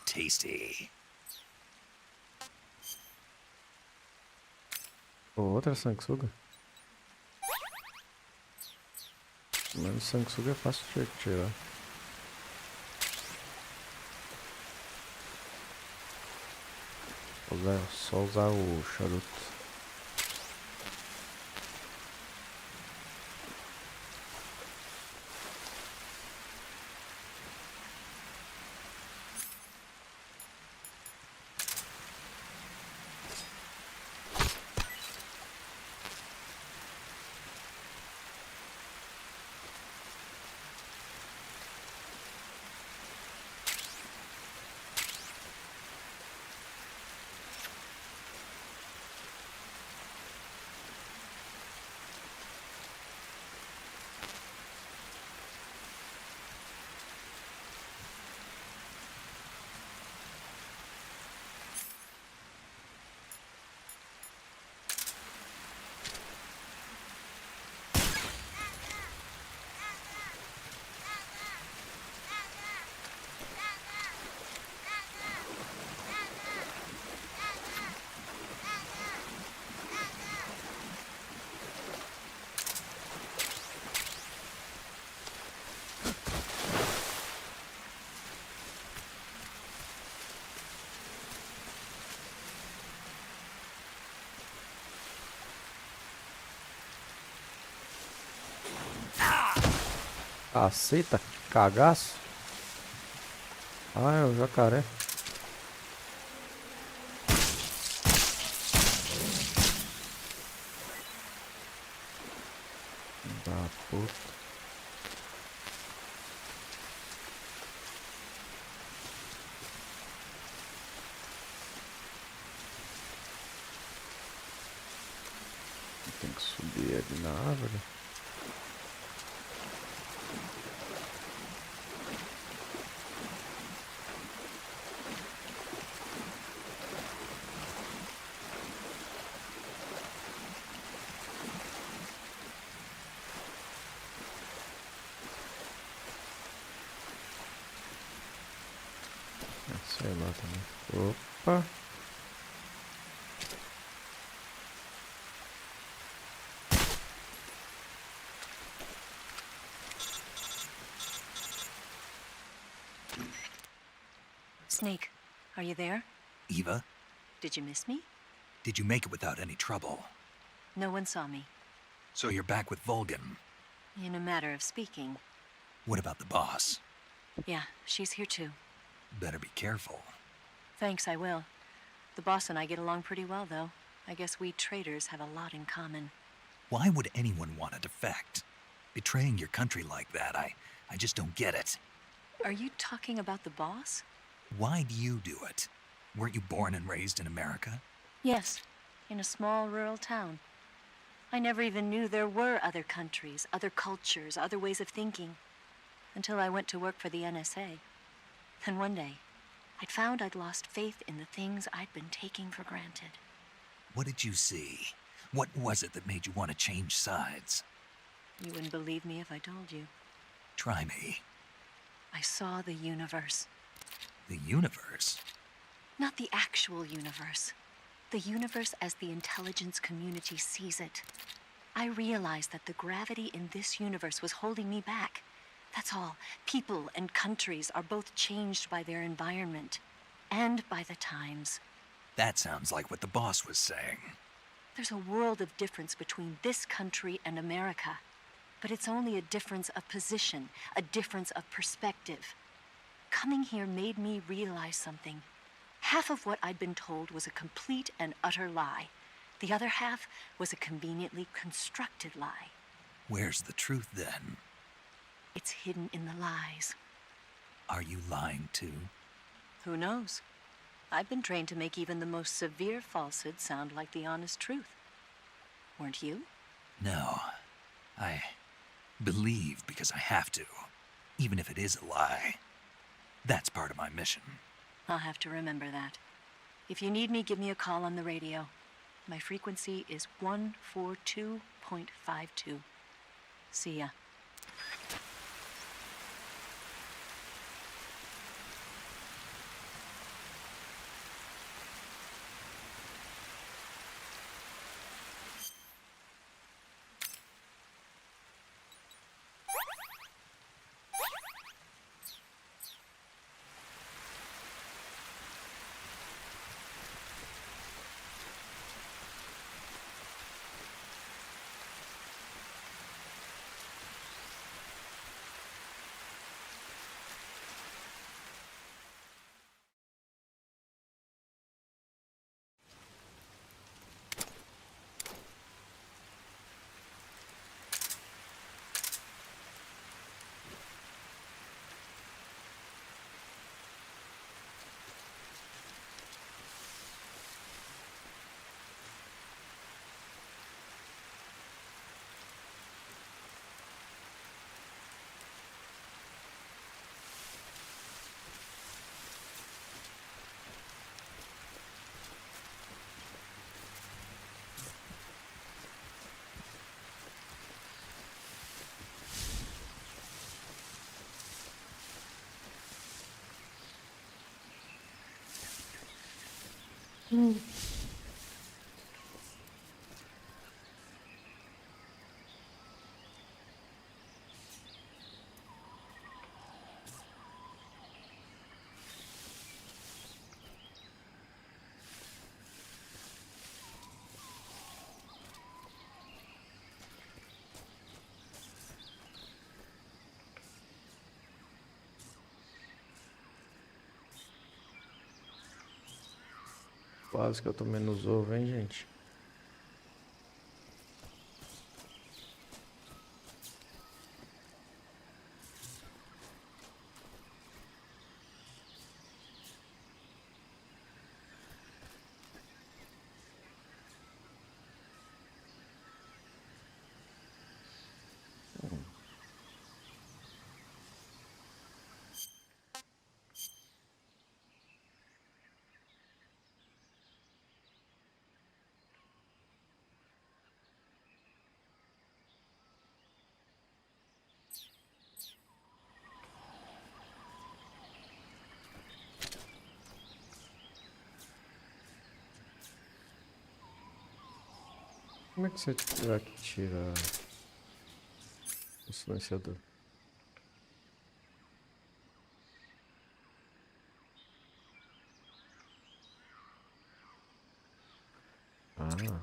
Tasty. Outra sanguessuga? Menos sanguessuga é fácil de tirar. Só usar o charuto. Aceita, cagaço. Ah, é o jacaré. Da puta. Tem que subir ali na árvore. Sei lá também. Opa. Snake, are you there? Eva, Did you miss me? did you make it without any trouble? No one saw me. So you're back with Vulcan. In a matter of speaking. What about the boss? Yeah, she's here too. Better be careful. Thanks, I will. The boss and I get along pretty well, though. I guess we traders have a lot in common. Why would anyone want to defect? Betraying your country like that, I just don't get it. Are you talking about the boss? Why do you do it? Weren't you born and raised in America? Yes, in a small rural town. I never even knew there were other countries, other cultures, other ways of thinking, until I went to work for the NSA. Then one day, I'd found I'd lost faith in the things I'd been taking for granted. What did you see? What was it that made you want to change sides? You wouldn't believe me if I told you. Try me. I saw the universe. The universe? Not the actual universe. The universe as the intelligence community sees it. I realized that the gravity in this universe was holding me back. That's all. People and countries are both changed by their environment and by the times. That sounds like what the boss was saying. There's a world of difference between this country and America. But it's only a difference of position, a difference of perspective. Coming here made me realize something. Half of what I'd been told was a complete and utter lie. The other half was a conveniently constructed lie. Where's the truth then? It's hidden in the lies. Are you lying too? Who knows? I've been trained to make even the most severe falsehood sound like the honest truth. Weren't you? No. I believe because I have to, even if it is a lie. That's part of my mission. I'll have to remember that. If you need me, give me a call on the radio. My frequency is 142.52. See ya. Quase que eu tô menos ovo, hein, gente? Como é que você vai tirar o silenciador? Ah.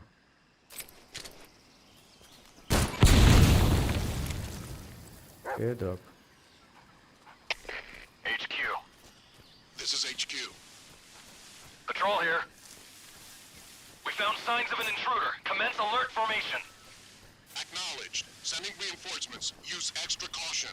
Que droga. HQ. This is HQ. Patrol here. We found signs of an intruder. Commence alert formation. Acknowledged. Sending reinforcements. Use extra caution.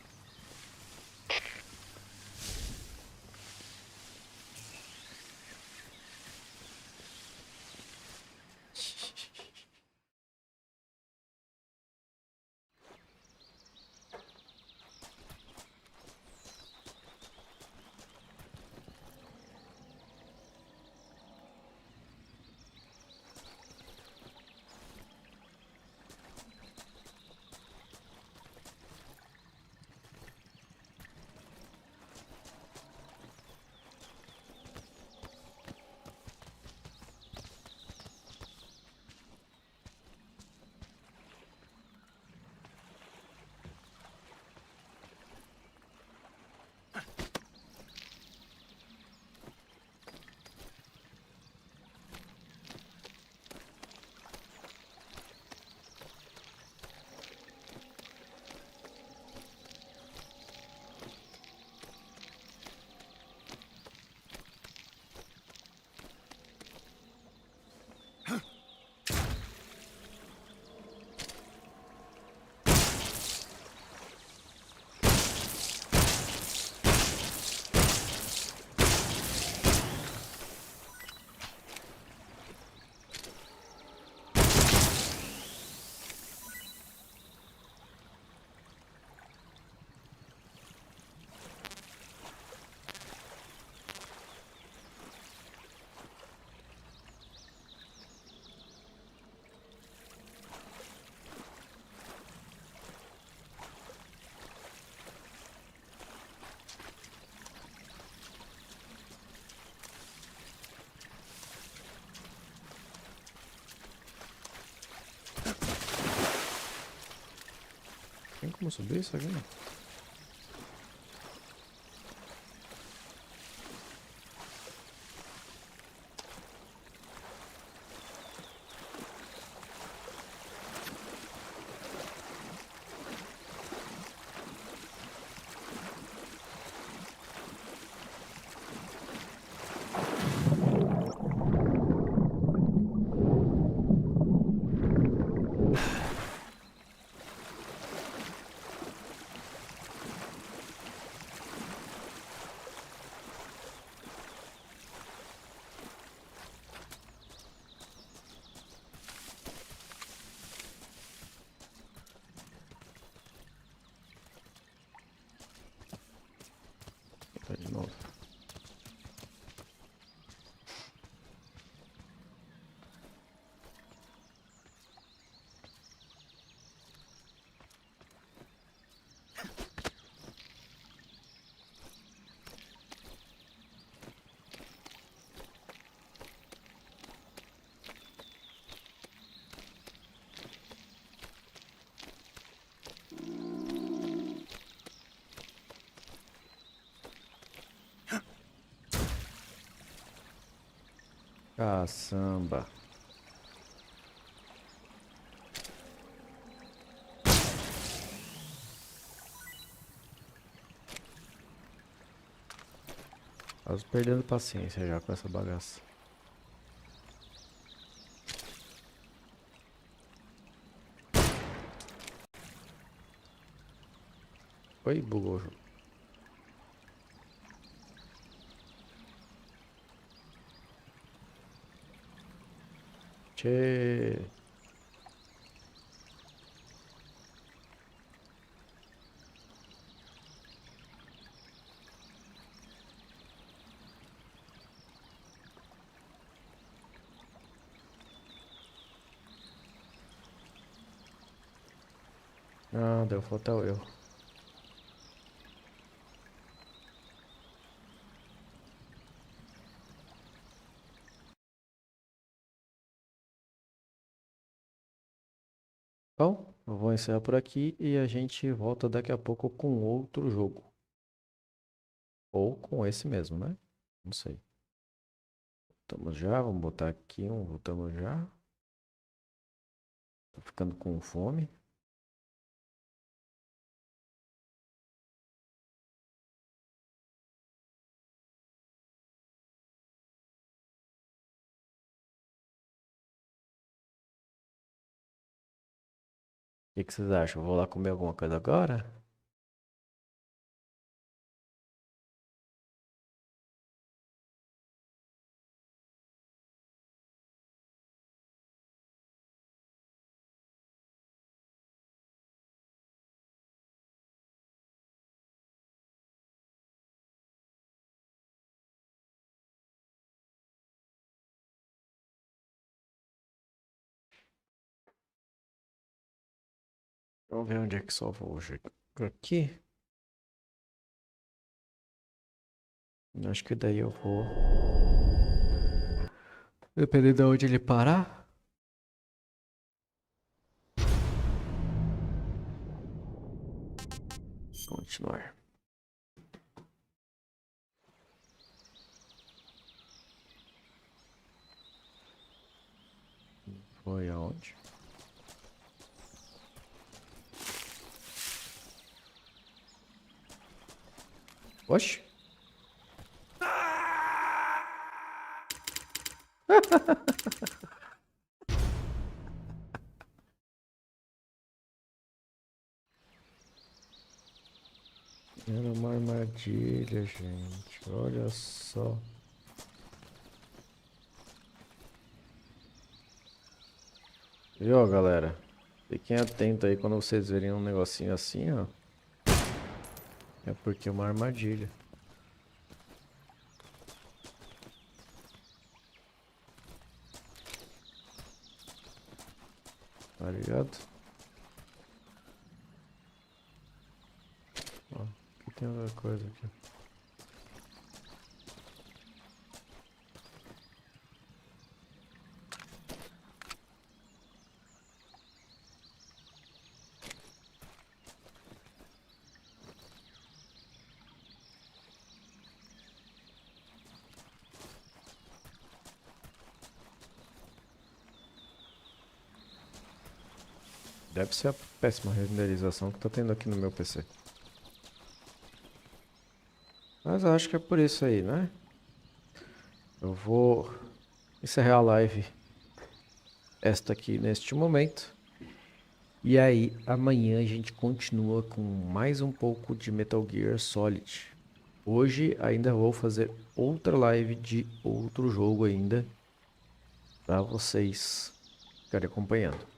Tem como subir isso aqui? De novo. Caçamba. Quase perdendo paciência já com essa bagaça. Oi, bugou o jogo. Tchê. Ah, deu falta eu. Bom, eu vou encerrar por aqui e a gente volta daqui a pouco com outro jogo. Ou com esse mesmo, né? Não sei. Voltamos já, vamos botar aqui um, voltamos já. Tô ficando com fome. O que vocês acham? Vou lá comer alguma coisa agora? Vamos ver onde é que salva hoje. Aqui. Acho que daí eu vou. Dependendo de onde ele parar. Continuar. Foi aonde? Oxe. Era uma armadilha, gente. Olha só. Viu, galera? Fiquem atentos aí quando vocês verem um negocinho assim, ó. É porque é uma armadilha. Tá ligado? Ó, aqui tem outra coisa aqui. Deve ser a péssima renderização que tá tendo aqui no meu PC. Mas eu acho que é por isso aí, né? Eu vou encerrar a live esta aqui neste momento. E aí, amanhã a gente continua com mais um pouco de Metal Gear Solid. Hoje ainda vou fazer outra live de outro jogo ainda, para vocês ficarem acompanhando.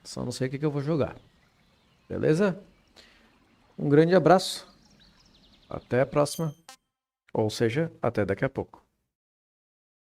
Só não sei o que eu vou jogar. Beleza? Um grande abraço. Até a próxima. Ou seja, até daqui a pouco.